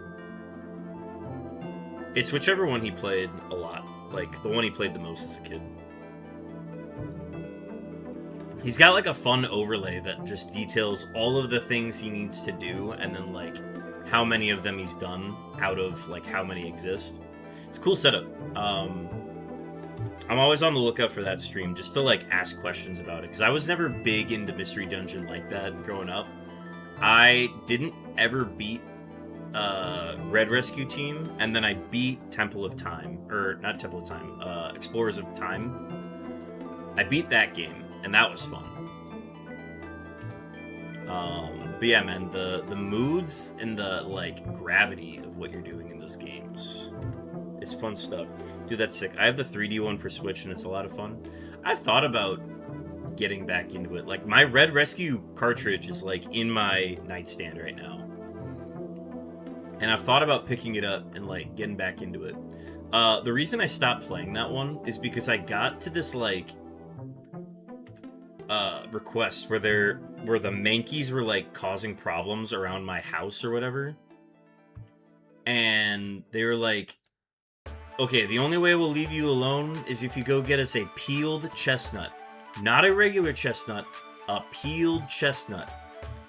It's whichever one he played a lot. Like, the one he played the most as a kid. He's got, like, a fun overlay that just details all of the things he needs to do, and then, like, how many of them he's done out of, like, how many exist. It's a cool setup. I'm always on the lookout for that stream, just to, like, ask questions about it, because I was never big into Mystery Dungeon like that growing up. I didn't ever beat Red Rescue Team, and then I beat Temple of Time, or not Temple of Time, Explorers of Time. I beat that game, and that was fun. But yeah, man, the moods and the, like, gravity of what you're doing in those games, it's fun stuff. Dude, that's sick. I have the 3D one for Switch, and it's a lot of fun. I've thought about getting back into it. Like, my Red Rescue cartridge is, like, in my nightstand right now. And I've thought about picking it up and, like, getting back into it. The reason I stopped playing that one is because I got to this, like, request where the Mankeys were, like, causing problems around my house or whatever. And they were like, okay, the only way we'll leave you alone is if you go get us a peeled chestnut. Not a regular chestnut, a peeled chestnut.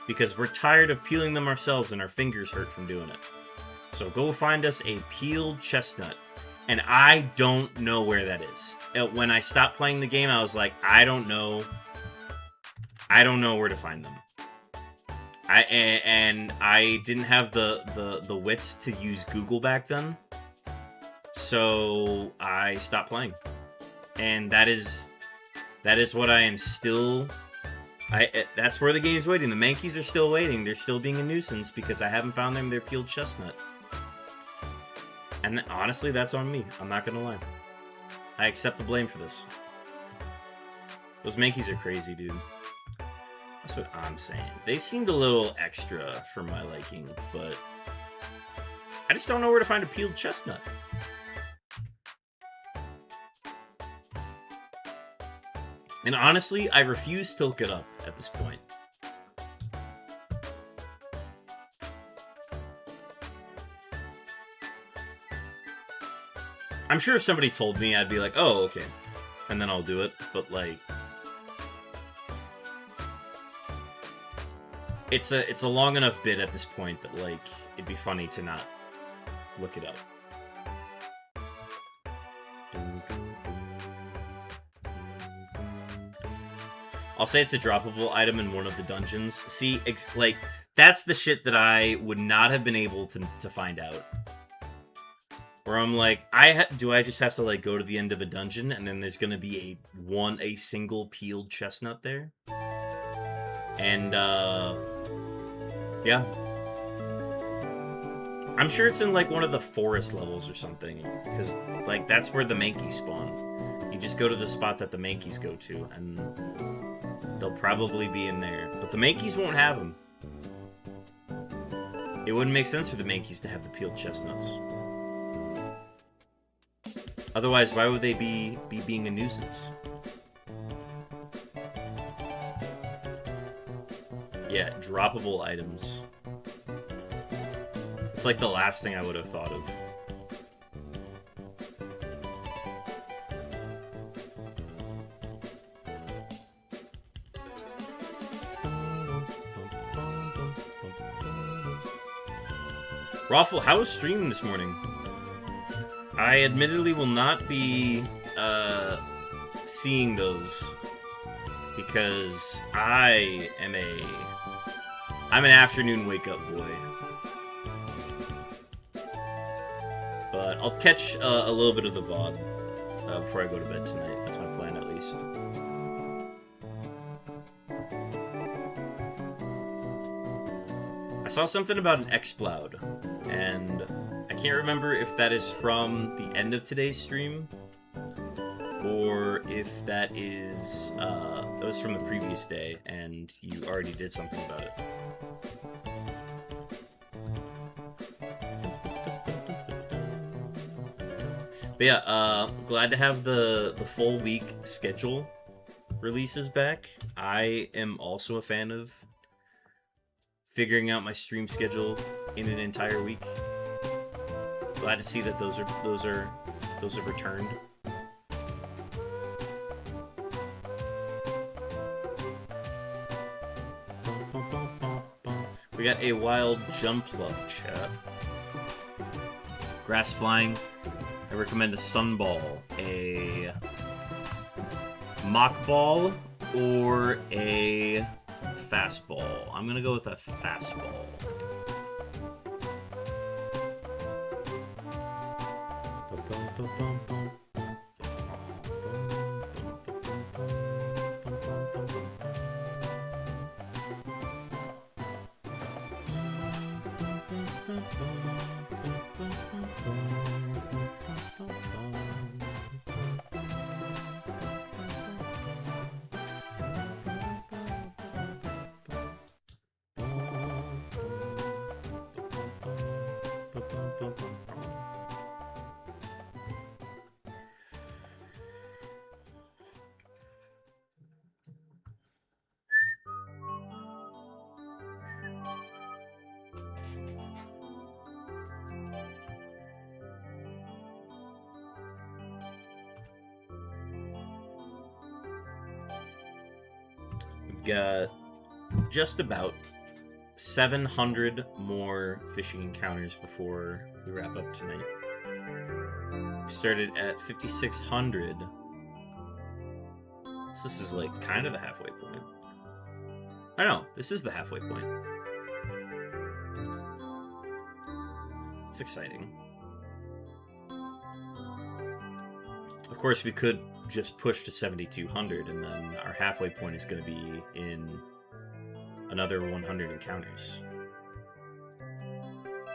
Because we're tired of peeling them ourselves and our fingers hurt from doing it. So go find us a peeled chestnut. And I don't know where that is. When I stopped playing the game, I was like, I don't know where to find them. I didn't have the wits to use Google back then. So I stopped playing. And that is what I am still... that's where the game's waiting. The Mankeys are still waiting. They're still being a nuisance because I haven't found them their peeled chestnut. And honestly, that's on me. I'm not gonna lie. I accept the blame for this. Those Mankeys are crazy, dude. That's what I'm saying. They seemed a little extra for my liking, but I just don't know where to find a peeled chestnut. And honestly, I refuse to look it up at this point. I'm sure if somebody told me, I'd be like, oh, okay. And then I'll do it. But, like, it's a long enough bit at this point that, like, it'd be funny to not look it up. I'll say it's a droppable item in one of the dungeons. See, like, that's the shit that I would not have been able to find out. Where I'm like, do I just have to, like, go to the end of a dungeon and then there's gonna be a single peeled chestnut there? And, yeah. I'm sure it's in, like, one of the forest levels or something. Because, like, that's where the Mankeys spawn. You just go to the spot that the Mankeys go to, and they'll probably be in there. But the Mankeys won't have them. It wouldn't make sense for the Mankeys to have the peeled chestnuts. Otherwise, why would they be being a nuisance? Yeah, droppable items. It's like the last thing I would have thought of. Raffle, how was streaming this morning? I admittedly will not be seeing those because I'm an afternoon wake-up boy. But I'll catch a little bit of the VOD before I go to bed tonight. That's my plan, at least. I saw something about an Xploud, and I can't remember if that is from the end of today's stream or if that is that was from the previous day and you already did something about it. But yeah, glad to have the full week schedule releases back. I am also a fan of figuring out my stream schedule in an entire week. Glad to see that those have returned. We got a wild Jumpluff chat. Grass flying. I recommend a Sunball, a Mock Ball, or a Fastball. I'm gonna go with a Fastball. Got just about 700 more fishing encounters before we wrap up tonight. We started at 5,600. So this is like kind of the halfway point. I know, this is the halfway point. It's exciting. Of course, we could just push to 7,200, and then our halfway point is going to be in another 100 encounters.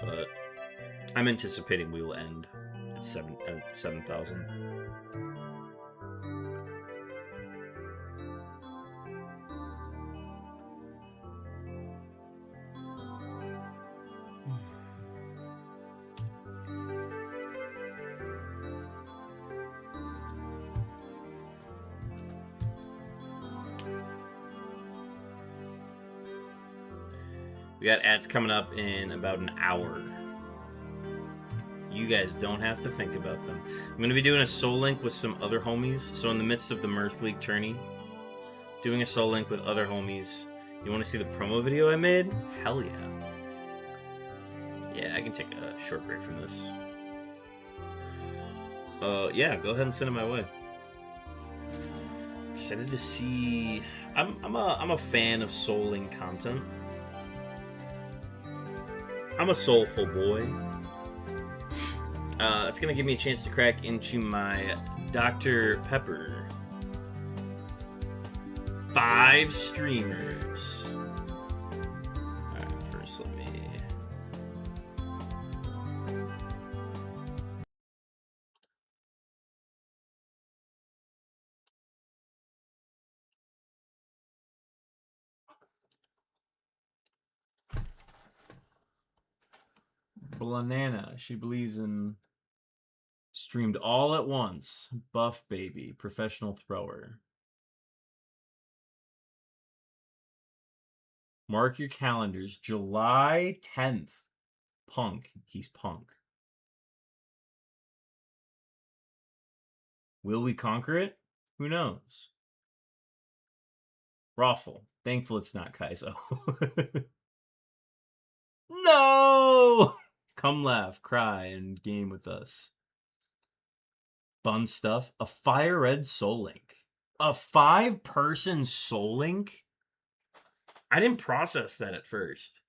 But I'm anticipating we will end at 7,000. We got ads coming up in about an hour. You guys don't have to think about them. I'm going to be doing a soul link with some other homies. So in the midst of the Mirth League tourney, doing a soul link with other homies. You want to see the promo video I made? Hell yeah. Yeah, I can take a short break from this. Yeah, go ahead and send it my way. Excited to see... I'm a fan of soul link content. I'm a soulful boy. It's gonna give me a chance to crack into my Dr. Pepper. 5 streamers. Alright, first let me... Banana, she believes in streamed all at once. Buff baby, professional thrower. Mark your calendars, July 10th. Punk, he's punk. Will we conquer it? Who knows? Raffle, thankful it's not Kaizo. No! Come laugh, cry, and game with us. Fun stuff. A FireRed Soul Link. A 5-person Soul Link? I didn't process that at first.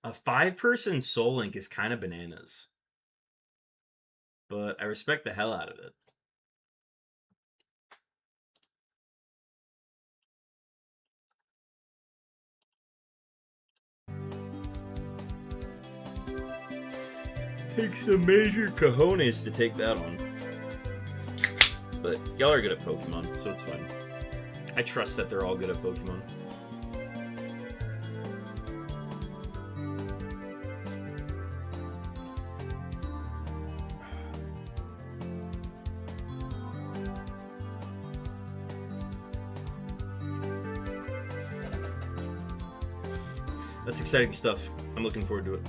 A 5-person Soul Link is kind of bananas. But I respect the hell out of it. Takes some major cojones to take that on. but y'all are good at Pokemon, so it's fine. I trust that they're all good at Pokemon. That's exciting stuff. I'm looking forward to it.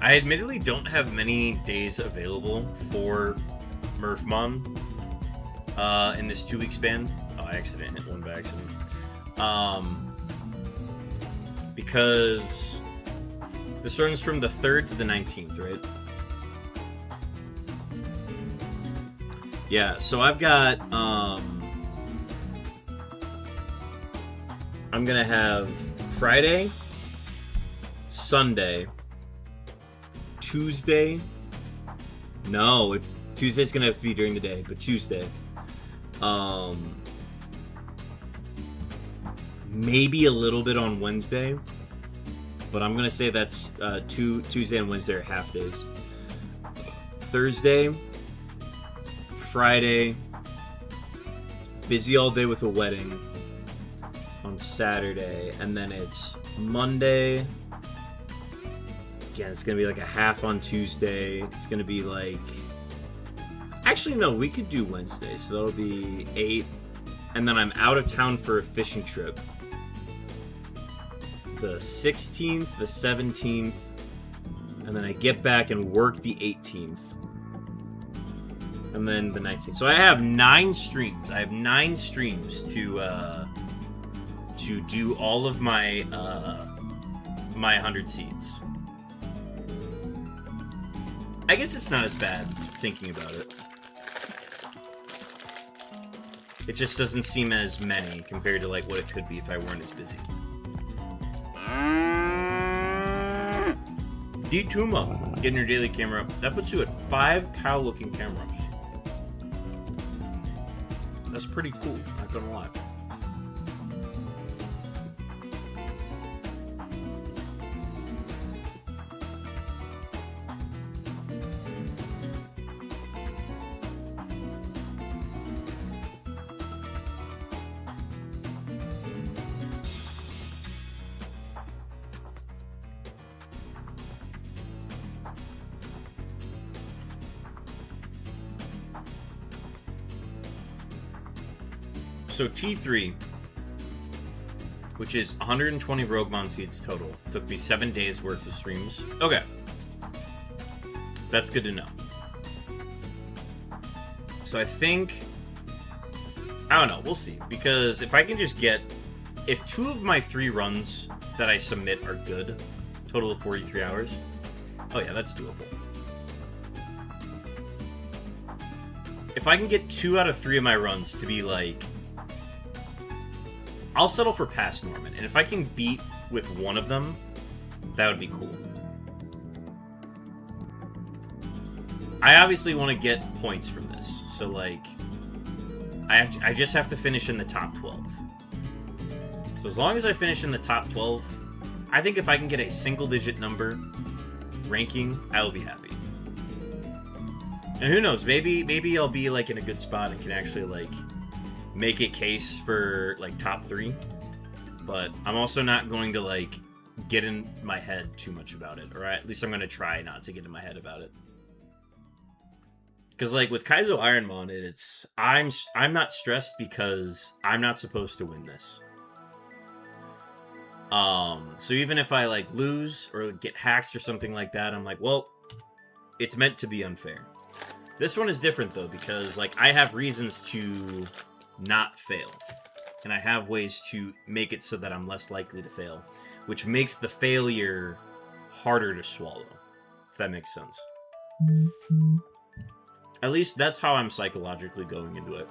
I admittedly don't have many days available for Murphmon in this 2-week span. Oh, I accidentally hit one by accident. Because this runs from the 3rd to the 19th, right? Yeah, so I've got, I'm gonna have Friday, Sunday, Tuesday. No, Tuesday's gonna have to be during the day, but Tuesday. Maybe a little bit on Wednesday, but I'm gonna say that's Tuesday and Wednesday are half days. Thursday, Friday, busy all day with a wedding on Saturday, and then it's Monday. Again, it's gonna be like a half on Tuesday. It's gonna be like, actually no, we could do Wednesday, so that'll be 8, and then I'm out of town for a fishing trip. The 16th, the 17th, and then I get back and work the 18th, and then the 19th. So I have 9 streams. I have 9 streams to do all of my my 100 seeds. I guess it's not as bad thinking about it. It just doesn't seem as many compared to like what it could be if I weren't as busy. D-Tuma, getting your daily camera up. That puts you at 5 cow-looking cameras. That's pretty cool, not gonna lie. So T3, which is 120 Roguemon seeds total, took me 7 days worth of streams. Okay. That's good to know. So I think, I don't know, we'll see. Because if I can just get, if 2 of my 3 runs that I submit are good, total of 43 hours, oh yeah, that's doable. If I can get 2 out of 3 of my runs to be like, I'll settle for past Norman, and if I can beat with 1 of them, that would be cool. I obviously want to get points from this, so like, I just have to finish in the top 12. So as long as I finish in the top 12, I think if I can get a single-digit number ranking, I will be happy. And who knows, maybe I'll be like in a good spot and can actually like make a case for like top 3, but I'm also not going to like get in my head too much about it, or at least I'm going to try not to get in my head about it. Because like with Kaizo Ironmon, it's I'm not stressed because I'm not supposed to win this. So even if I like lose or get hacks or something like that, I'm like, well, it's meant to be unfair. This one is different though, because like I have reasons to not fail. And I have ways to make it so that I'm less likely to fail, which makes the failure harder to swallow, if that makes sense. At least that's how I'm psychologically going into it.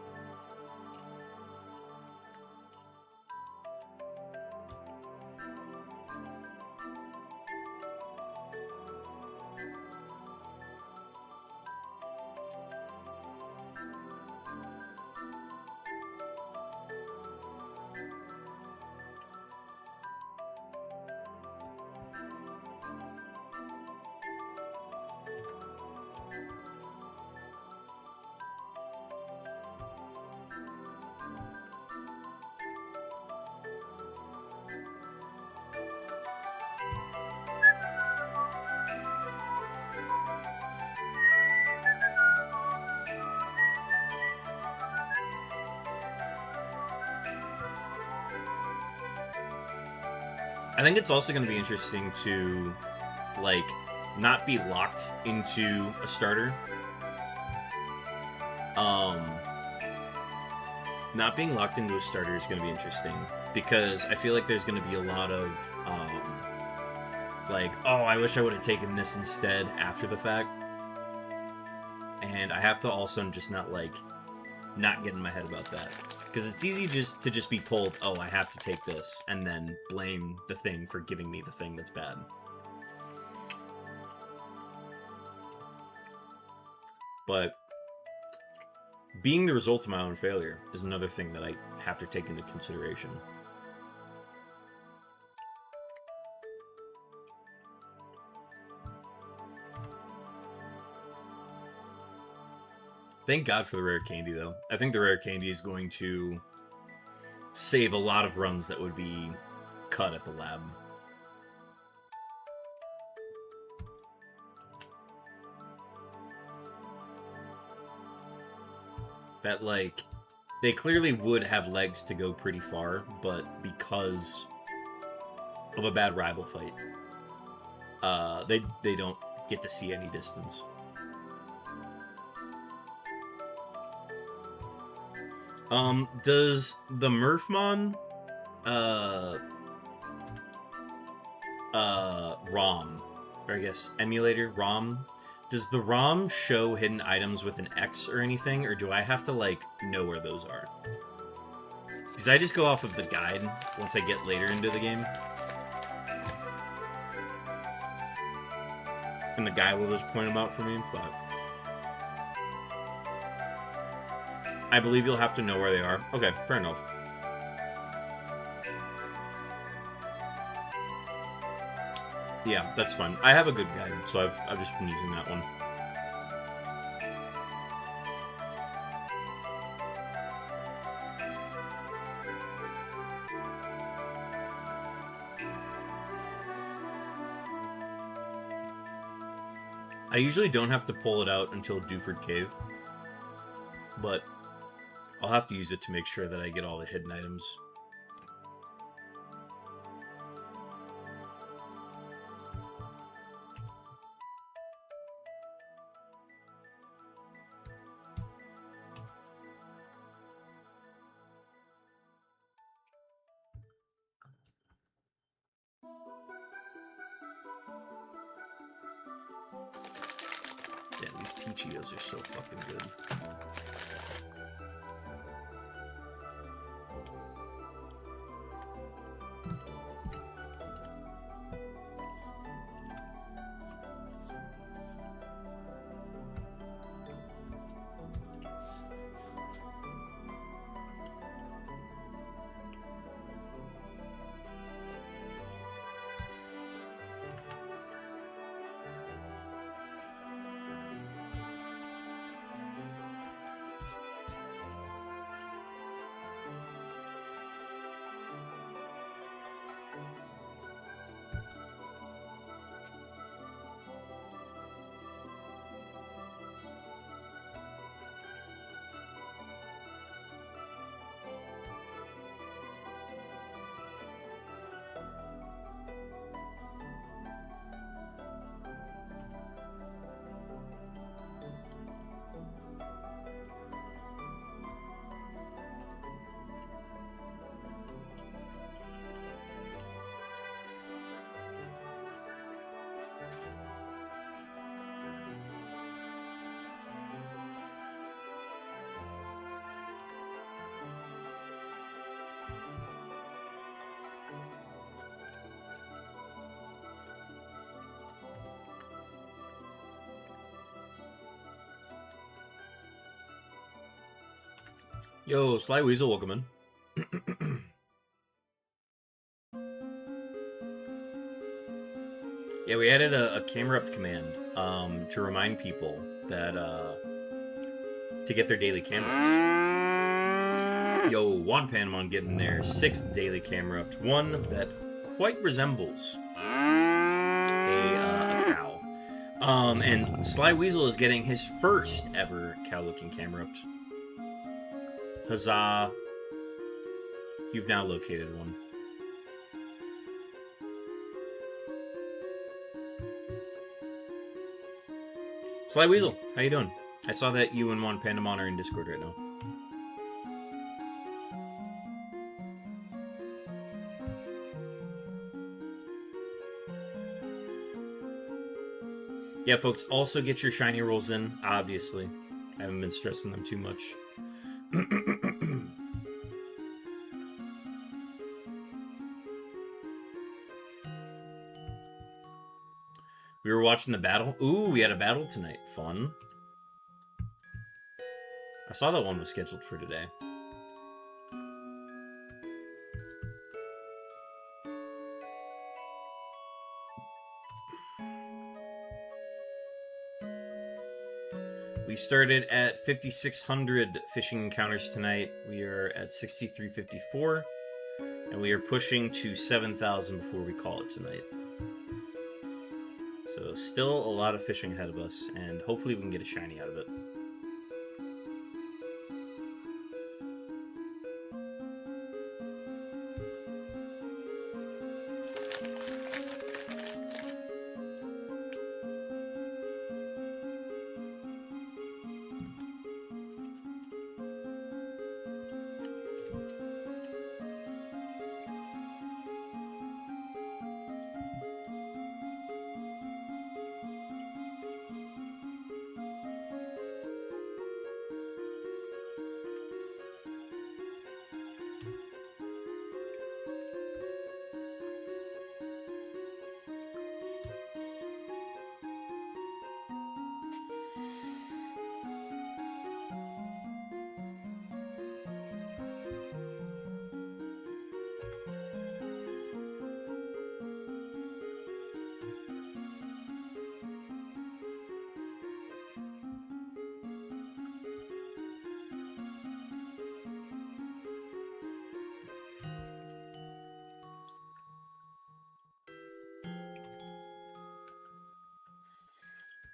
I think it's also going to be interesting to, like, not be locked into a starter. Not being locked into a starter is going to be interesting, because I feel like there's going to be a lot of, like, oh, I wish I would have taken this instead after the fact. And I have to also just not get in my head about that. Because it's easy to just be told, oh, I have to take this, and then blame the thing for giving me the thing that's bad. But being the result of my own failure is another thing that I have to take into consideration. Thank God for the rare candy, though. I think the rare candy is going to save a lot of runs that would be cut at the lab. That, like, they clearly would have legs to go pretty far, but because of a bad rival fight, they don't get to see any distance. Does the Murphmon, ROM, or I guess emulator, ROM, does the ROM show hidden items with an X or anything, or do I have to, like, know where those are? Because I just go off of the guide once I get later into the game. And the guy will just point them out for me, but I believe you'll have to know where they are. Okay, fair enough. Yeah, that's fine. I have a good guide, so I've just been using that one. I usually don't have to pull it out until Dewford Cave, but I'll have to use it to make sure that I get all the hidden items. Damn, these Peachios are so fucking good. Yo, Sly Weasel, welcome in. Yeah, we added a camera up command to remind people that to get their daily cameras. Yo, Juan Panamon getting their 6th daily camera up. One that quite resembles a cow. And Sly Weasel is getting his first ever cow-looking camera up. Huzzah. You've now located one. Sly Weasel, how you doing? I saw that you and Juan Pandamon are in Discord right now. Yeah, folks, also get your shiny rolls in, obviously. I haven't been stressing them too much. We were watching the battle. Ooh, we had a battle tonight. Fun. I saw that one was scheduled for today. We started at 5,600 fishing encounters tonight. We are at 6,354. And we are pushing to 7,000 before we call it tonight. So still a lot of fishing ahead of us, and hopefully we can get a shiny out of it.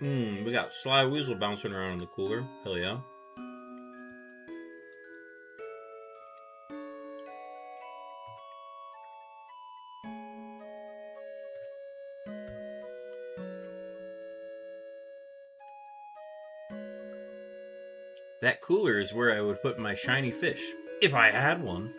We got Sly Weasel bouncing around in the cooler. Hell yeah. That cooler is where I would put my shiny fish, if I had one.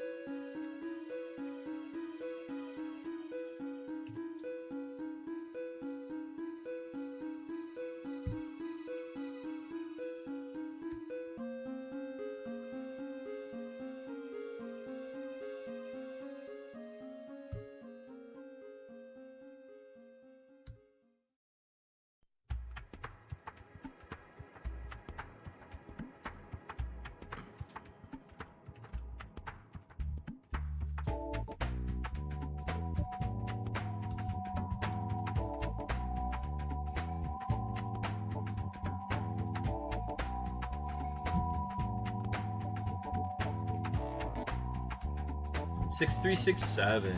Six, 3, 6, 7.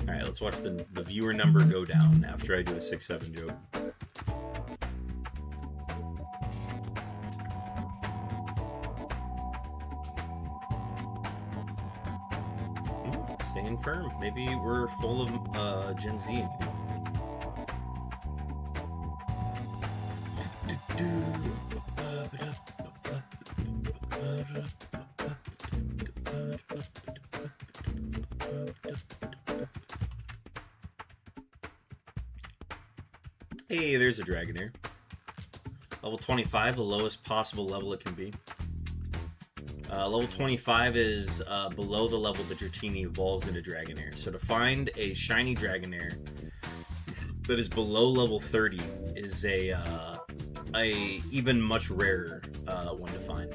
Alright, let's watch the viewer number go down after I do a 6-7 joke. Staying firm. Maybe we're full of Gen Z. Hey, there's a Dragonair. Level 25, the lowest possible level it can be. Level 25 is below the level that your team evolves into Dragonair. So to find a shiny Dragonair that is below level 30 is a a even much rarer one to find.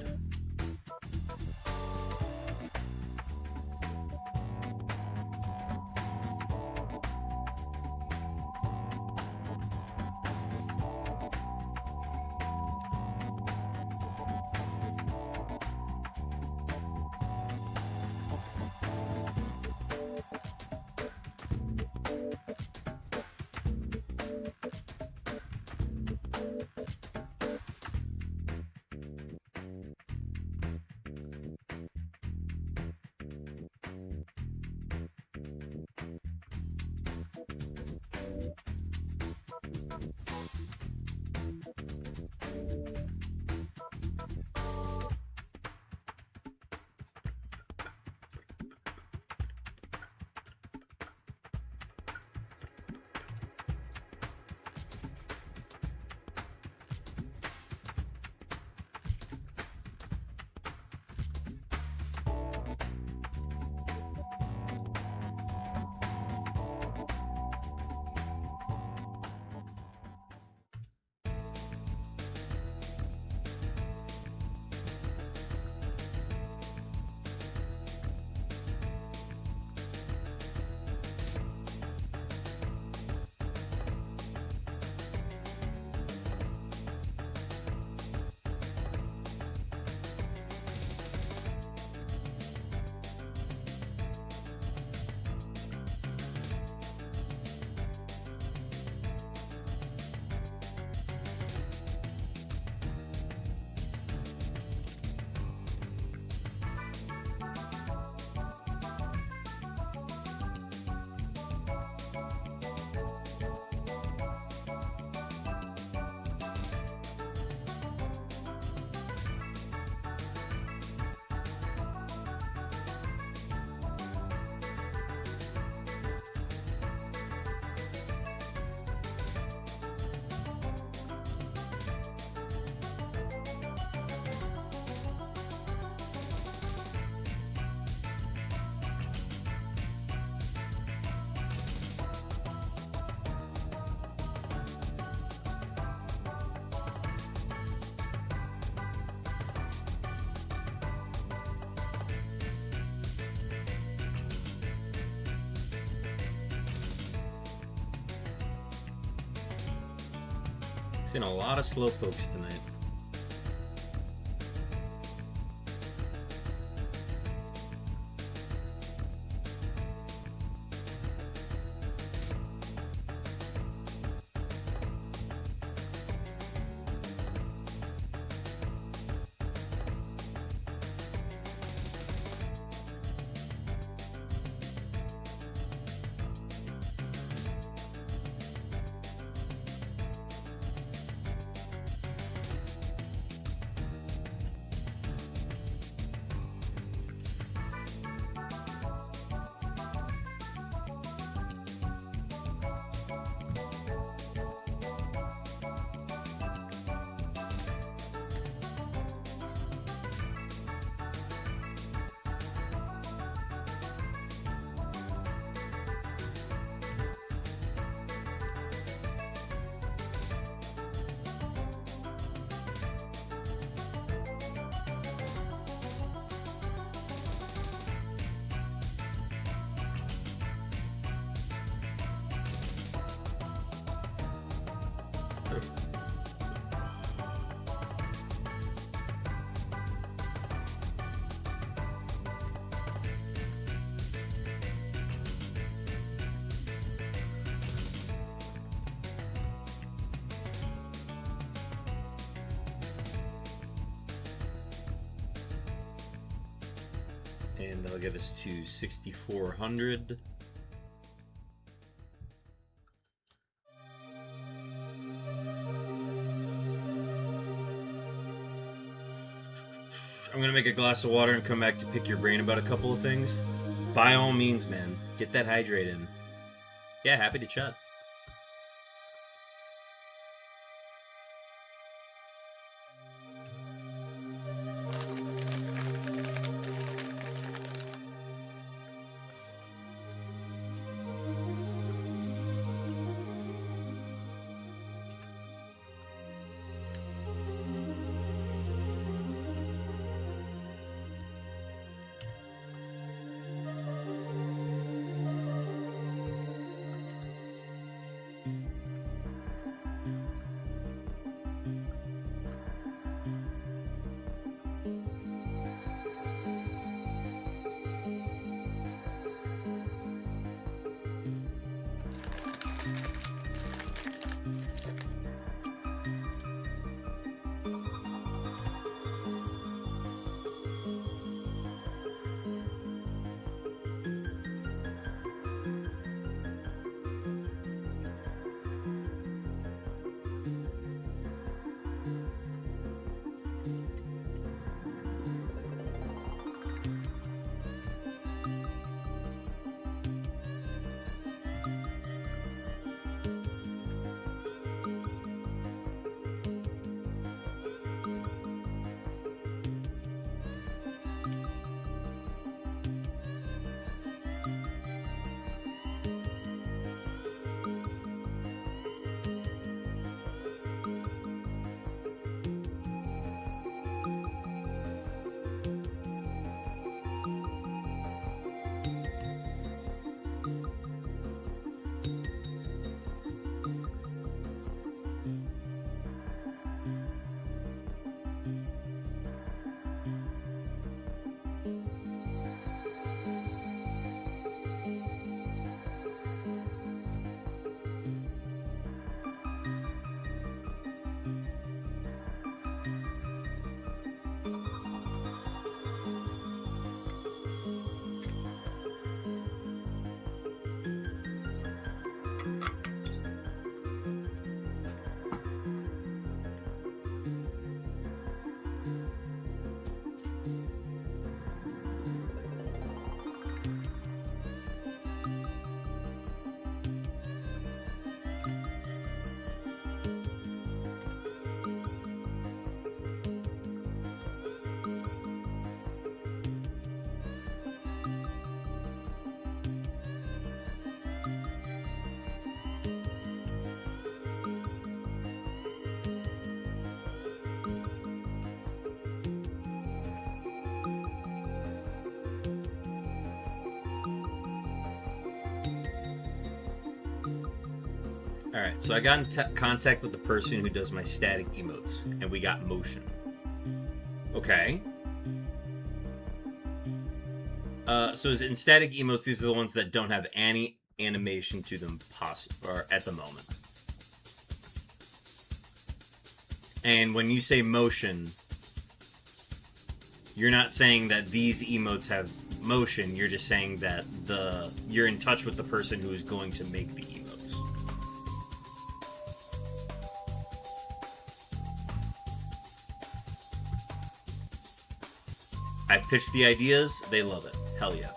Seen a lot of slowpokes tonight. And that'll get us to 6,400. I'm gonna make a glass of water and come back to pick your brain about a couple of things. By all means, man, get that hydrate in. Yeah, happy to chat. Alright, so I got in contact with the person who does my static emotes, and we got motion. Okay. So in static emotes, these are the ones that don't have any animation to them or at the moment. And when you say motion, you're not saying that these emotes have motion, you're just saying that you're in touch with the person who is going to make the emotes. I've pitched the ideas, they love it. Hell yeah.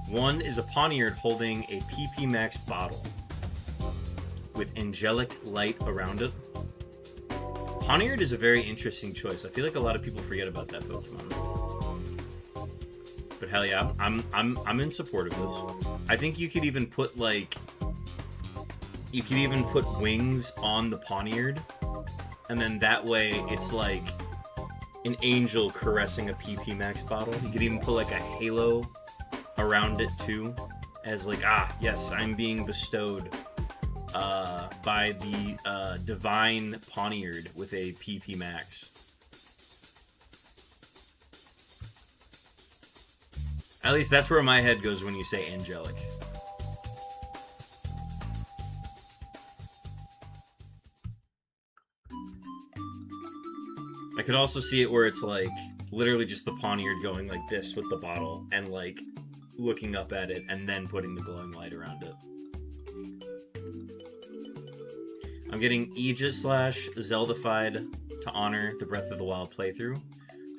One is a Poniard holding a PP Max bottle with angelic light around it. Poniard is a very interesting choice. I feel like a lot of people forget about that Pokemon. But hell yeah, I'm in support of this. I think you could even put wings on the Poniard, and then that way it's like an angel caressing a PP Max bottle. You could even put like a halo around it too, as like, yes, I'm being bestowed by the divine Poniard with a PP Max. At least that's where my head goes when you say angelic. I could also see it where it's like literally just the Poniard going like this with the bottle and like looking up at it and then putting the glowing light around it. I'm getting Aegis/Zeldified to honor the Breath of the Wild playthrough.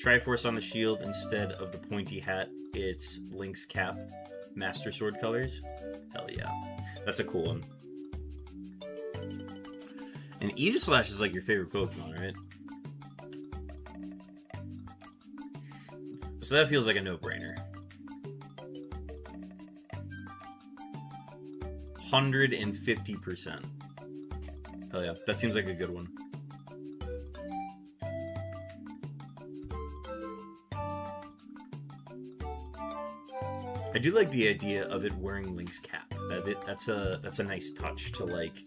Triforce on the shield instead of the pointy hat. It's Link's cap. Master Sword colors. Hell yeah. That's a cool one. And Aegis/Slash is like your favorite Pokemon, right? So that feels like a no-brainer. 150%. Hell yeah, that seems like a good one. I do like the idea of it wearing Link's cap. That's a nice touch to like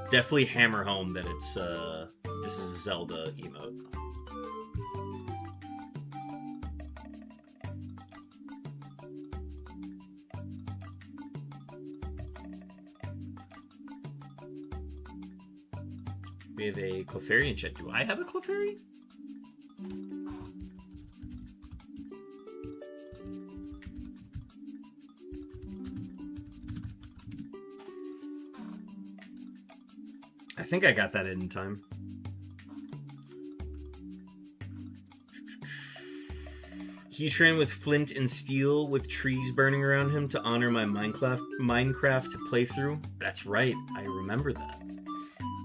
definitely hammer home that it's this is a Zelda emote. We have a Clefairy in chat. Do I have a Clefairy? I think I got that in time. He trained with flint and steel with trees burning around him to honor my Minecraft playthrough. That's right, I remember that.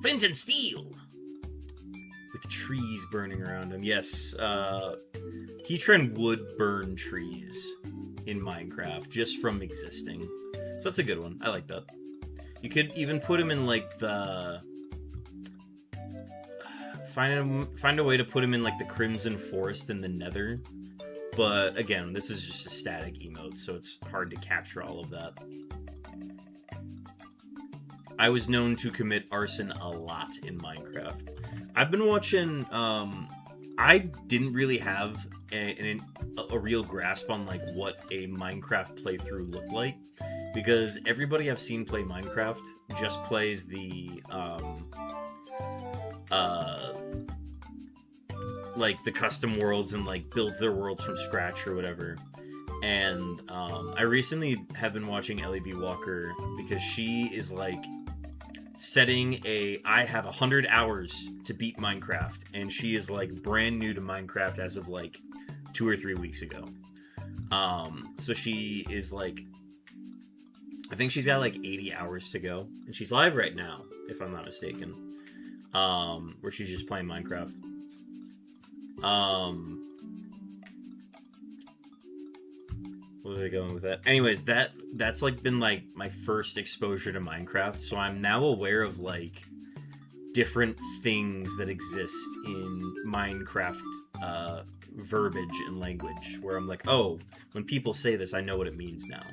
Flint and steel! With trees burning around him. Yes, Heatran would burn trees in Minecraft just from existing. So that's a good one. I like that. You could even put him in like the... Find a way to put him in like the Crimson Forest in the Nether. But again, this is just a static emote, so it's hard to capture all of that. I was known to commit arson a lot in Minecraft. I've been watching, I didn't really have a real grasp on like what a Minecraft playthrough looked like, because everybody I've seen play Minecraft just plays the, like the custom worlds and like builds their worlds from scratch or whatever. And I recently have been watching Ellie B. Walker because she is like setting I have 100 hours to beat Minecraft, and she is like brand new to Minecraft as of like 2 or 3 weeks ago. So she is like, I think she's got like 80 hours to go, and she's live right now, if I'm not mistaken, where she's just playing Minecraft. What Where was I going with that? Anyways, that's like been like my first exposure to Minecraft, so I'm now aware of like different things that exist in Minecraft verbiage and language, where I'm like, oh, when people say this, I know what it means now.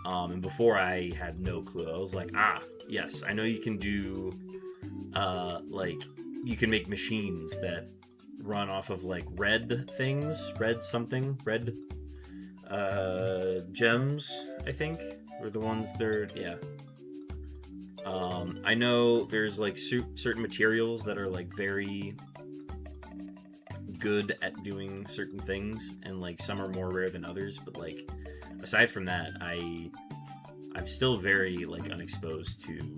And before I had no clue. I was like, ah, yes, I know you can do, like, you can make machines that run off of, like, red things, red something, red, gems, I think, were the ones they're, yeah. I know there's, like, certain materials that are, like, very good at doing certain things, and, like, some are more rare than others, but, like, aside from that, I'm still very, like, unexposed to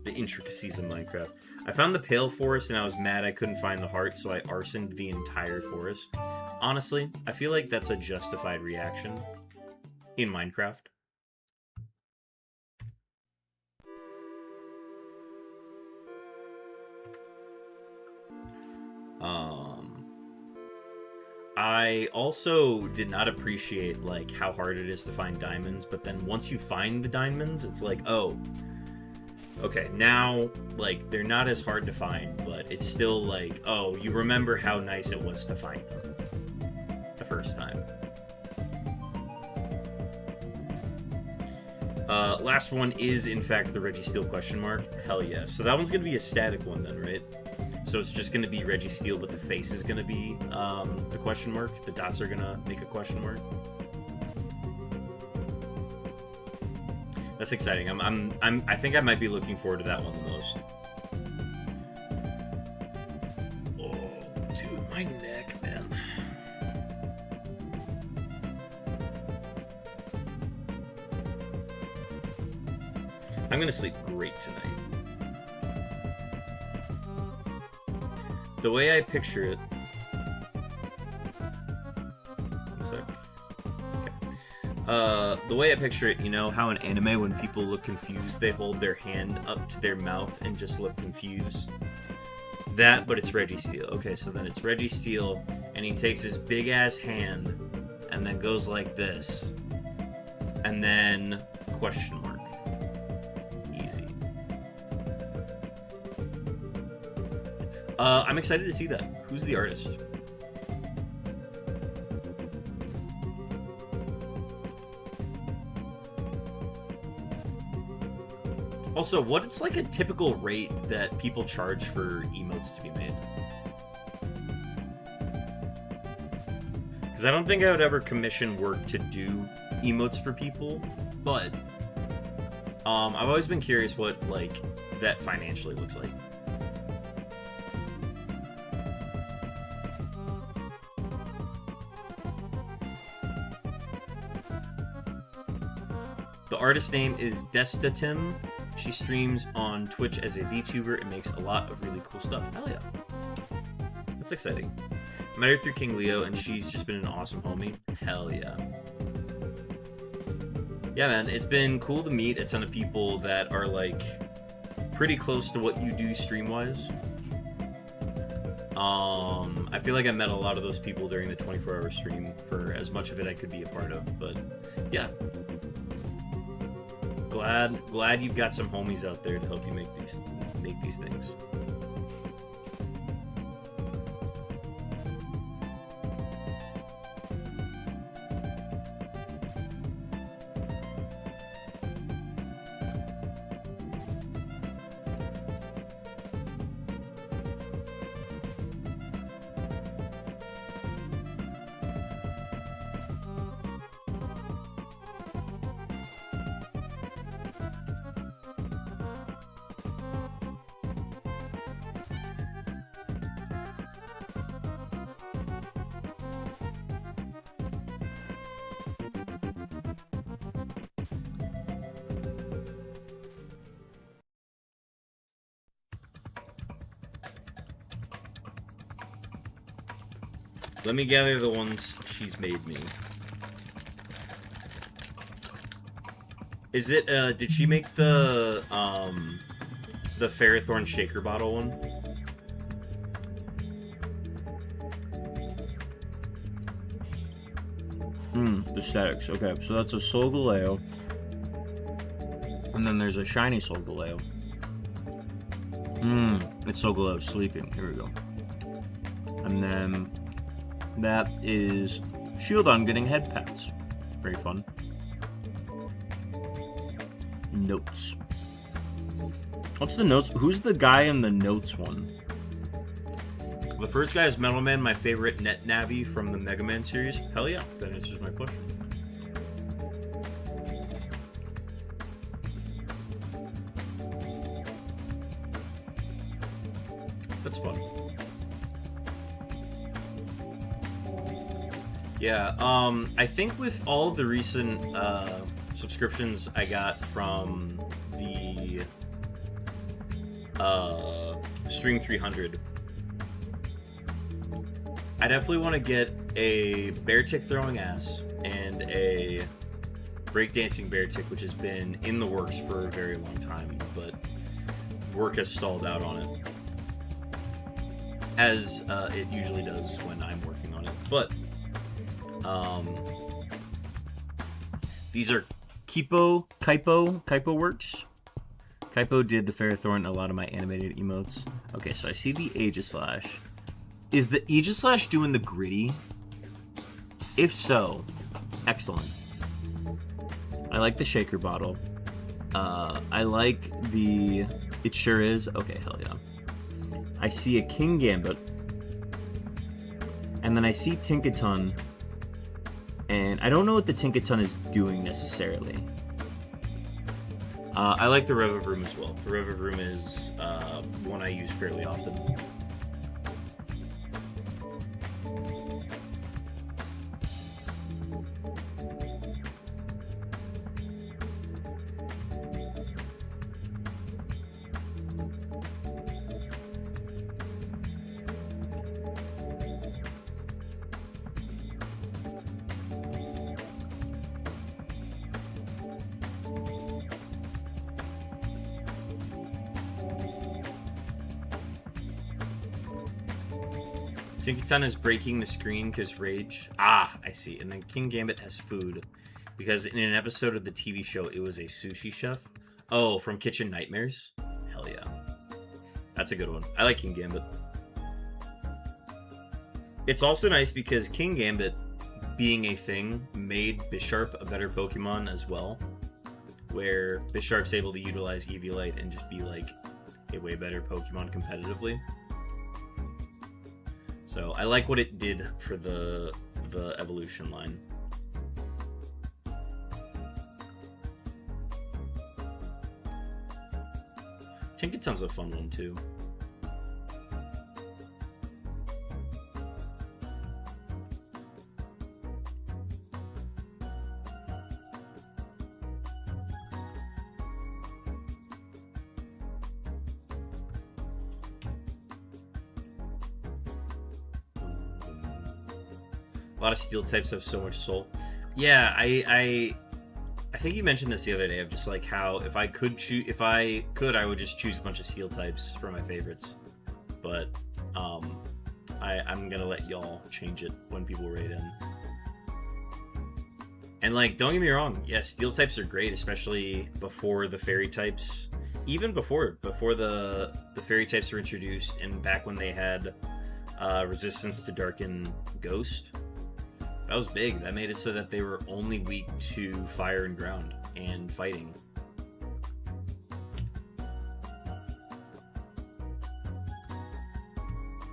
the intricacies of Minecraft. I found the Pale Forest, and I was mad I couldn't find the heart, so I arsoned the entire forest. Honestly, I feel like that's a justified reaction in Minecraft. I also did not appreciate, like, how hard it is to find diamonds, but then once you find the diamonds, it's like, oh, okay, now, like, they're not as hard to find, but it's still like, oh, you remember how nice it was to find them the first time. Last one is, in fact, the Registeel question mark. Hell yeah. So that one's going to be a static one then, right? So it's just going to be Registeel, but the face is going to be the question mark. The dots are going to make a question mark. That's exciting. I think I might be looking forward to that one the most. Oh, dude, my neck, man. I'm gonna sleep great tonight. The way I picture it. One sec. Okay. The way I picture it, you know how in anime when people look confused, they hold their hand up to their mouth and just look confused? That, but it's Registeel. Okay, so then it's Registeel, and he takes his big ass hand and then goes like this. And then question mark. Easy. I'm excited to see that. Who's the artist? Also, what's like a typical rate that people charge for emotes to be made? Because I don't think I would ever commission work to do emotes for people, but I've always been curious what like that financially looks like. The artist name is Destatim. She streams on Twitch as a VTuber and makes a lot of really cool stuff. Hell yeah. That's exciting. I met her through King Leo, and she's just been an awesome homie. Hell yeah. Yeah, man, it's been cool to meet a ton of people that are, like, pretty close to what you do stream-wise. I feel like I met a lot of those people during the 24-hour stream for as much of it I could be a part of, but yeah. Glad you've got some homies out there to help you make these things. Let me gather the ones she's made me. Is it, did she make the Ferrothorn shaker bottle one? The statics. Okay, so that's a Solgaleo. And then there's a shiny Solgaleo. It's Solgaleo sleeping. Here we go. And then that is Shieldon getting head pats. Very fun. Notes. What's the notes? Who's the guy in the notes one? The first guy is Metal Man, my favorite net Navi from the Mega Man series. Hell yeah, that answers my question. That's fun. Yeah, I think with all of the recent subscriptions I got from the String 300, I definitely want to get a bear tick throwing ass and a breakdancing bear tick, which has been in the works for a very long time, but work has stalled out on it, as it usually does when I'm working on it. But these are Kaipo works. Kaipo did the Ferrothorn and a lot of my animated emotes. Okay, so I see the Aegislash. Is the Aegislash doing the gritty? If so, excellent. I like the shaker bottle. I like the... It sure is. Okay, hell yeah. I see a King Gambit. And then I see Tinkaton. And I don't know what the Tinkaton is doing necessarily. I like the Revavroom as well. The Revavroom is one I use fairly often. Tinkaton is breaking the screen because rage. Ah, I see. And then King Gambit has food. Because in an episode of the TV show, it was a sushi chef. Oh, from Kitchen Nightmares? Hell yeah. That's a good one. I like King Gambit. It's also nice because King Gambit, being a thing, made Bisharp a better Pokemon as well. Where Bisharp's able to utilize Eviolite and just be like a way better Pokemon competitively. So I like what it did for the evolution line. Tinkaton's a fun one too. A lot of steel types have so much soul. Yeah, I think you mentioned this the other day of just like how if I could I would just choose a bunch of steel types for my favorites. But I'm gonna let y'all change it when people rate in. And like, don't get me wrong, yeah, steel types are great, especially before the fairy types. Even before the fairy types were introduced, and back when they had resistance to Dark and Ghost. That was big. That made it so that they were only weak to fire and ground and fighting.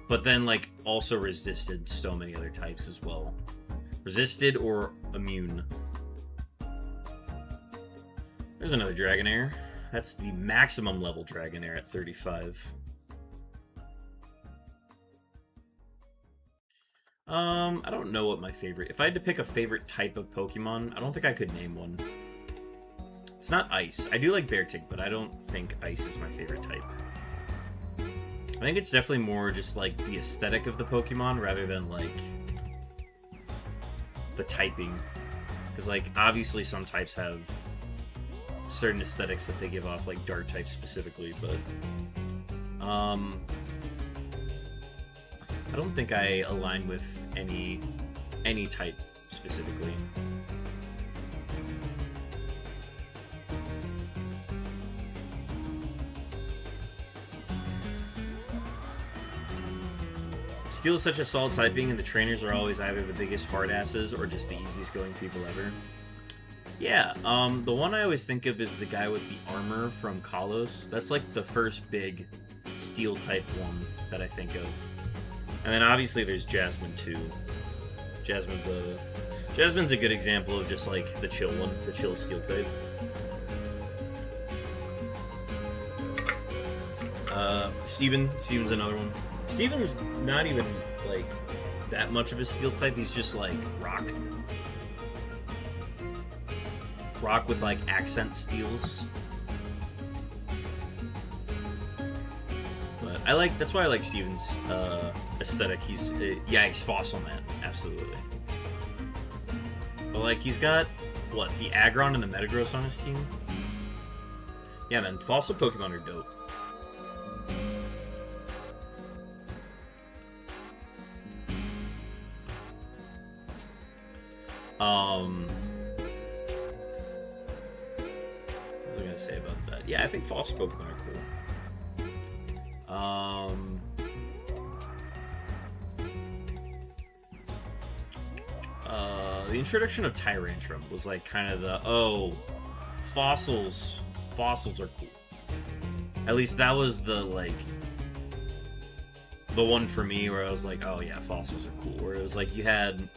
But then, like, also resisted so many other types as well. Resisted or immune. There's another Dragonair. That's the maximum level Dragonair at 35. I don't know what my favorite... If I had to pick a favorite type of Pokemon, I don't think I could name one. It's not Ice. I do like Beartic, but I don't think Ice is my favorite type. I think it's definitely more just, like, the aesthetic of the Pokemon rather than, like, the typing. Because, like, obviously some types have certain aesthetics that they give off, like Dark types specifically, but... I don't think I align with any type specifically. Steel is such a solid typing, and the trainers are always either the biggest hard asses or just the easiest going people ever. Yeah, the one I always think of is the guy with the armor from Kalos. That's like the first big steel type one that I think of. And then obviously there's Jasmine too. Jasmine's a good example of just like the chill one, the chill steel type. Steven's another one. Steven's not even like that much of a steel type, he's just like rock. Rock with like accent steels. But that's why I like Steven's aesthetic. He's Fossil Man, absolutely. But like he's got what, the Aggron and the Metagross on his team? Yeah man, Fossil Pokemon are dope. What was I gonna say about that? Yeah, I think Fossil Pokemon are cool. The introduction of Tyrantrum was like kind of the fossils are cool. At least that was the one for me where I was like, oh yeah, fossils are cool. Where it was like you had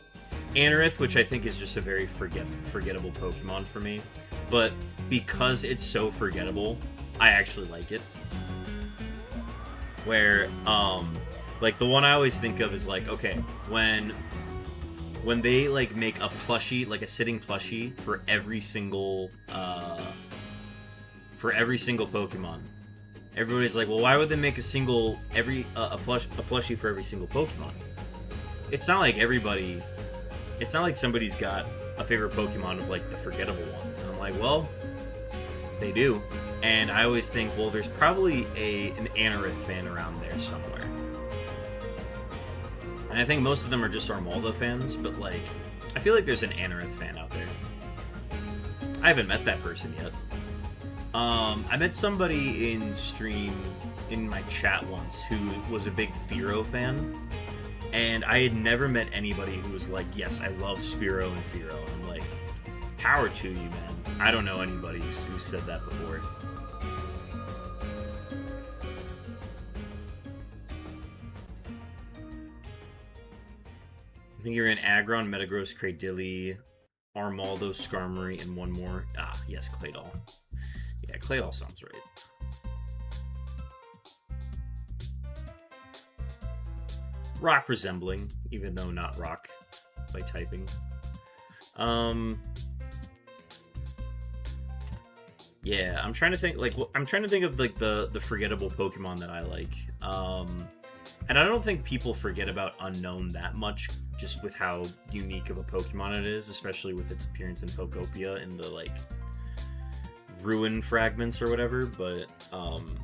Anorith, which I think is just a very forgettable Pokemon for me, but because it's so forgettable, I actually like it. Where like the one I always think of is like, okay, when they like make a plushie, like a sitting plushie for every single Pokemon, everybody's like, well, why would they make a plushie for every single Pokemon? It's not like somebody's got a favorite Pokemon of like the forgettable ones, and I'm like, well, they do. And I always think, well, there's probably an Anorith fan around there somewhere. And I think most of them are just Armaldo fans, but like, I feel like there's an Anorith fan out there. I haven't met that person yet. I met somebody in stream, in my chat once, who was a big Fearow fan. And I had never met anybody who was like, yes, I love Spearow and Fearow. I'm like, power to you, man. I don't know anybody who said that before. I think you're in Aggron, Metagross, Cradily, Armaldo, Skarmory, and one more. Ah, yes, Claydol. Yeah, Claydol sounds right. Rock resembling, even though not rock by typing. Yeah, I'm trying to think of like the forgettable Pokemon that I like. And I don't think people forget about Unknown that much, just with how unique of a Pokemon it is, especially with its appearance in Pokopia in the like ruin fragments or whatever, but I'm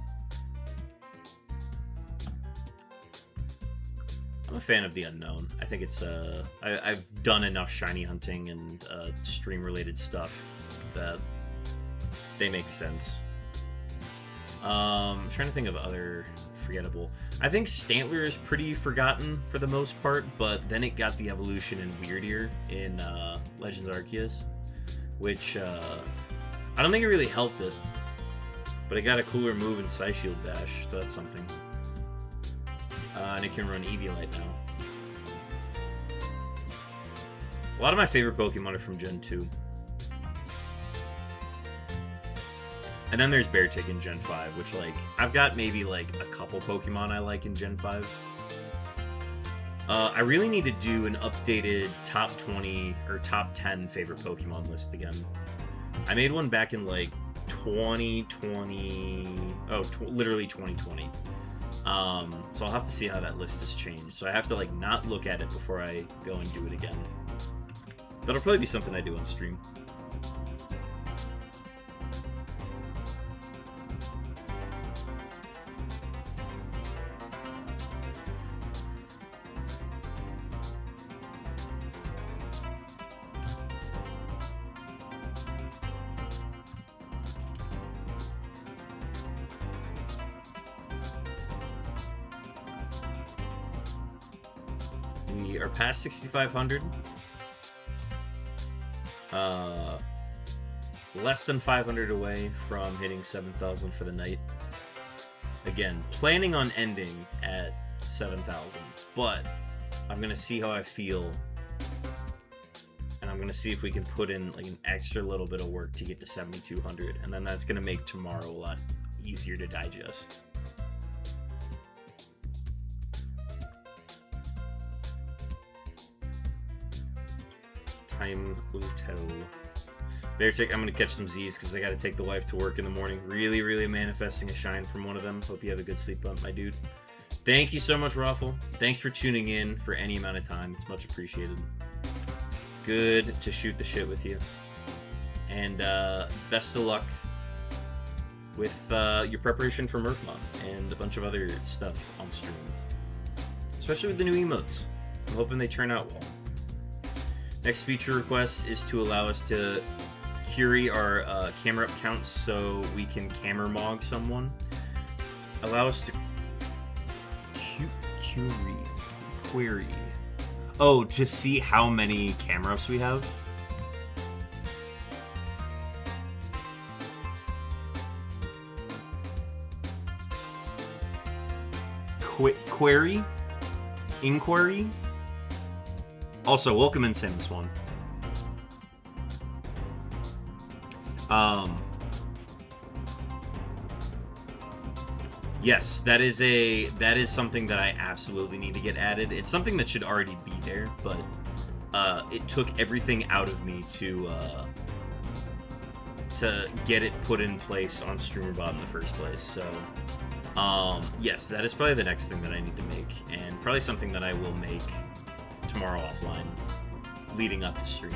a fan of the Unknown. I think it's I've done enough shiny hunting and stream related stuff that they make sense. I'm trying to think of other forgettable. I think Stantler is pretty forgotten for the most part, but then it got the evolution in Weirdeer in Legends Arceus, which I don't think it really helped it, but it got a cooler move in Psyshield Dash, so that's something. And it can run Eviolite now. A lot of my favorite Pokemon are from Gen 2. And then there's Beartick in Gen 5, which, like, I've got maybe, like, a couple Pokemon I like in Gen 5. I really need to do an updated top 20 or top 10 favorite Pokemon list again. I made one back in, like, 2020... literally 2020. So I'll have to see how that list has changed. So I have to, like, not look at it before I go and do it again. That'll probably be something I do on stream. We are past 6,500. Less than 500 away from hitting 7,000 for the night. Again, planning on ending at 7,000, but I'm gonna see how I feel, and I'm gonna see if we can put in like an extra little bit of work to get to 7,200, and then that's gonna make tomorrow a lot easier to digest. Time will tell. Beartick, I'm gonna catch some Z's because I gotta take the wife to work in the morning. Really, really manifesting a shine from one of them. Hope you have a good sleep, my dude. Thank you so much, Raffle. Thanks for tuning in for any amount of time. It's much appreciated. Good to shoot the shit with you. And best of luck with your preparation for Murphmon and a bunch of other stuff on stream. Especially with the new emotes. I'm hoping they turn out well. Next feature request is to allow us to query our camera up counts so we can camera mog someone. Allow us to query. Oh, to see how many camera ups we have? Query? Inquiry? Also, welcome in, Sam Swan. Yes, that is something that I absolutely need to get added. It's something that should already be there, but it took everything out of me to get it put in place on StreamerBot in the first place. So, yes, that is probably the next thing that I need to make, and probably something that I will make tomorrow offline, leading up to stream.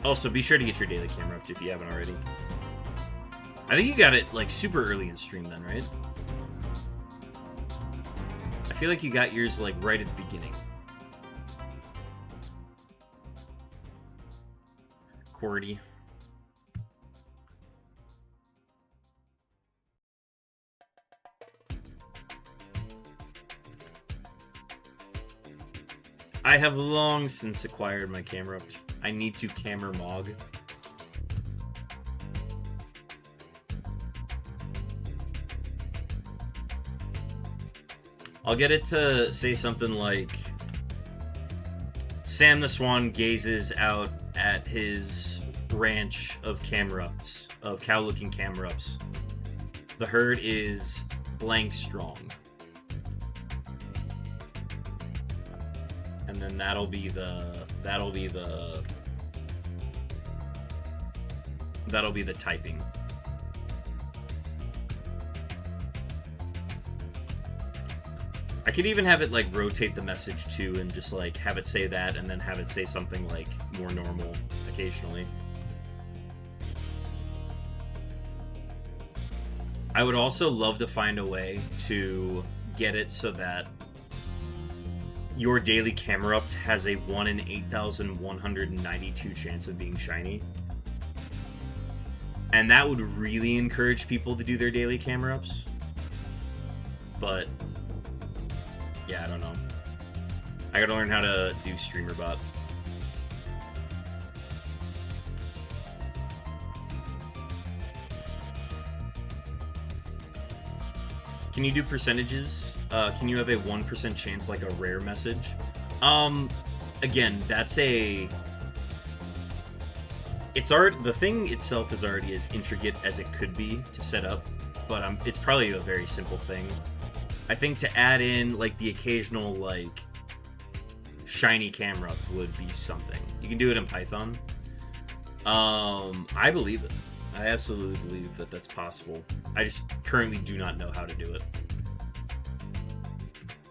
Also, be sure to get your daily camera up if you haven't already. I think you got it like super early in stream then, right? I feel like you got yours like right at the beginning. QWERTY. I have long since acquired my camera up. I need to camera mog. I'll get it to say something like, Sam the Swan gazes out at his ranch of camera-ups, of cow-looking camera-ups. The herd is blank strong. And then that'll be the typing. I could even have it like rotate the message too and just like have it say that and then have it say something like more normal occasionally. I would also love to find a way to get it so that your daily camera up has a 1 in 8,192 chance of being shiny. And that would really encourage people to do their daily camera ups. But yeah, I don't know. I gotta learn how to do StreamerBot. Can you do percentages? Can you have a 1% chance, like a rare message? Again, that's a... the thing itself is already as intricate as it could be to set up, but it's probably a very simple thing. I think to add in, like, the occasional, like, shiny camera would be something. You can do it in Python. I believe it. I absolutely believe that that's possible. I just currently do not know how to do it.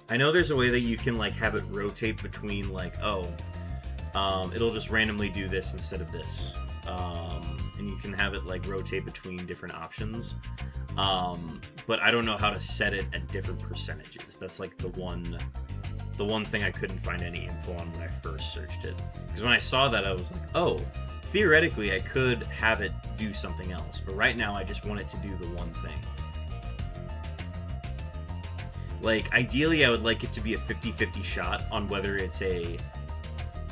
I know there's a way that you can, like, have it rotate between, like, it'll just randomly do this instead of this. And you can have it, like, rotate between different options. But I don't know how to set it at different percentages. That's, like, the one thing I couldn't find any info on when I first searched it. Because when I saw that, I was like, oh, theoretically, I could have it do something else. But right now, I just want it to do the one thing. Like, ideally, I would like it to be a 50-50 shot on whether it's a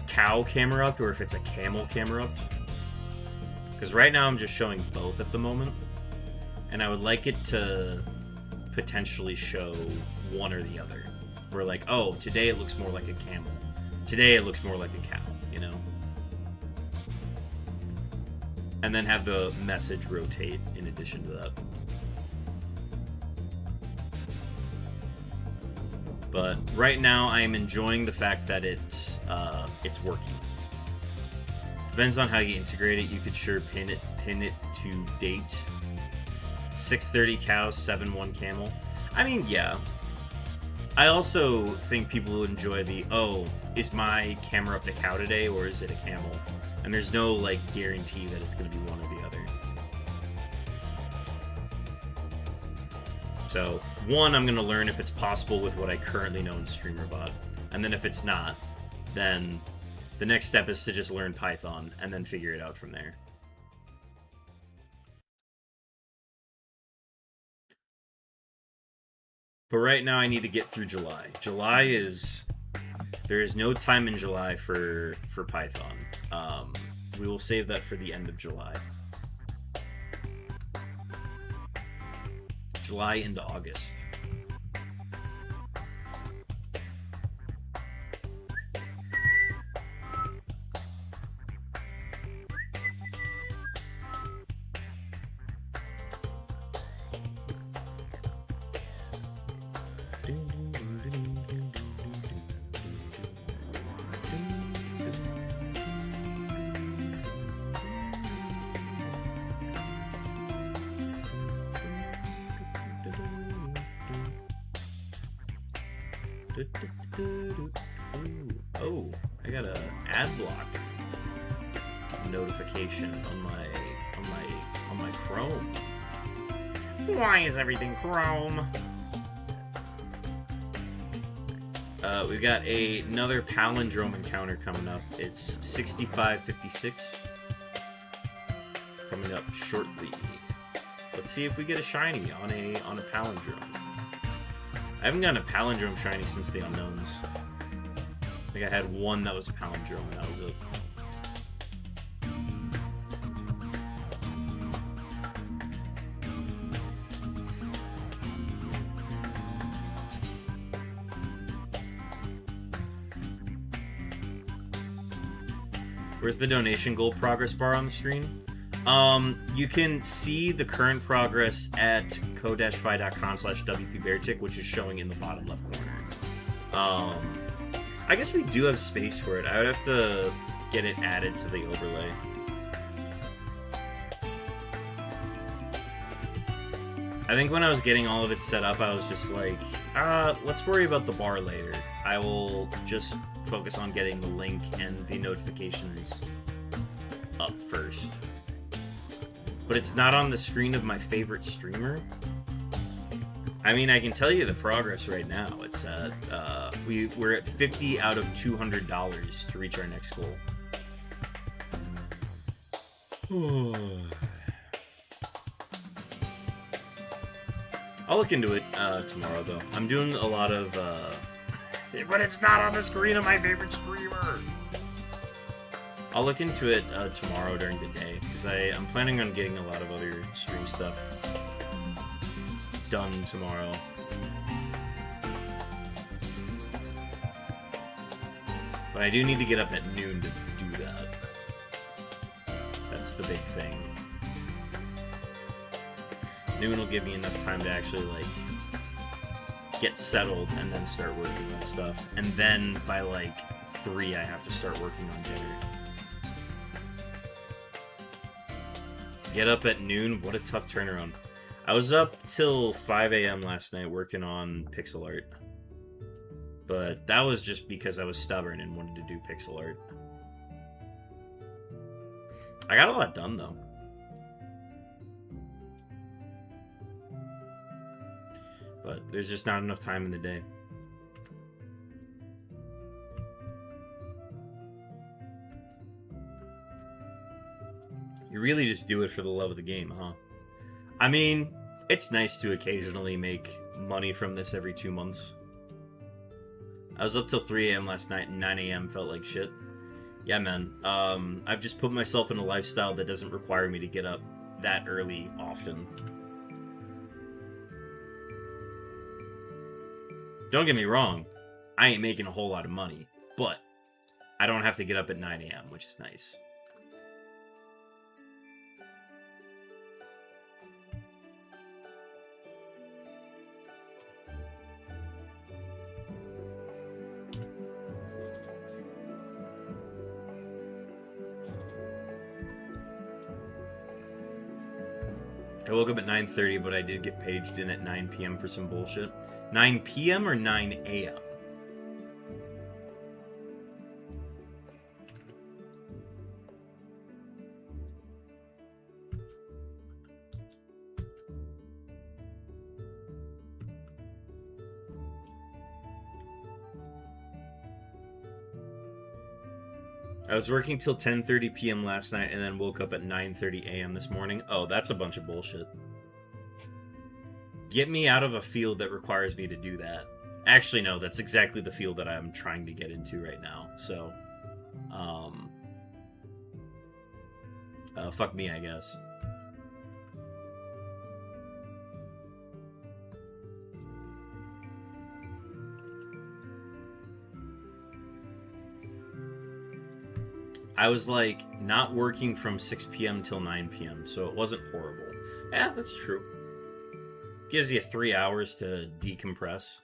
cow Camerupt or if it's a camel Camerupt. Because right now I'm just showing both at the moment. And I would like it to potentially show one or the other. Where like, oh, today it looks more like a camel. Today it looks more like a cow, you know? And then have the message rotate in addition to that. But right now I am enjoying the fact that it's working. Depends on how you integrate it. You could sure pin it to date. 630 cow, 7-1 camel. I mean, yeah. I also think people would enjoy the, oh, is my camera up to cow today or is it a camel? And there's no, like, guarantee that it's going to be one or the other. So, one, I'm going to learn if it's possible with what I currently know in StreamerBot. And then if it's not, then the next step is to just learn Python and then figure it out from there. But right now I need to get through July. July is... There is no time in July for Python. We will save that for the end of July. July into August. Oh, I got a ad block notification on my Chrome. Why is everything Chrome? We've got another palindrome encounter coming up. It's 6556 coming up shortly. Let's see if we get a shiny on a palindrome. I haven't gotten a palindrome shiny since the Unknowns. I think I had one that was a palindrome, and that was it. Where's the donation goal progress bar on the screen? You can see the current progress at co-fi.com/WPBeartick, which is showing in the bottom left corner. I guess we do have space for it. I would have to get it added to the overlay. I think when I was getting all of it set up, I was just like, let's worry about the bar later. I will just focus on getting the link and the notifications up first. But it's not on the screen of my favorite streamer. I mean, I can tell you the progress right now. It's at, we're at 50 out of $200 to reach our next goal. I'll look into it tomorrow, though. I'm doing a lot of, but it's not on the screen of my favorite streamer. I'll look into it tomorrow during the day, because I'm planning on getting a lot of other stream stuff done tomorrow. But I do need to get up at noon to do that. That's the big thing. Noon will give me enough time to actually, like, get settled and then start working on stuff. And then by, like, 3, I have to start working on dinner. Get up at noon? What a tough turnaround. I was up till 5 a.m. last night working on pixel art. But that was just because I was stubborn and wanted to do pixel art. I got a lot done, though. But there's just not enough time in the day. You really just do it for the love of the game, huh? I mean, it's nice to occasionally make money from this every 2 months. I was up till 3 a.m. last night, and 9 a.m. felt like shit. Yeah, man. I've just put myself in a lifestyle that doesn't require me to get up that early often. Don't get me wrong, I ain't making a whole lot of money, but I don't have to get up at 9 a.m., which is nice. I woke up at 9:30, but I did get paged in at 9 p.m. for some bullshit. 9 p.m. or 9 a.m.? I was working till 10:30 p.m. last night and then woke up at 9:30 a.m. this morning. Oh, that's a bunch of bullshit. Get me out of a field that requires me to do that. Actually, no, that's exactly the field that I'm trying to get into right now. So, fuck me, I guess. I was like not working from 6 p.m. till 9 p.m., so it wasn't horrible. Yeah, that's true. Gives you 3 hours to decompress.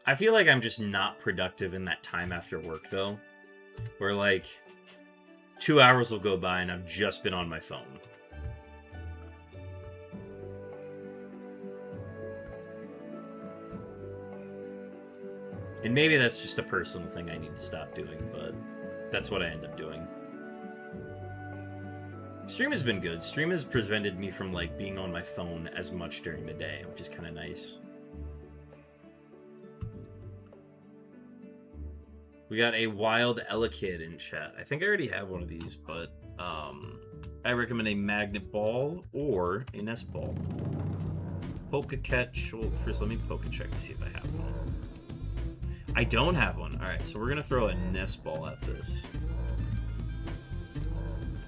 I feel like I'm just not productive in that time after work, though. Where, like, 2 hours will go by and I've just been on my phone. And maybe that's just a personal thing I need to stop doing, but that's what I end up doing. Stream has been good. Stream has prevented me from, like, being on my phone as much during the day, which is kind of nice. We got a wild Elekid in chat. I think I already have one of these, but I recommend a magnet ball or a nest ball. Poke catch. Well, first let me poke check to see if I have one. I don't have one. Alright, so we're gonna throw a nest ball at this.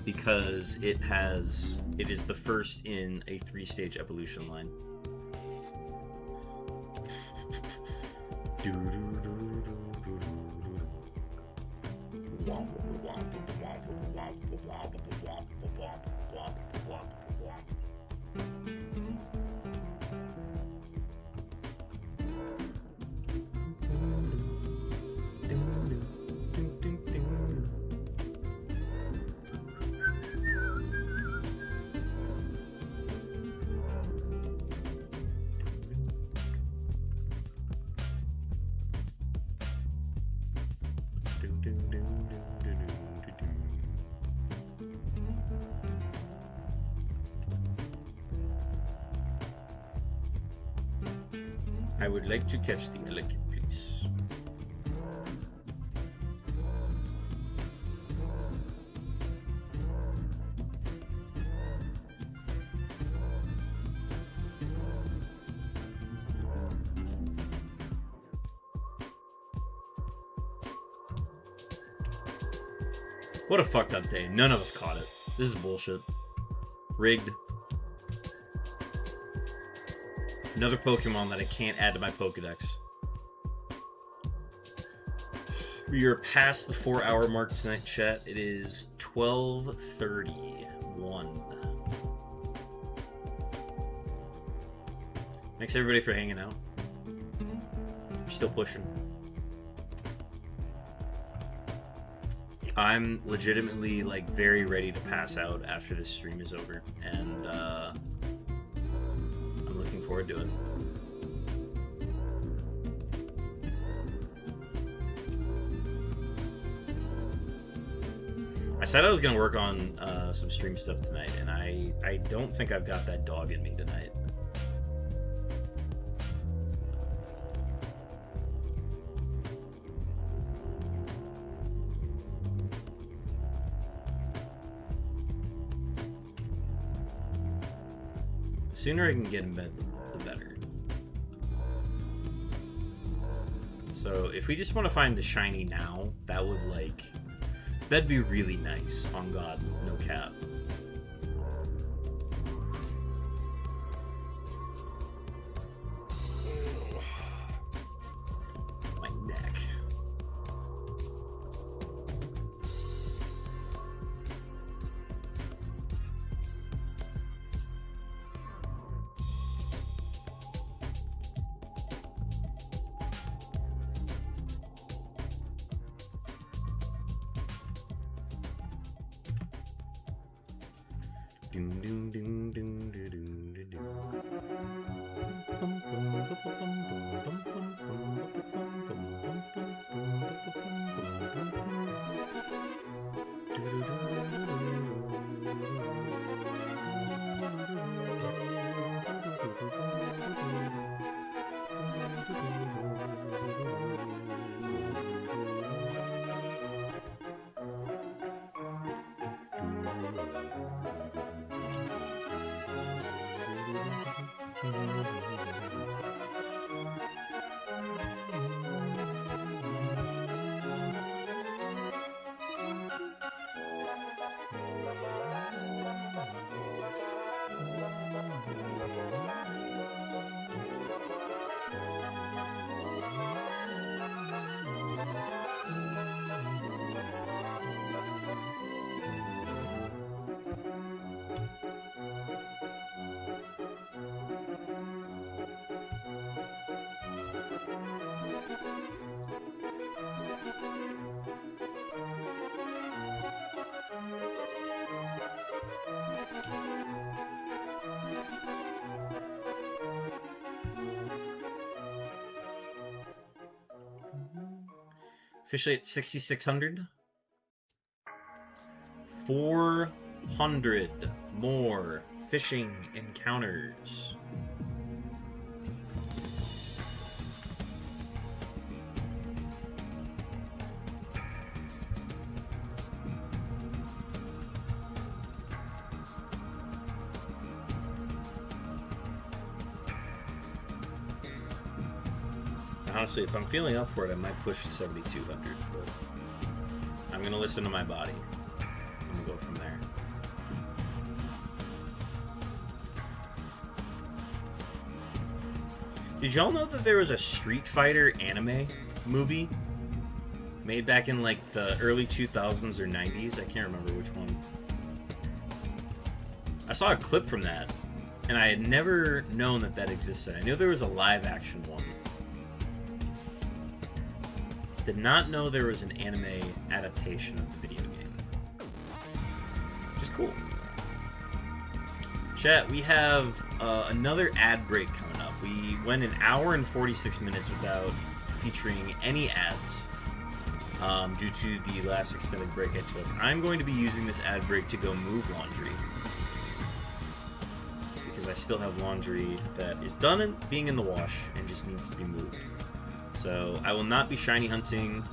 Because it is the first in a 3-stage evolution line. I would like to catch the Elekid, please. What a fucked up day. None of us caught it. This is bullshit. Rigged. Another Pokemon that I can't add to my Pokedex. We are past the 4-hour mark tonight, chat. It is 12:31. Thanks everybody for hanging out. We're still pushing. I'm legitimately, like, very ready to pass out after this stream is over, and I'm looking forward to it. I said I was going to work on some stream stuff tonight, and I don't think I've got that dog in me tonight. Sooner I can get in bed, the better. So if we just want to find the shiny now, that would like... That'd be really nice, on God, no cap. My neck. Doom, doom, doom, doom, doom, doom, doom, doom. Bum, bum, bum, bum, bum, bum, bum, bum, bum, bum, bum, Officially at 6,600. 400 more fishing encounters. Honestly, if I'm feeling up for it, I might push to 7,200, but I'm gonna listen to my body and go from there. Did y'all know that there was a Street Fighter anime movie made back in like the early 2000s or 90s? I can't remember which one. I saw a clip from that, and I had never known that that existed. I knew there was a live action one. Did not know there was an anime adaptation of the video game. Which is cool. Chat, we have another ad break coming up. We went an hour and 46 minutes without featuring any ads due to the last extended break I took. I'm going to be using this ad break to go move laundry. Because I still have laundry that is done and being in the wash and just needs to be moved. So I will not be shiny hunting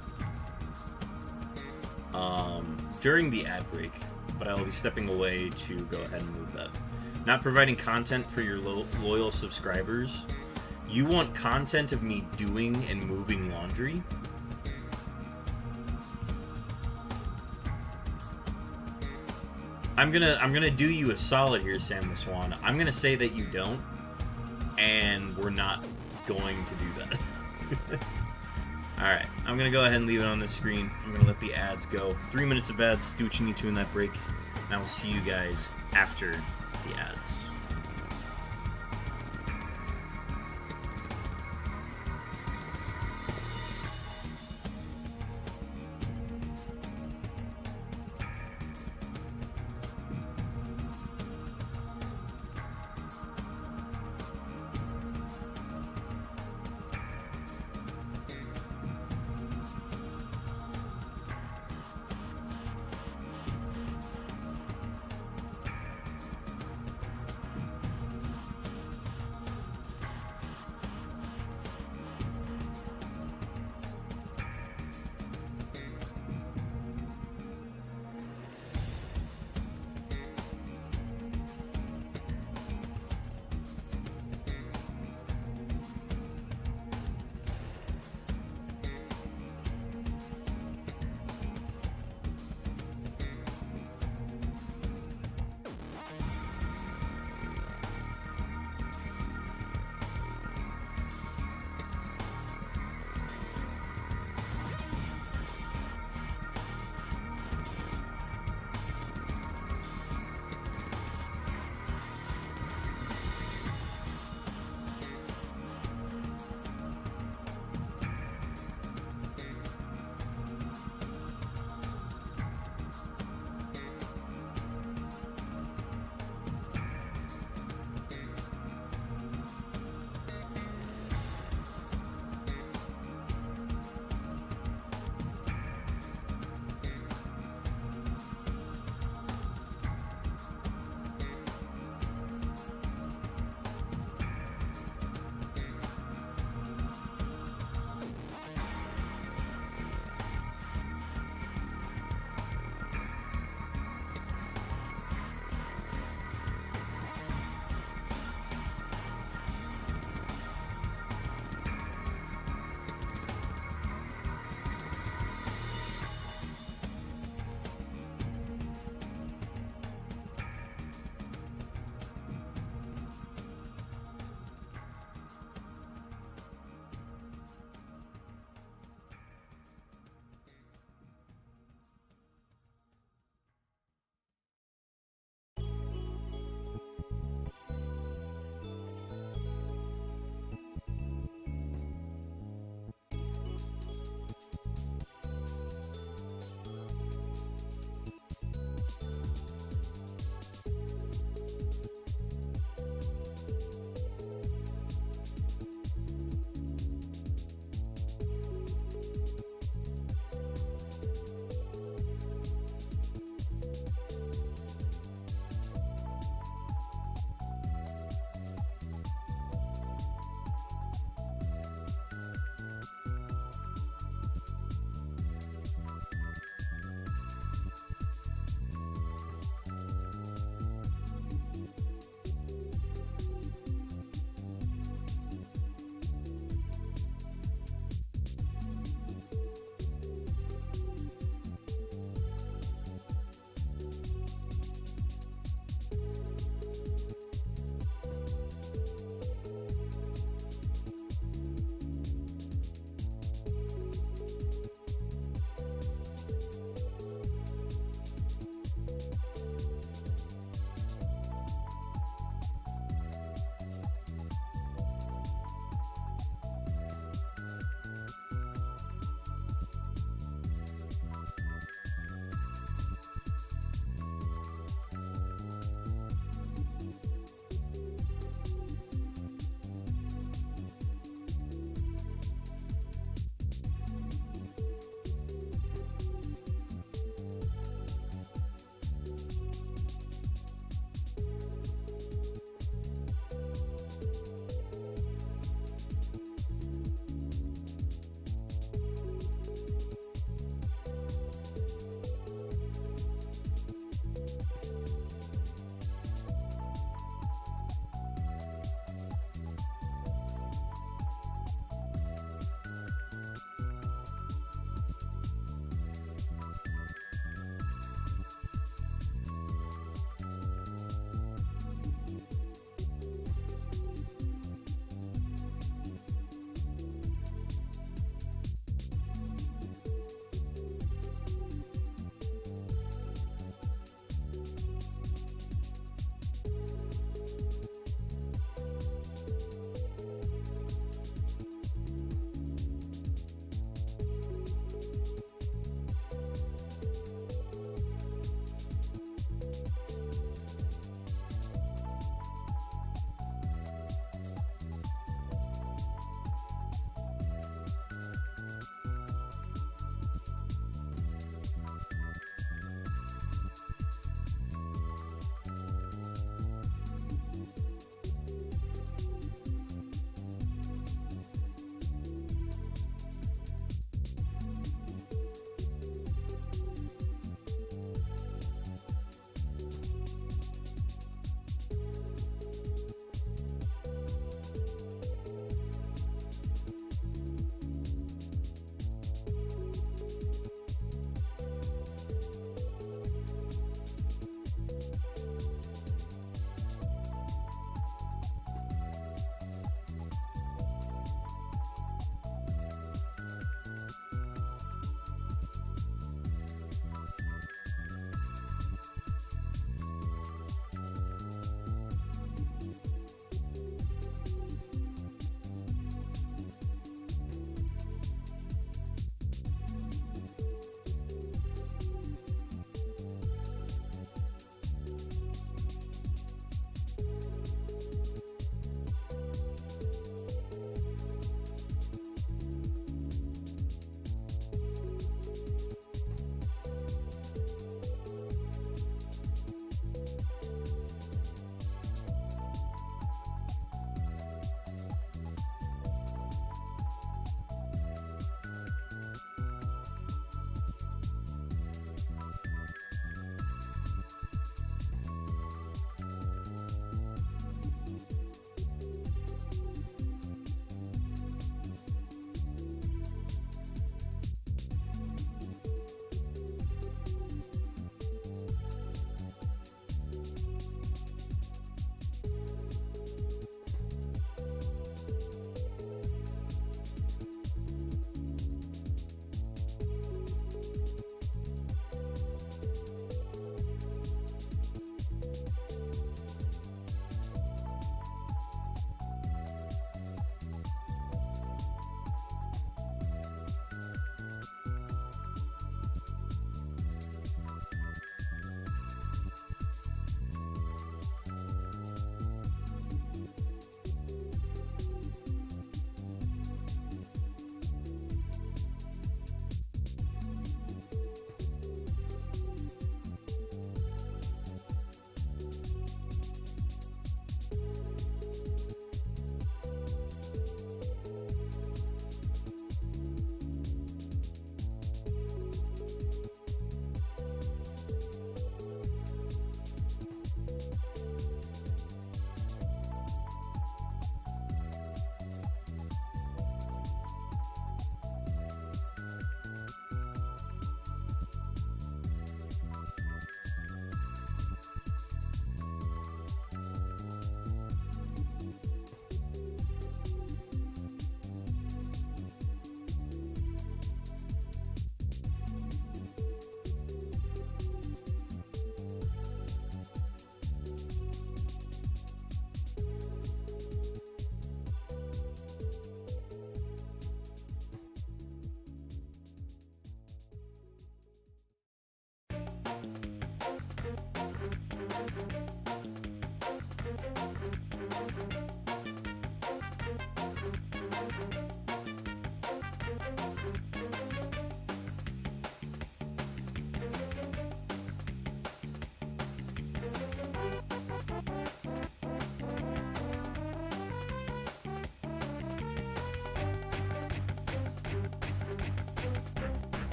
during the ad break, but I will be stepping away to go ahead and move that. Not providing content for your loyal subscribers. You want content of me doing and moving laundry? I'm gonna do you a solid here, Sam the Swan. I'm gonna say that you don't, and we're not going to do that. Alright, I'm going to go ahead and leave it on this screen. I'm going to let the ads go. 3 minutes of ads, do what you need to in that break, and I will see you guys after the ads.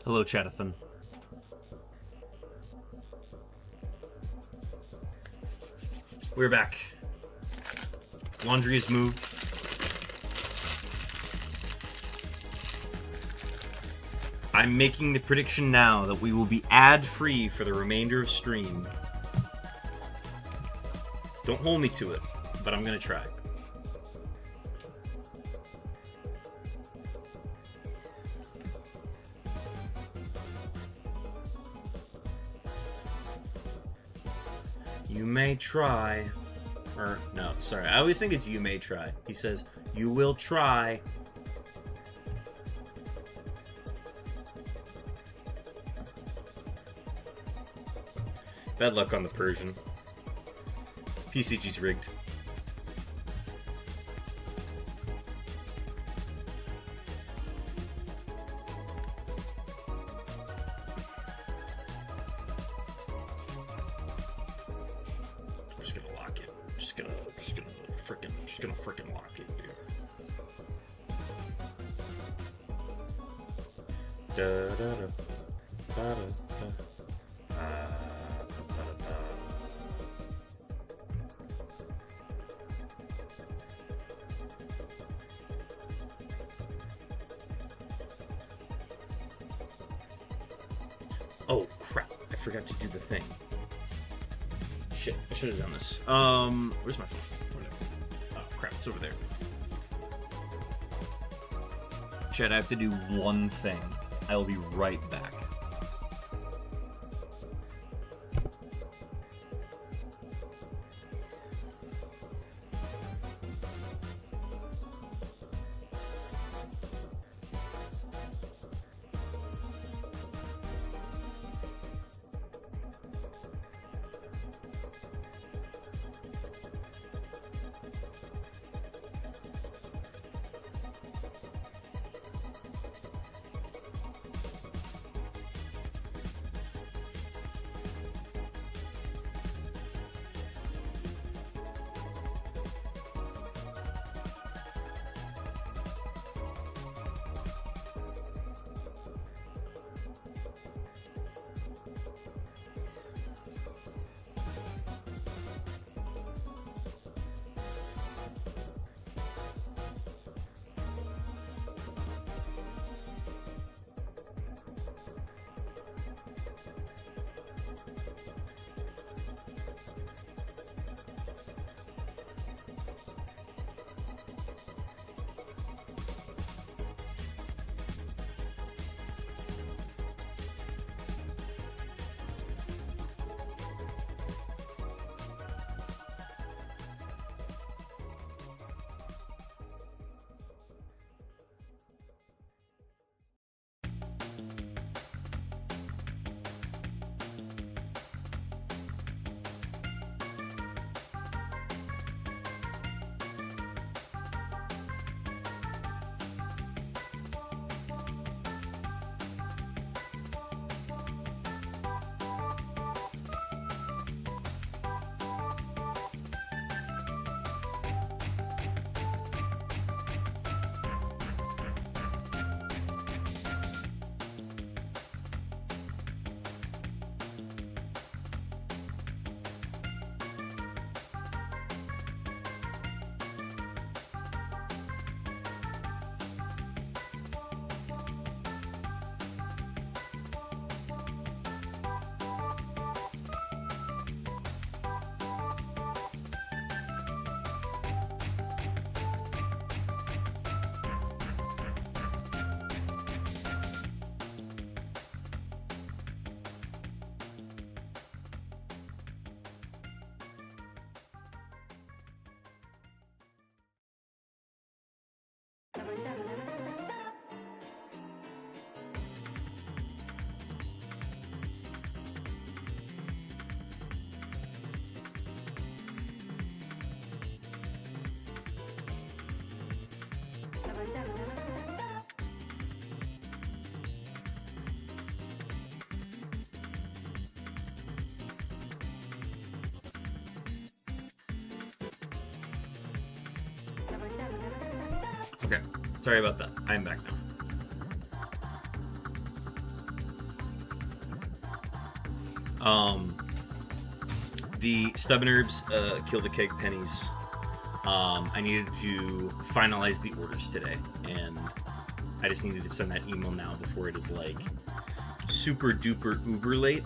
Hello, Chatathan. We're back. Laundry is moved. I'm making the prediction now that we will be ad-free for the remainder of stream. Don't hold me to it, but I'm gonna try. You may try. Or, no, sorry. I always think it's you may try. He says, you will try. Bad luck on the Persian. PCG's rigged. I'm just gonna lock it. Just gonna frickin' lock it, dude. Da da da da da. Oh crap! I forgot to do the thing. Shit! I should have done this. Where's my phone? Whatever. Oh crap! It's over there. Chat, I have to do one thing. I will be right back. Okay, sorry about that. I'm back now. The stubborn herbs kill the keg pennies. I needed to finalize the orders today, and I just needed to send that email now before it is like super duper uber late.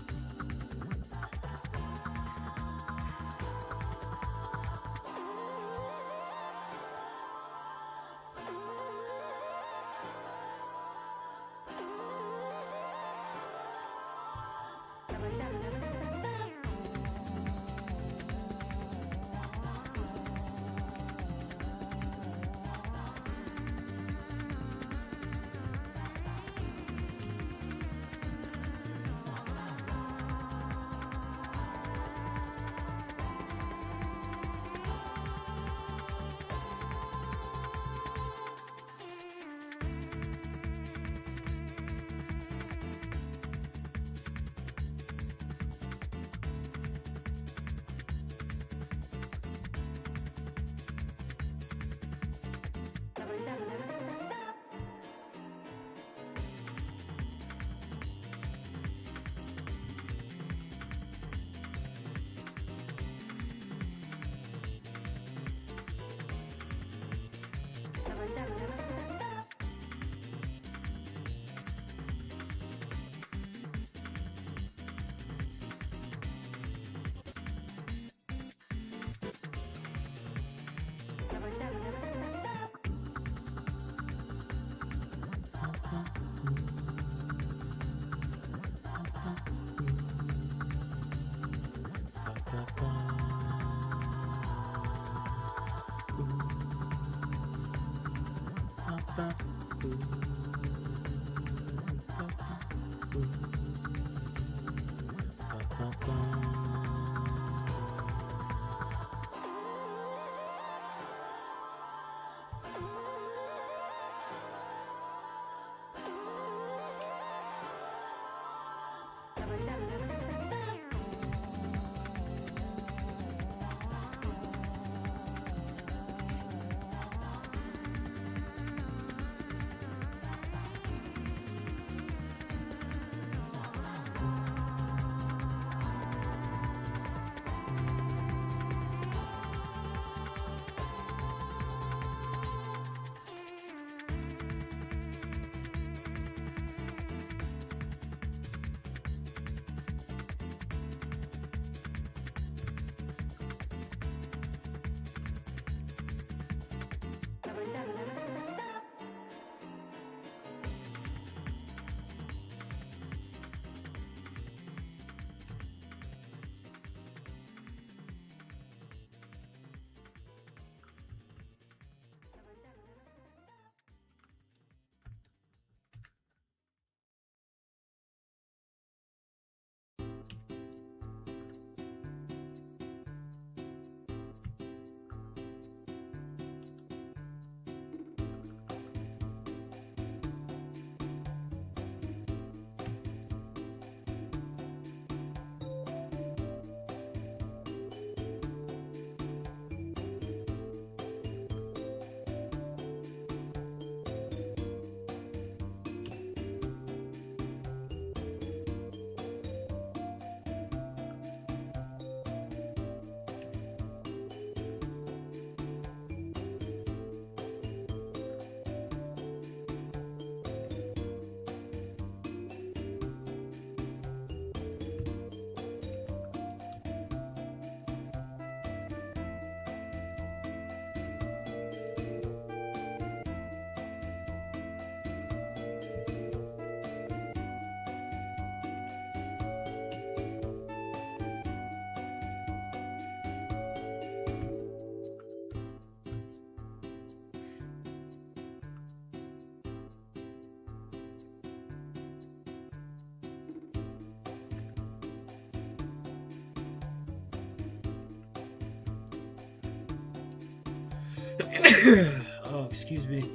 Oh, excuse me.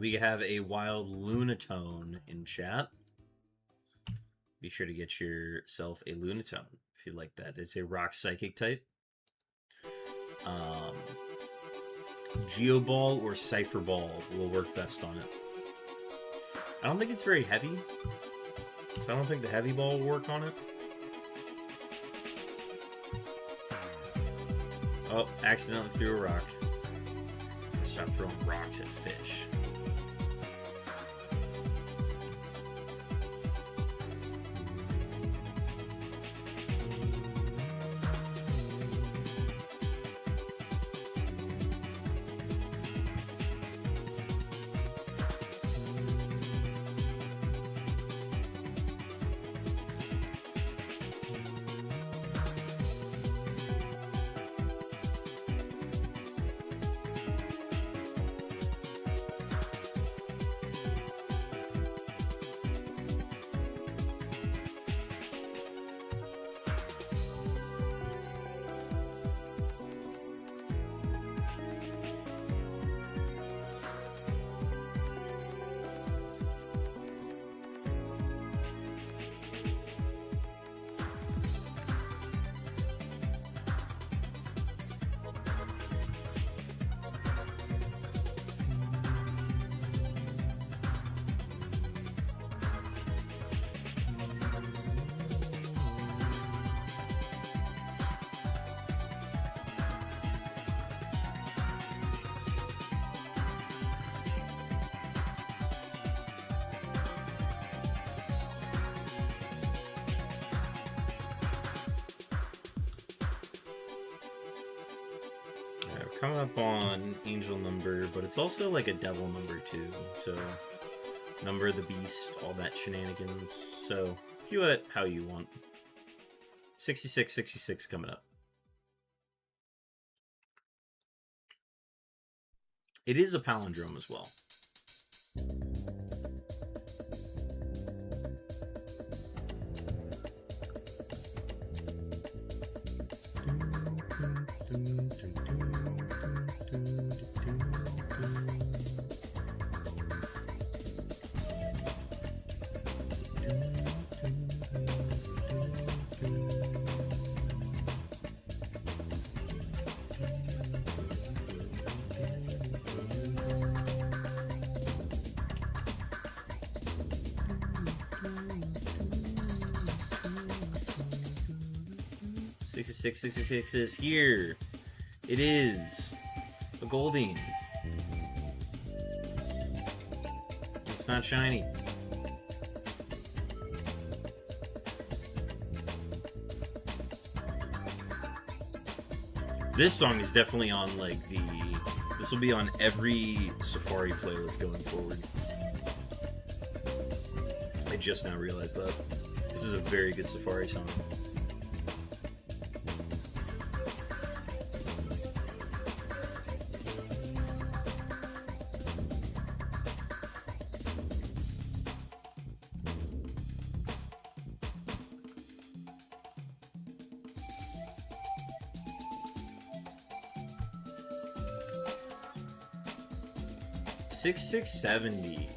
We have a wild Lunatone in chat. Be sure to get yourself a Lunatone if you like that. It's a rock psychic type. Geoball or Cypher Ball will work best on it. I don't think it's very heavy, so I don't think the heavy ball will work on it. Oh, accidentally threw a rock. Stop throwing rocks at fish. Coming up on angel number, but it's also like a devil number too. So number of the beast, all that shenanigans. So view it how you want. 66, 66 coming up. It is a palindrome as well. Six is here. It is a Goldeen. It's not shiny. This song is definitely on like the. This will be on every Safari playlist going forward. I just now realized that. This is a very good Safari song. Six 70.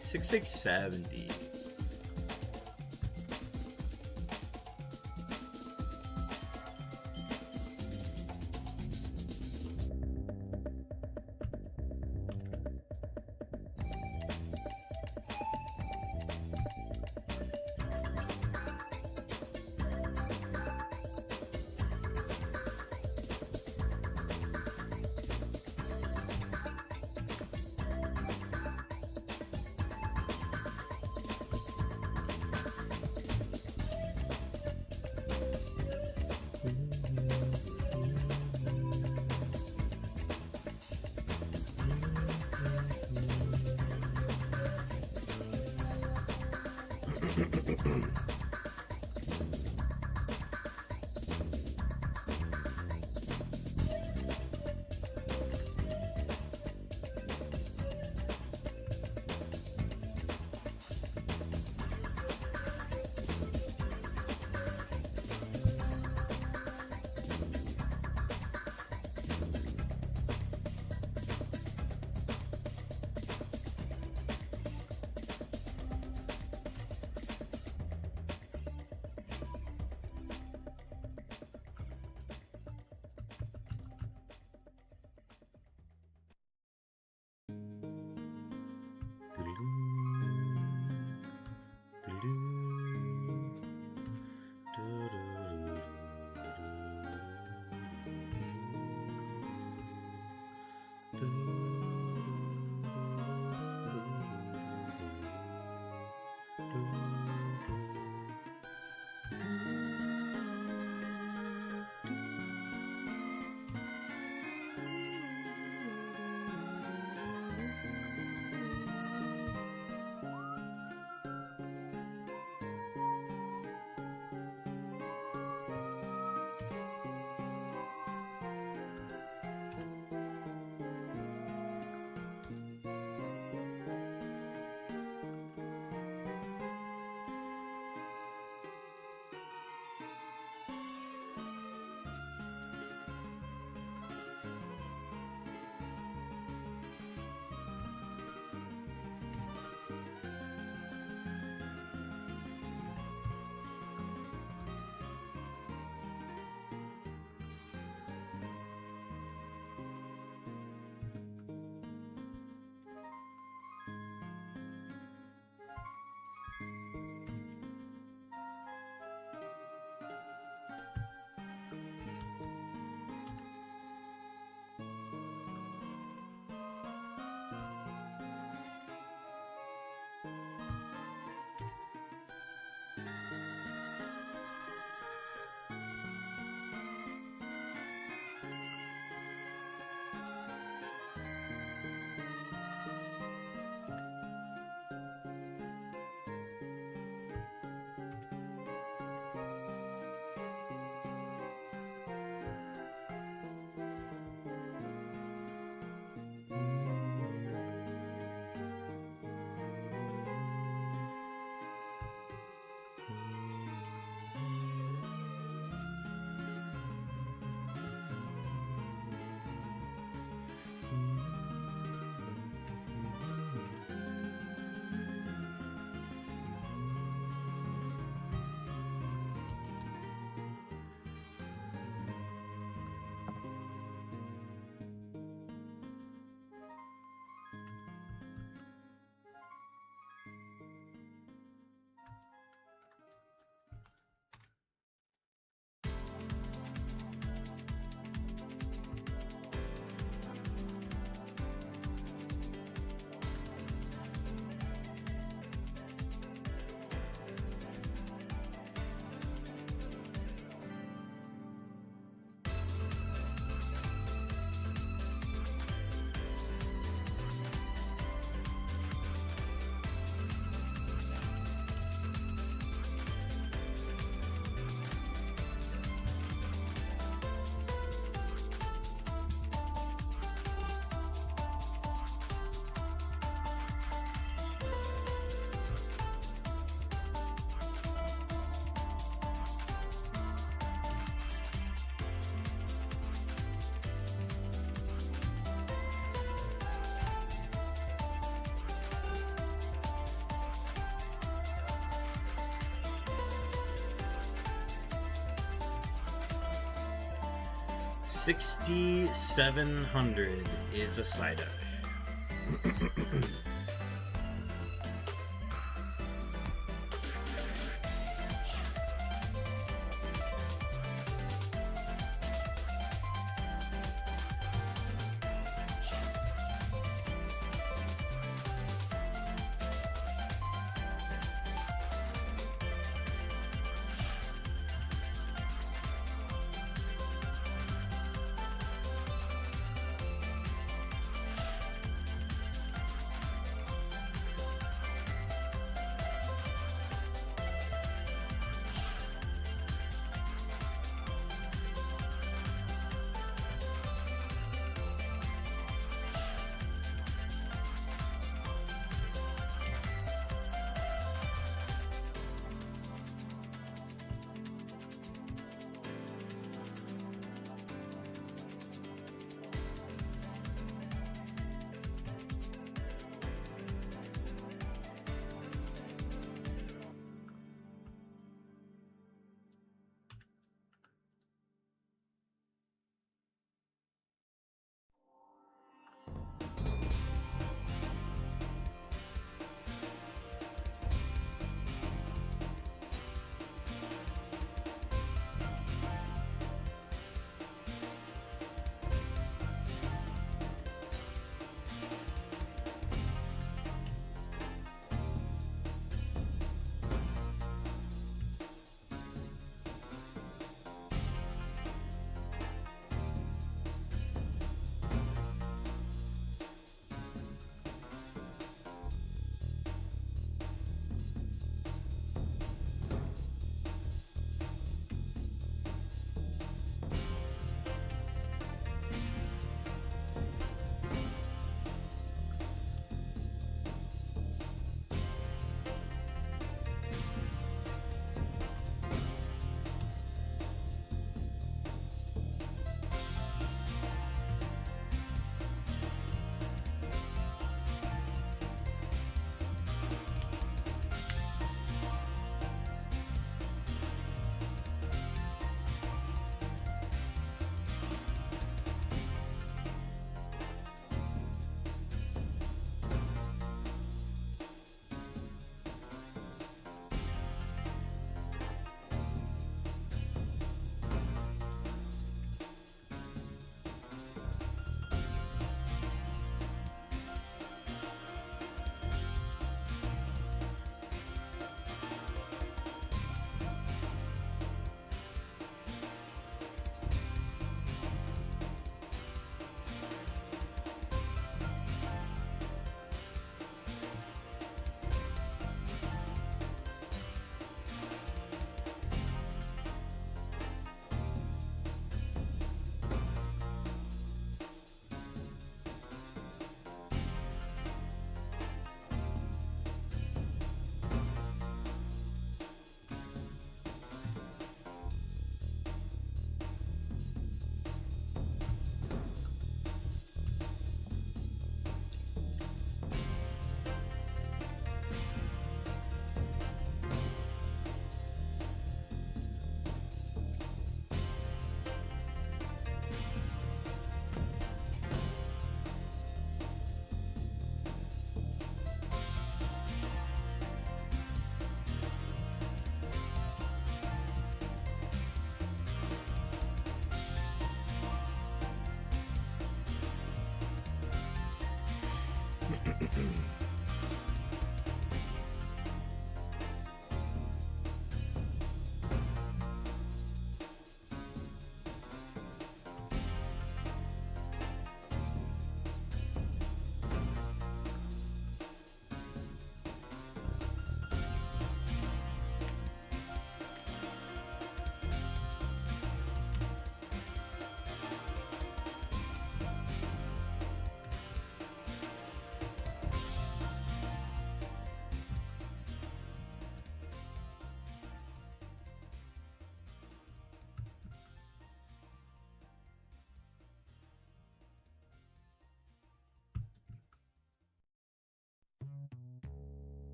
6,700 is a Psyduck.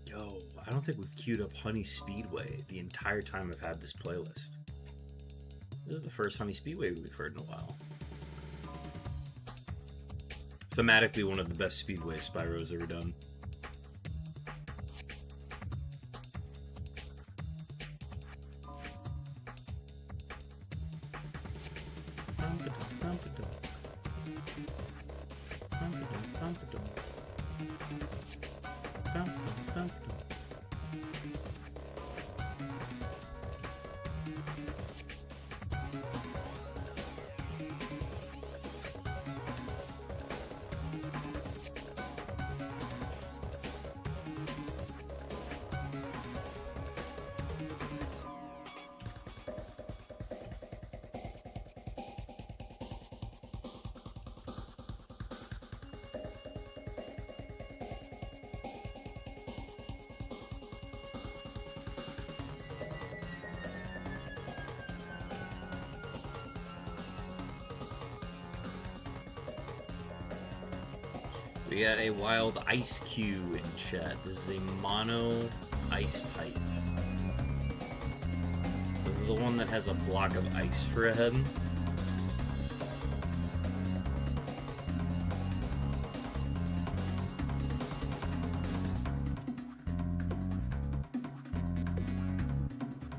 Yo, I don't think we've queued up Honey Speedway the entire time I've had this playlist. This is the first Honey Speedway we've heard in a while. Thematically, one of the best speedways Spyro's ever done. We got a wild ice cube in chat. This is a mono ice type. This is the one that has a block of ice for a head.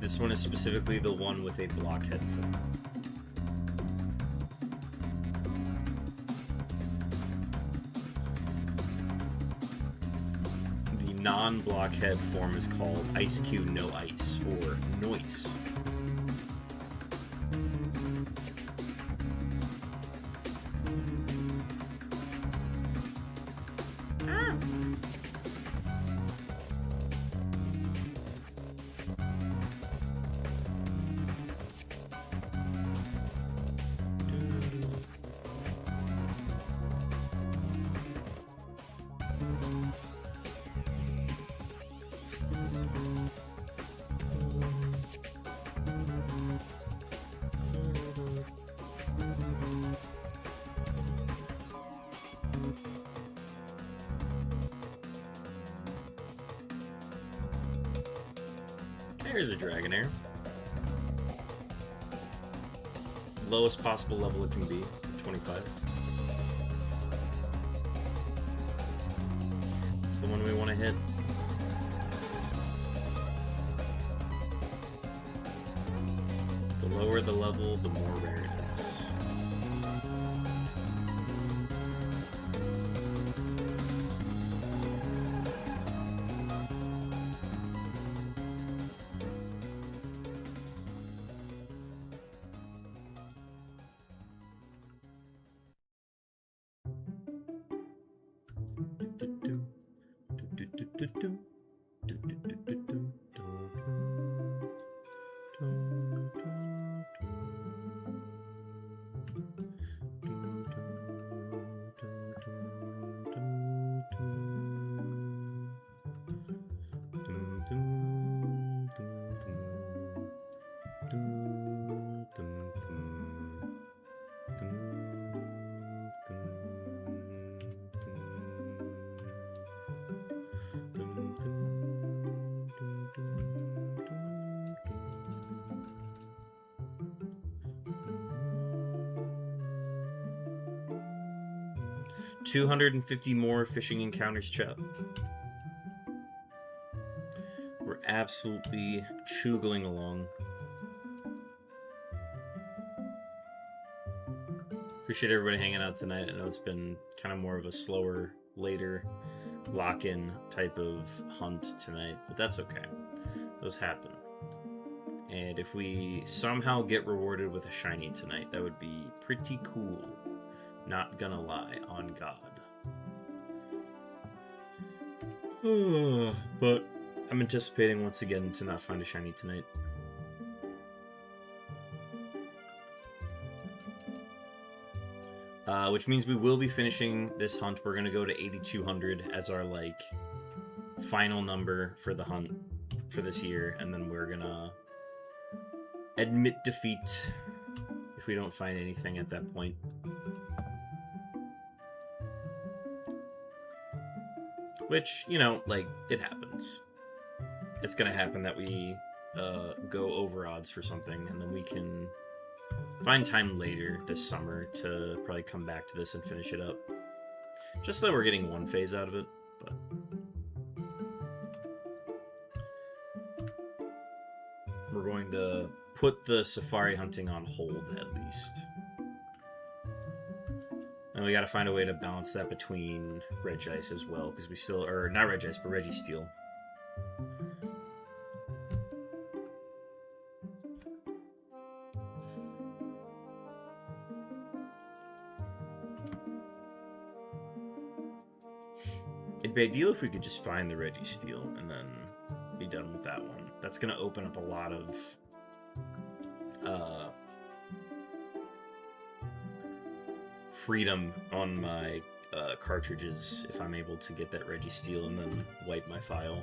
This one is specifically the one with a blockhead form. The non-blockhead form is called Ice Cube No Ice, or Noise. There's a Dragonair. Lowest possible level it can be, 25. It's the one we want to hit. The lower the level, the more rare it is. $250 more fishing encounters, chat. We're absolutely choogling along. Appreciate everybody hanging out tonight. I know it's been kind of more of a slower, later lock-in type of hunt tonight, but that's okay. Those happen. And if we somehow get rewarded with a shiny tonight, that would be pretty cool. Not gonna lie, on God. But I'm anticipating once again to not find a shiny tonight. Which means we will be finishing this hunt. We're gonna go to 8,200 as our like final number for the hunt for this year, and then we're gonna admit defeat if we don't find anything at that point. Which, you know, like, it happens. It's gonna happen that we go over odds for something, and then we can find time later this summer to probably come back to this and finish it up. Just so we're getting one phase out of it, but... We're going to put the safari hunting on hold, at least. And we gotta find a way to balance that between Regice as well, because we still... Or, not Regice, but Registeel. It'd be ideal if we could just find the Registeel and then be done with that one. That's going to open up a lot of freedom on my cartridges if I'm able to get that Registeel and then wipe my file.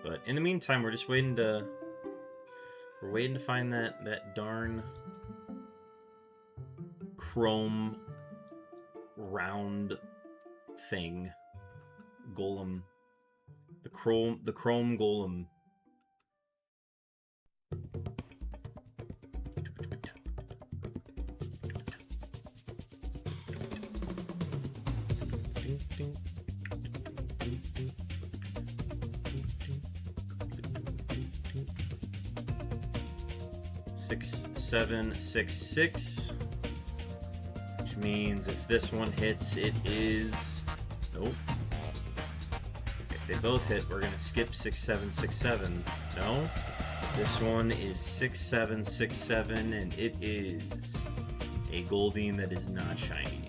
But in the meantime, we're just waiting to find that darn chrome round thing. Golem. The chrome golem. Six, 7, 6, 6. Which means if this one hits, it is... Nope. If they both hit, we're gonna skip 6, 7, 6, 7. No. This one is 6, 7, 6, 7, and it is a Goldeen that is not shiny.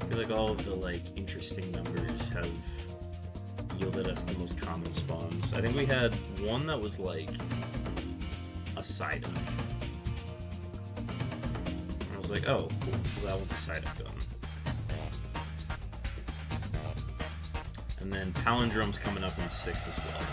I feel like all of the interesting numbers have yielded us the most common spawns. I think we had one that was like a Psyduck. And I was like, oh, cool. So that one's a Psyduck gun. And then Palindrome's coming up in 6 as well.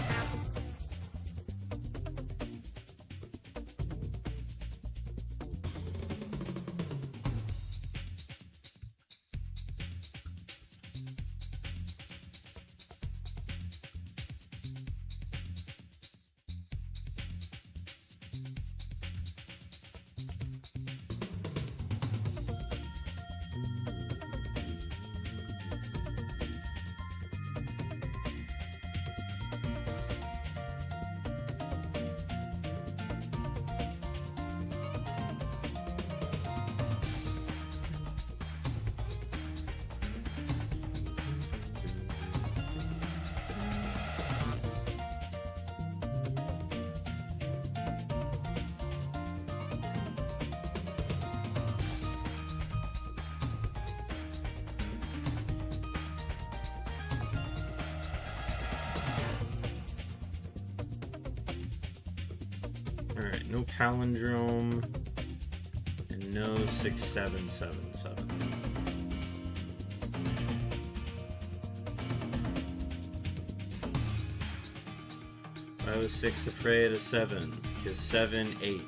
Alright, no Palindrome, and no 6, 7, 7, 7. I was 6 afraid of 7, because 7, 8.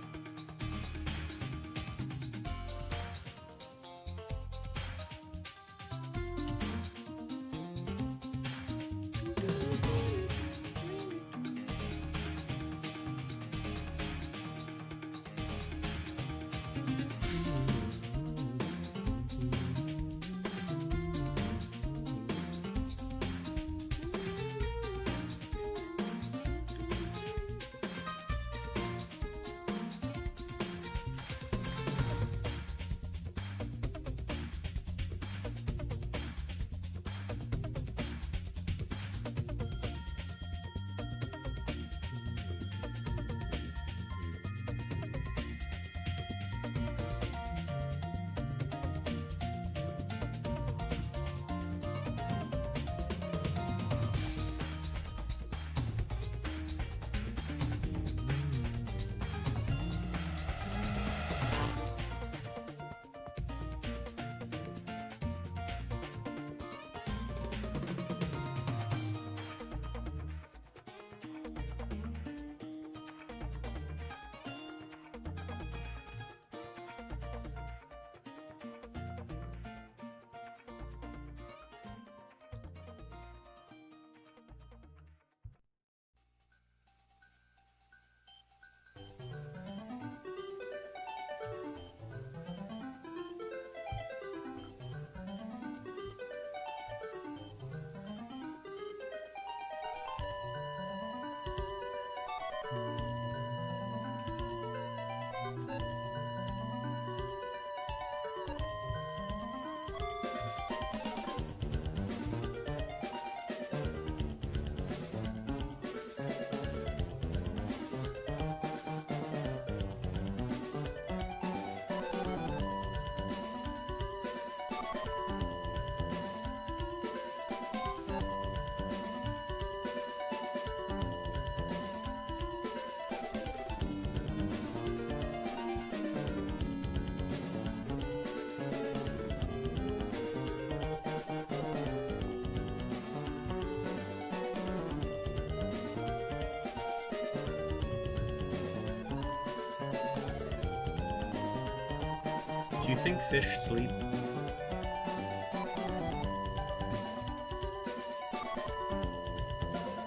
Do you think fish sleep?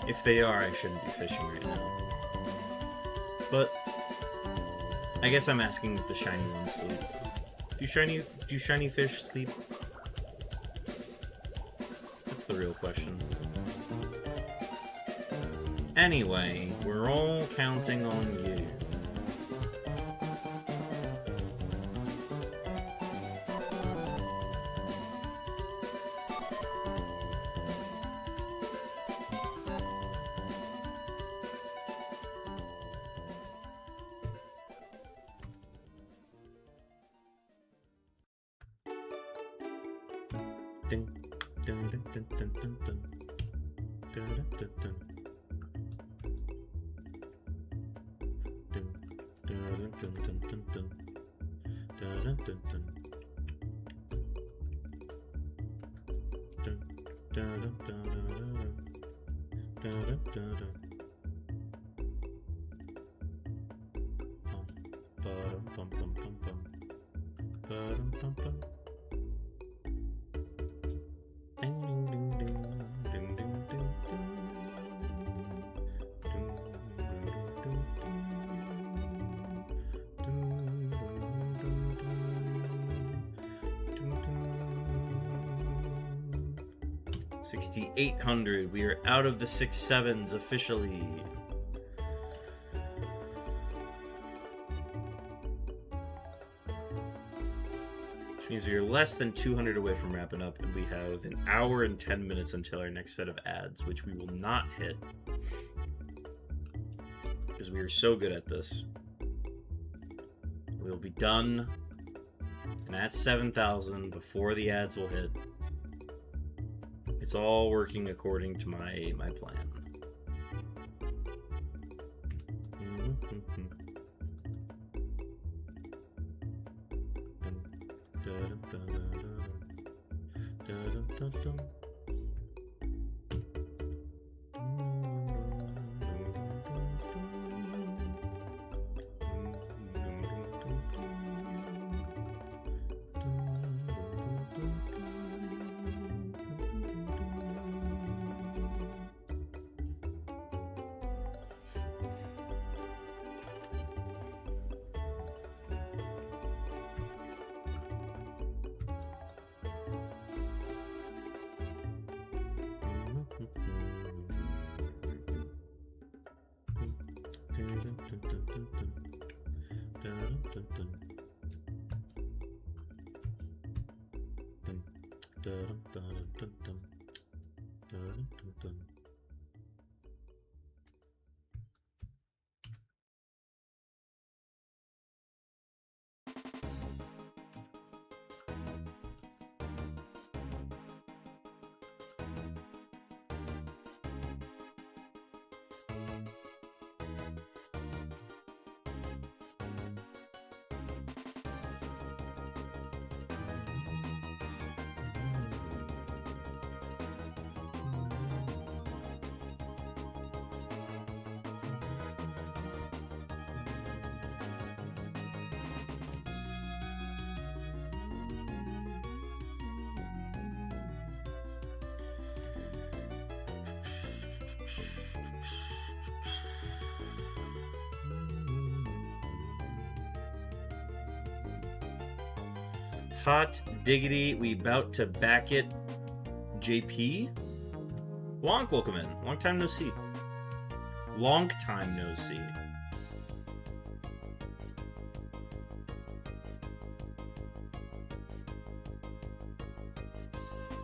If they are, I shouldn't be fishing right now. But I guess I'm asking if the shiny ones sleep. Do shiny fish sleep? That's the real question. Anyway, we're all counting on you. Dun, dun, dun, dun, dun, dun, dun. Dun, dun, dun, dun. Dun, dun, dun, dun, dun, dun. Dun, dun, dun, dun. Dun, dun, dun, dun, dun, dun. Dun, dun, dun, dun. Bum, bum, bum, bum, bum. Ba-dum, bum, bum. Ding, ding, ding, ding. Ding, ding, ding, ding. Ding, ding, ding, ding. Ding, ding, ding, ding. 6,800. We are out of the 6/7s officially. Which means we are less than 200 away from wrapping up, and we have an hour and 10 minutes until our next set of ads, which we will not hit. Because we are so good at this. We will be done and at 7,000 before the ads will hit. It's all working according to my plan. Hot diggity, we about to back it. JP? Wonk, welcome in. Long time no see. Long time no see.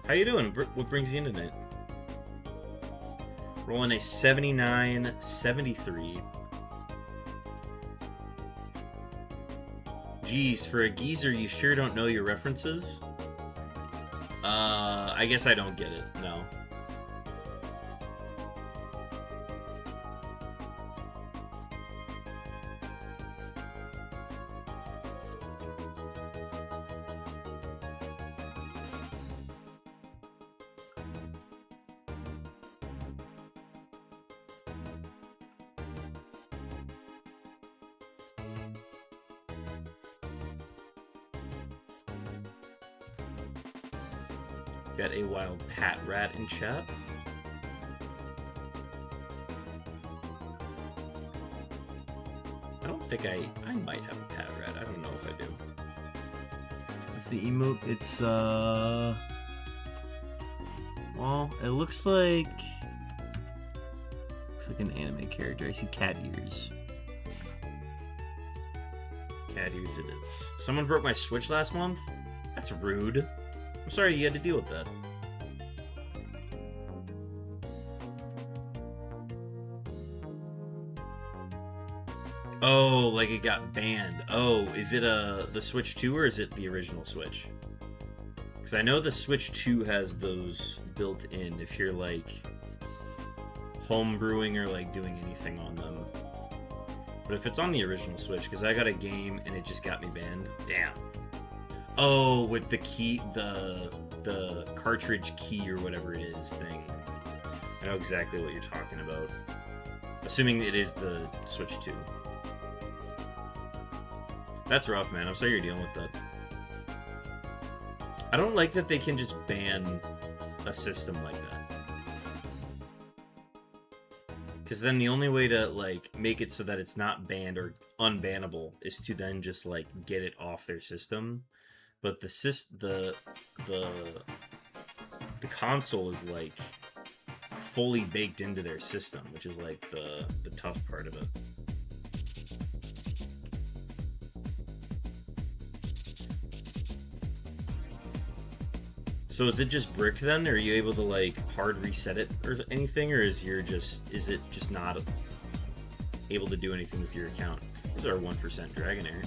How you doing? What brings you in tonight? Rolling a 79-73. Geez, for a geezer, you sure don't know your references? I guess I don't get it, no. Got a wild Pat Rat in chat. I don't think I might have a Pat Rat. I don't know if I do. What's the emote? It's well, it looks like an anime character. I see cat ears. Cat ears it is. Someone broke my Switch last month? That's rude. I'm sorry you had to deal with that. Oh, like it got banned. Oh, is it the Switch 2 or is it the original Switch? Because I know the Switch 2 has those built in if you're like homebrewing or like doing anything on them. But if it's on the original Switch, because I got a game and it just got me banned. Damn. Oh, with the key, the cartridge key or whatever it is thing. I know exactly what you're talking about. Assuming it is the Switch 2. That's rough, man. I'm sorry you're dealing with that. I don't like that they can just ban a system like that. Because then the only way to, like, make it so that it's not banned or unbannable is to then just, like, get it off their system. But the console is, like, fully baked into their system, which is, like, the tough part of it. So is it just bricked then? Or are you able to like hard reset it or anything, or is it just not able to do anything with your account? This is our 1% Dragonair.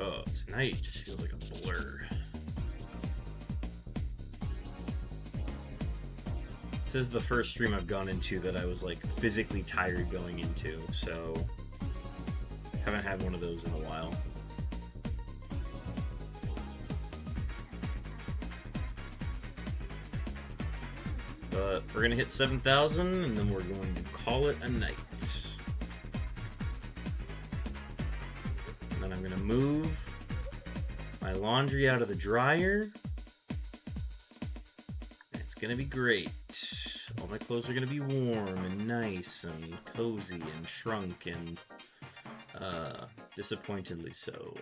Oh, tonight just feels like a blur. This is the first stream I've gone into that I was like physically tired going into, so haven't had one of those in a while. But we're gonna hit 7,000 and then we're going to call it a night. And then I'm gonna move my laundry out of the dryer. It's gonna be great. All my clothes are gonna be warm and nice and cozy and shrunk and disappointedly so.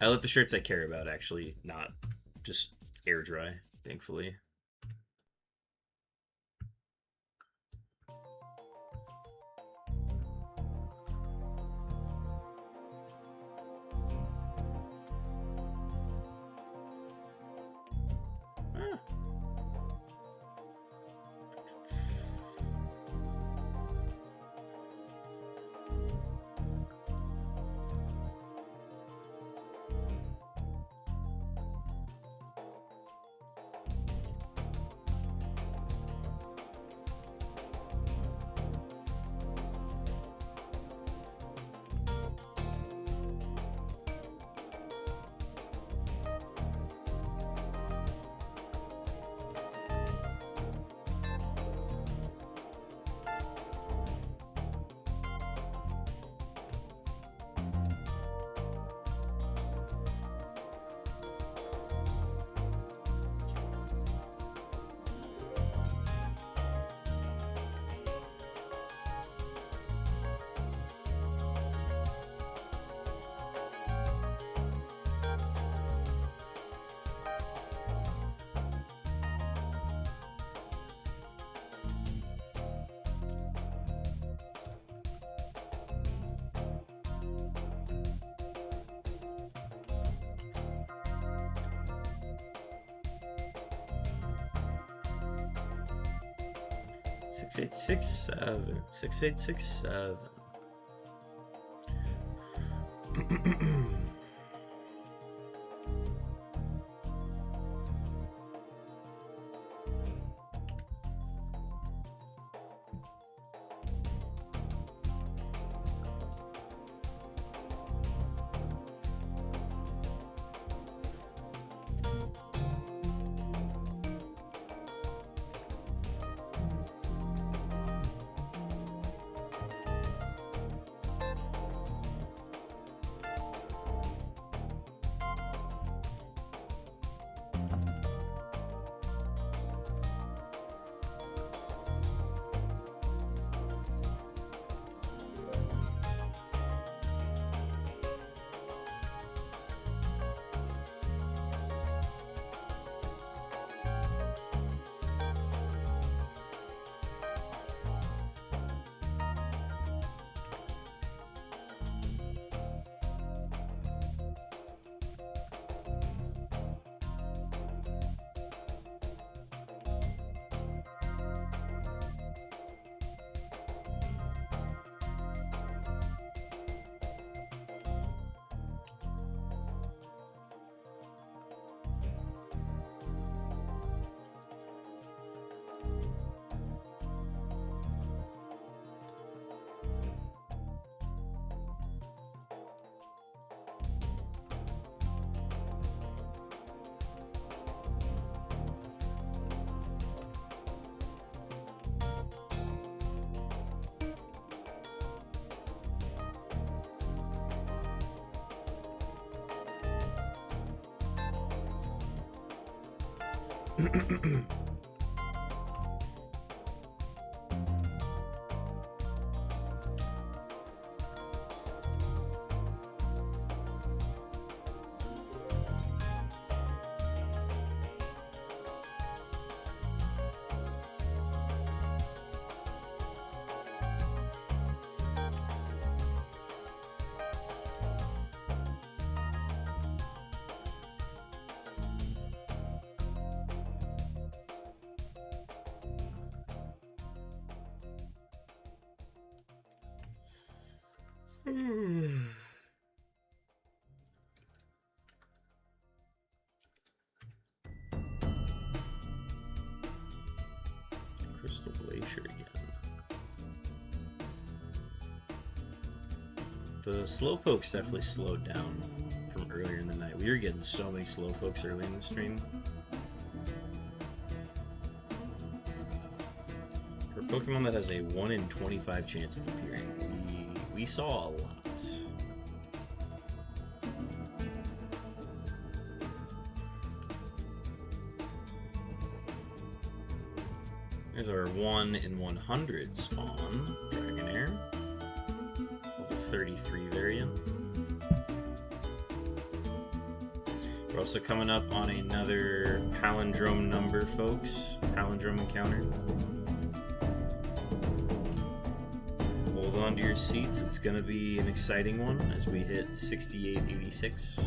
I let the shirts I care about actually not just air dry, thankfully. Six eight six seven. 6867. Crystal Glacier again. The Slowpoke's definitely slowed down from earlier in the night. We were getting so many Slowpokes early in the stream. For a Pokemon that has a 1 in 25 chance of appearing, we saw a lot. There's our 1 in 100 spawn, Dragonair. Level 33 variant. We're also coming up on another palindrome number, folks. Palindrome encounter. Hold on to your seats. It's going to be an exciting one as we hit 6886.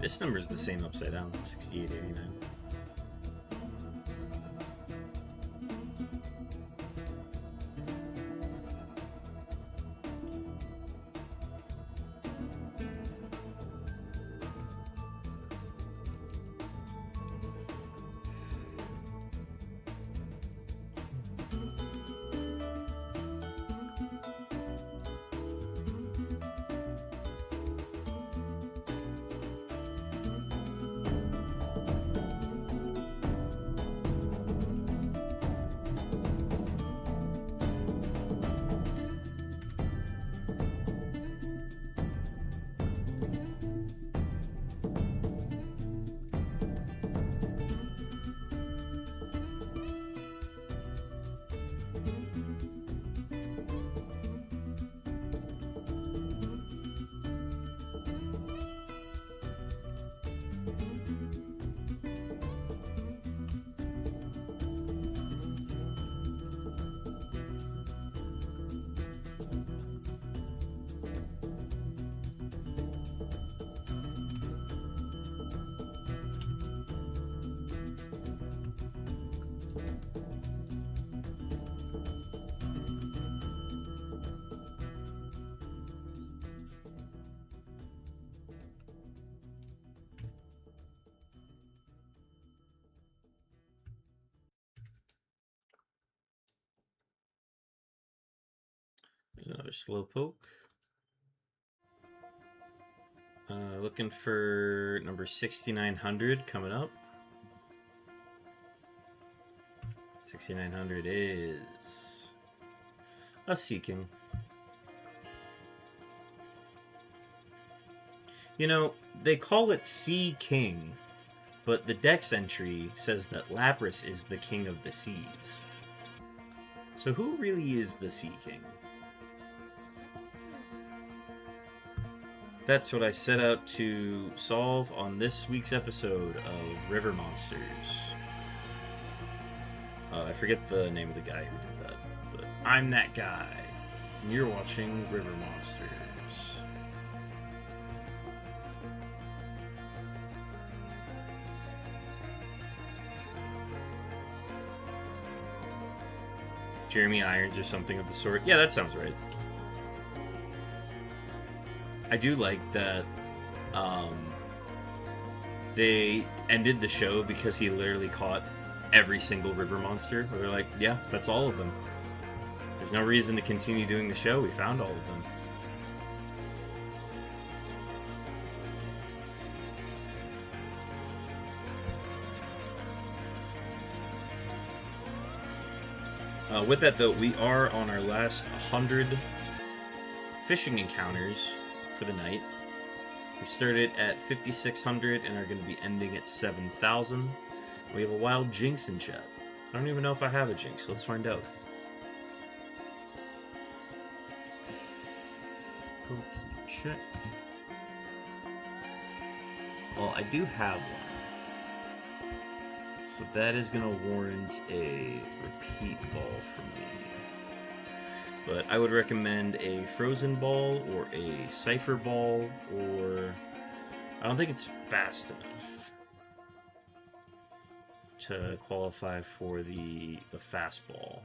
This number is the same upside down, 6889. There's another Slowpoke. Looking for number 6900 coming up. 6900 is a Seeking. You know, they call it Sea King, but the Dex entry says that Lapras is the king of the seas. So who really is the Sea King? That's what I set out to solve on this week's episode of River Monsters. I forget the name of the guy who did that, but I'm that guy, and you're watching River Monsters. Jeremy Irons or something of the sort. Yeah, that sounds right. I do like that they ended the show because he literally caught every single river monster. They're like, yeah, that's all of them. There's no reason to continue doing the show. We found all of them. With that, though, we are on our last 100 fishing encounters for the night. We started at 5,600 and are going to be ending at 7,000. We have a wild Jinx in chat. I don't even know if I have a Jinx. Let's find out. Pokemon check. Well, I do have one. So that is going to warrant a repeat ball for me. But I would recommend a Frozen Ball or a Cypher Ball, or... I don't think it's fast enough to qualify for the Fast Ball.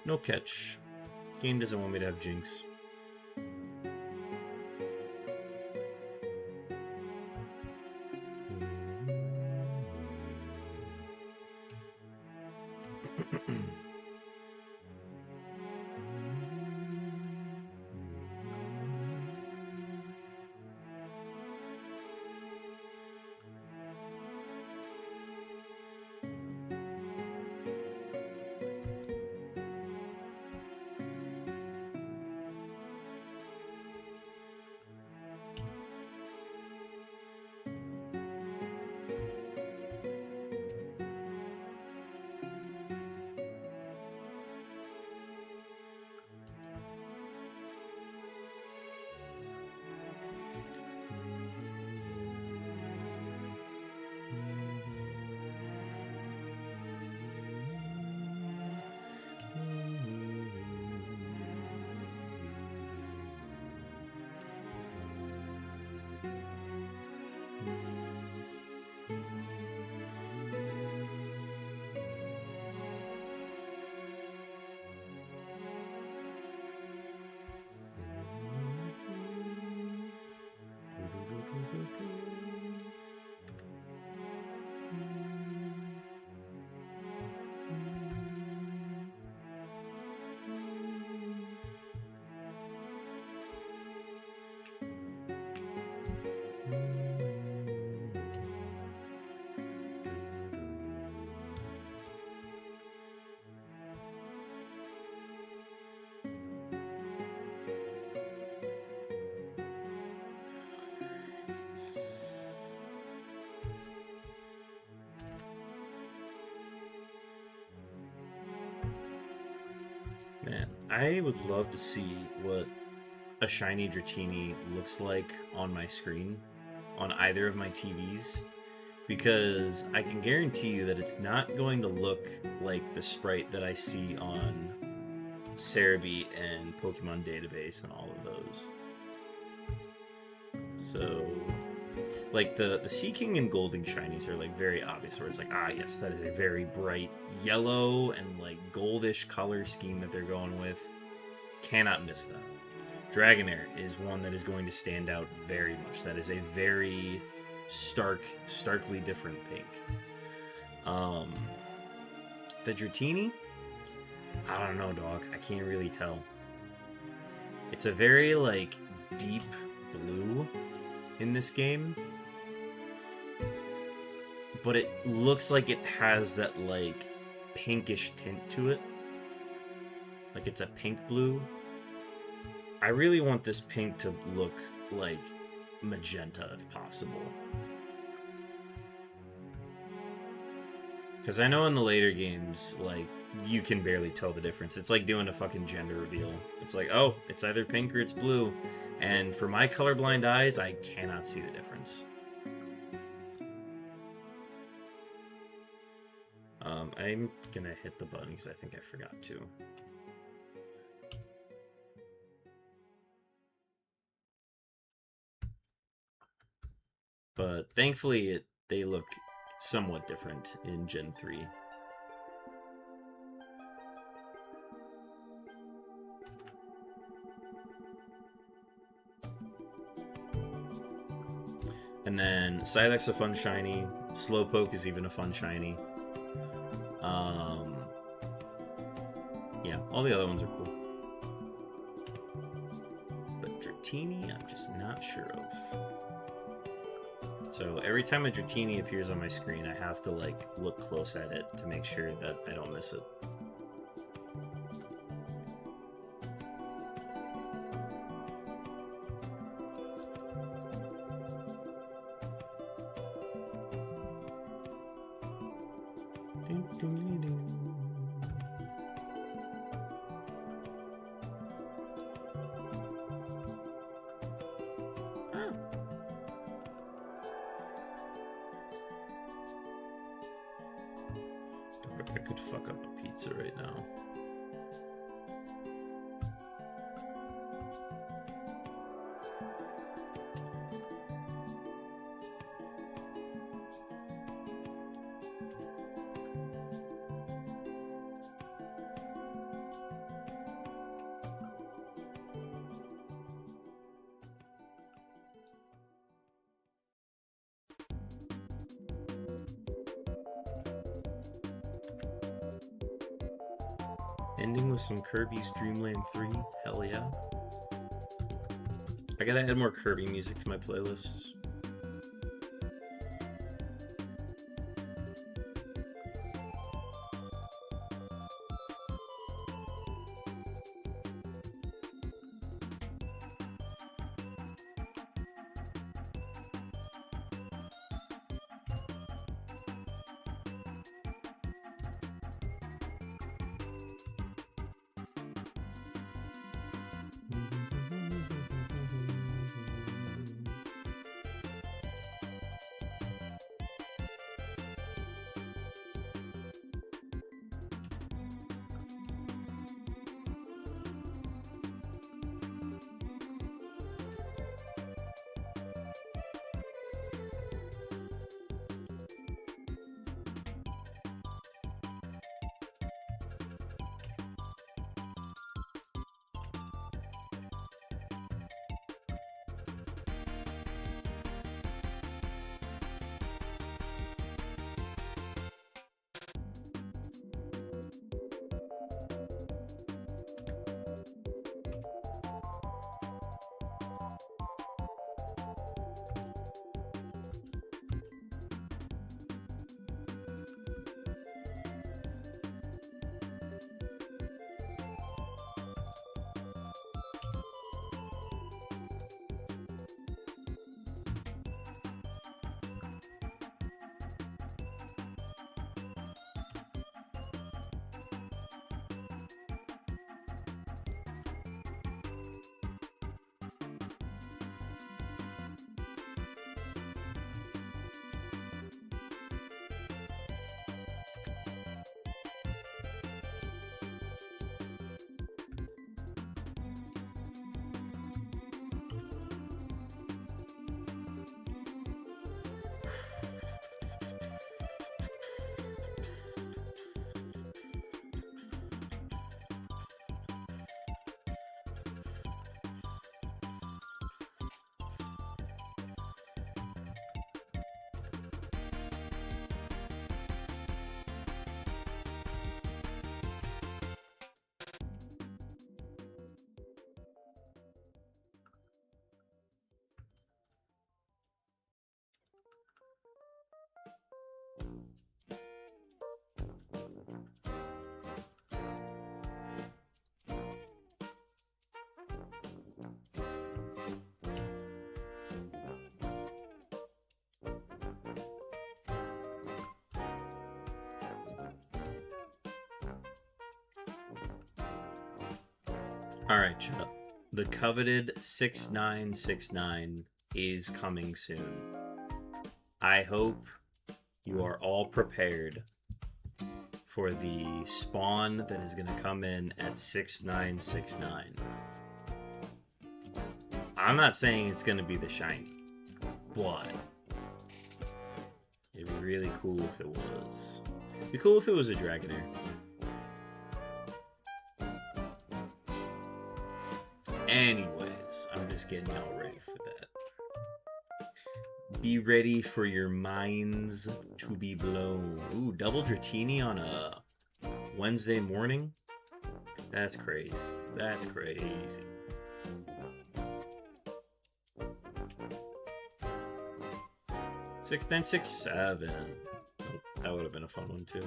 No catch. Game doesn't want me to have Jinx. Man, I would love to see what a shiny Dratini looks like on my screen on either of my TVs, because I can guarantee you that it's not going to look like the sprite that I see on Cerebi and Pokemon Database and all of those. So, like the Seaking and Golding shinies are like very obvious, where it's like, ah yes, that is a very bright yellow and like goldish color scheme that they're going with. Cannot miss that. Dragonair is one that is going to stand out very much. That is a very starkly different pink. The Dratini, I don't know, dog. I can't really tell. It's a very, like, deep blue in this game. But it looks like it has that, like, pinkish tint to it. Like it's a pink blue. I really want this pink to look like magenta if possible. Because I know in the later games, like, you can barely tell the difference. It's like doing a fucking gender reveal. It's like, oh, it's either pink or it's blue. And for my colorblind eyes, I cannot see the difference. I'm gonna hit the button because I think I forgot to. But thankfully, they look somewhat different in Gen 3. And then Psyduck's a fun shiny. Slowpoke is even a fun shiny. Yeah, all the other ones are cool. But Dratini, I'm just not sure of. So every time a Dratini appears on my screen, I have to, like, look close at it to make sure that I don't miss it. I could fuck up a pizza right now. Ending with some Kirby's Dream Land 3. Hell yeah. I gotta add more Kirby music to my playlists. Alright, chat. The coveted 6969 is coming soon. I hope you are all prepared for the spawn that is going to come in at 6969. I'm not saying it's going to be the shiny, but it'd be really cool if it was. It'd be cool if it was a Dragonair. Anyways, I'm just getting y'all ready for that. Be ready for your minds to be blown. Ooh, double Dratini on a Wednesday morning? That's crazy. That's crazy. Six, 9, 6, 7. Oh, that would have been a fun one too.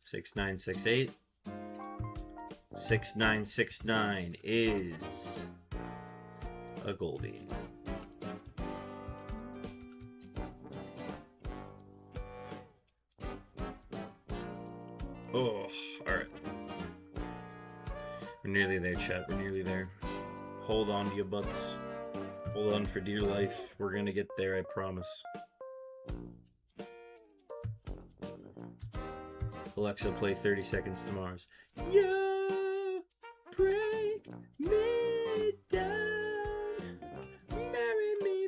Six, 9, 6, 8. 6, 9, 6, 9 is a Goldie. Oh, alright. We're nearly there, chat. We're nearly there. Hold on to your butts. Hold on for dear life. We're gonna get there, I promise. Alexa, play 30 Seconds to Mars. You break me down. Marry me,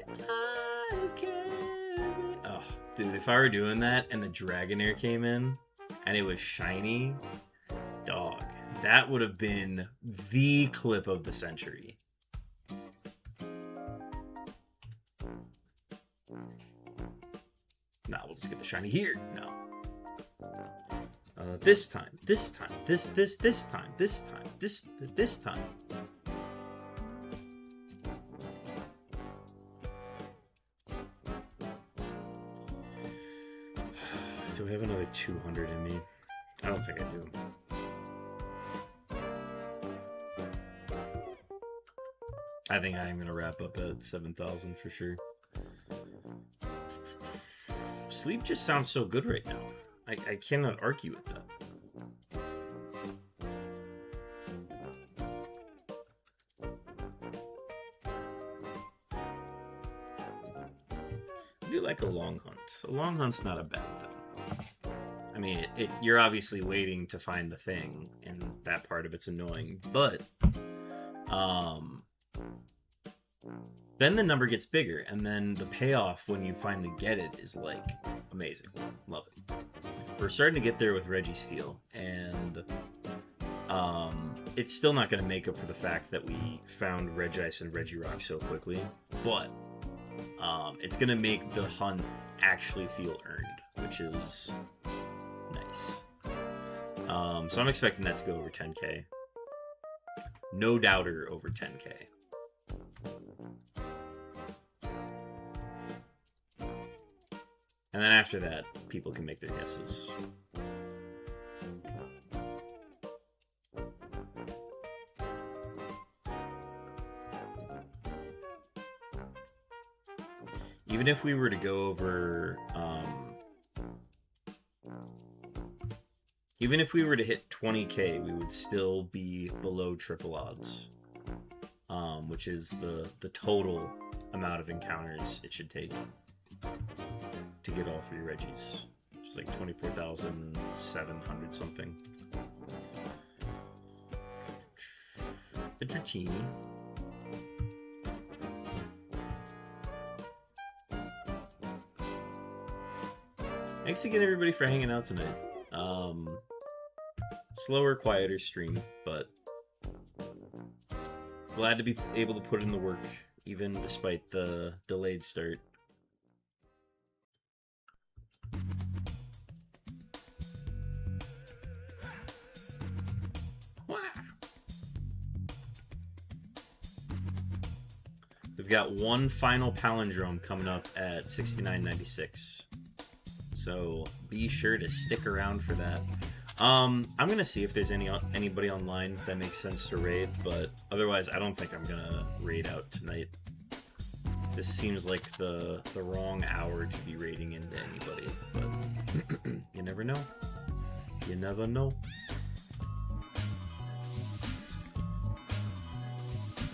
I can. Oh, dude, if I were doing that and the Dragonair came in and it was shiny, dog, that would have been the clip of the century. Nah, we'll just get the shiny here. No. This time. This time. This time. This time. Do I have another 200 in me? I don't think I do. I think I am going to wrap up at 7,000 for sure. Sleep just sounds so good right now. I cannot argue with that. I do like a long hunt. A long hunt's not a bad thing. I mean, you're obviously waiting to find the thing, and that part of it's annoying, but then the number gets bigger, and then the payoff when you finally get it is like amazing. Love it. We're starting to get there with Registeel, and it's still not going to make up for the fact that we found Regice and Regirock so quickly, but it's going to make the hunt actually feel earned, which is nice. So I'm expecting that to go over 10k. No doubter over 10k. And then after that, people can make their guesses. Even if we were to go over, even if we were to hit 20k, we would still be below triple odds, which is the total amount of encounters it should take to get all 3 Reggies, which is like 24,700 something. A Dratini. Thanks again, everybody, for hanging out tonight. Slower, quieter stream, but glad to be able to put in the work, even despite the delayed start. We've got one final palindrome coming up at 69.96, so be sure to stick around for that. I'm gonna see if there's anybody online that makes sense to raid, but otherwise I don't think I'm gonna raid out tonight. This seems like the wrong hour to be raiding into anybody, but you never know. You never know.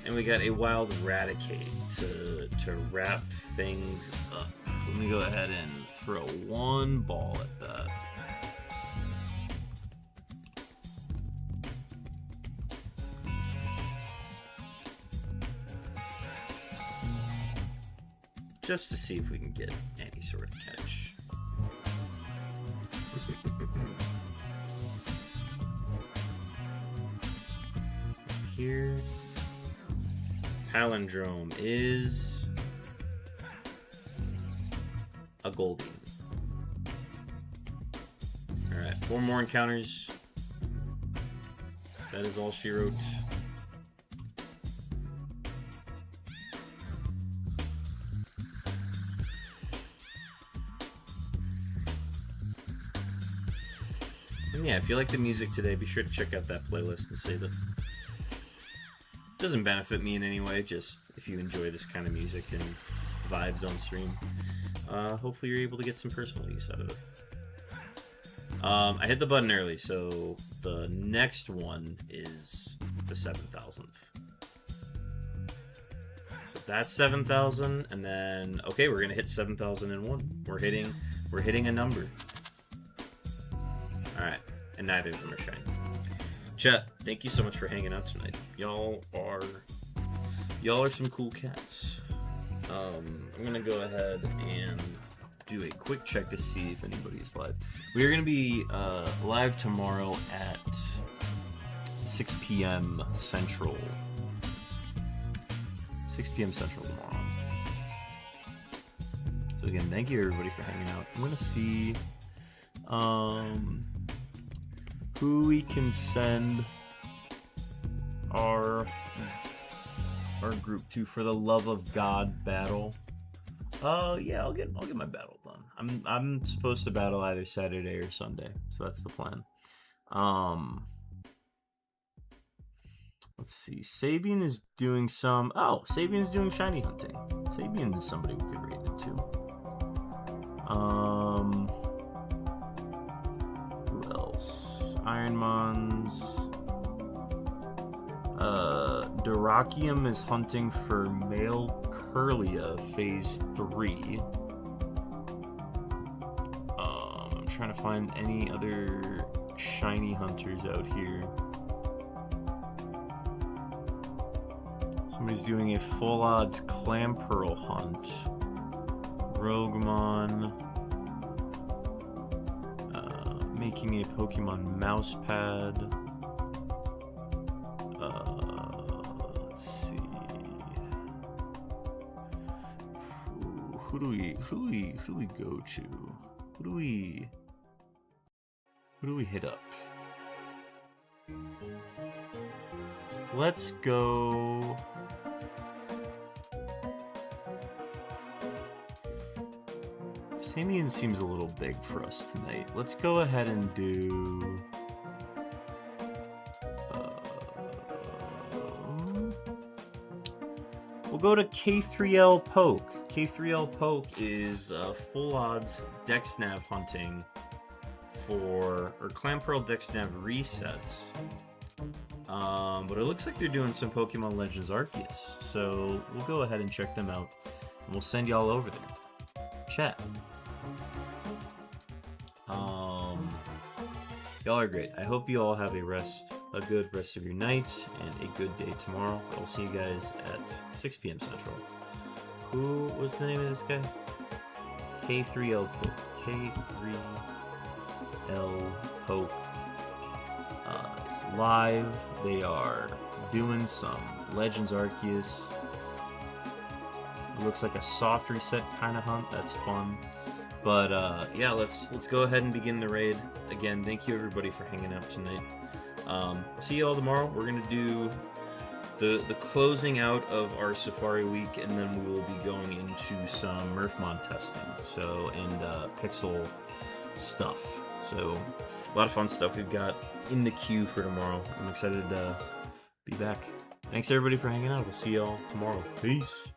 And we got a wild Raticate to wrap things up. Let me go ahead and throw one ball at that. Just to see if we can get any sort of catch. Here. Palindrome is a Goldie. Alright, 4 more encounters. That is all she wrote. And yeah, if you like the music today, be sure to check out that playlist and save it. Doesn't benefit me in any way, just if you enjoy this kind of music and vibes on stream. Hopefully you're able to get some personal use out of it. I hit the button early, so the next one is the 7,000th. So that's 7,000, and then okay, we're gonna hit 7,001. We're hitting a number. All right, and neither of them are shiny. Chat, thank you so much for hanging out tonight. Y'all are some cool cats. I'm gonna go ahead and do a quick check to see if anybody's live. We are gonna be live tomorrow at 6 p.m. Central. 6 p.m. Central tomorrow. So again, thank you everybody for hanging out. I'm gonna see who we can send our group to for the love of God battle. Yeah, I'll get my battle done. I'm supposed to battle either Saturday or Sunday, so that's the plan. Let's see. Sabian is doing some. Oh, Sabian is doing shiny hunting. Sabian is somebody we could raid into. Who else? Ironmons. Durakium is hunting for male Curlia phase 3. I'm trying to find any other shiny hunters out here. Somebody's doing a full odds Clamperl hunt. Roguemon. Making a Pokemon mousepad. Let's see. Who do we go to? Who do we hit up? Let's go. Samian seems a little big for us tonight. Let's go ahead and do. We'll go to K3L Poke. K3L Poke is full odds Dexnav hunting for Clamperl Dexnav resets. But it looks like they're doing some Pokemon Legends Arceus. So we'll go ahead and check them out. And we'll send y'all over there. Chat. Y'all are great. I hope you all have a good rest of your night and a good day tomorrow. I'll see you guys at 6 p.m. Central. Who was the name of this guy? K3L Poke. K3L Poke. It's live. They are doing some Legends Arceus. It looks like a soft reset kind of hunt. That's fun. But yeah, let's go ahead and begin the raid. Again, thank you everybody for hanging out tonight. See you all tomorrow. We're gonna do the closing out of our Safari week, and then we will be going into some Murphmon testing. So and Pixel stuff. So a lot of fun stuff we've got in the queue for tomorrow. I'm excited to be back. Thanks everybody for hanging out. We'll see y'all tomorrow. Peace.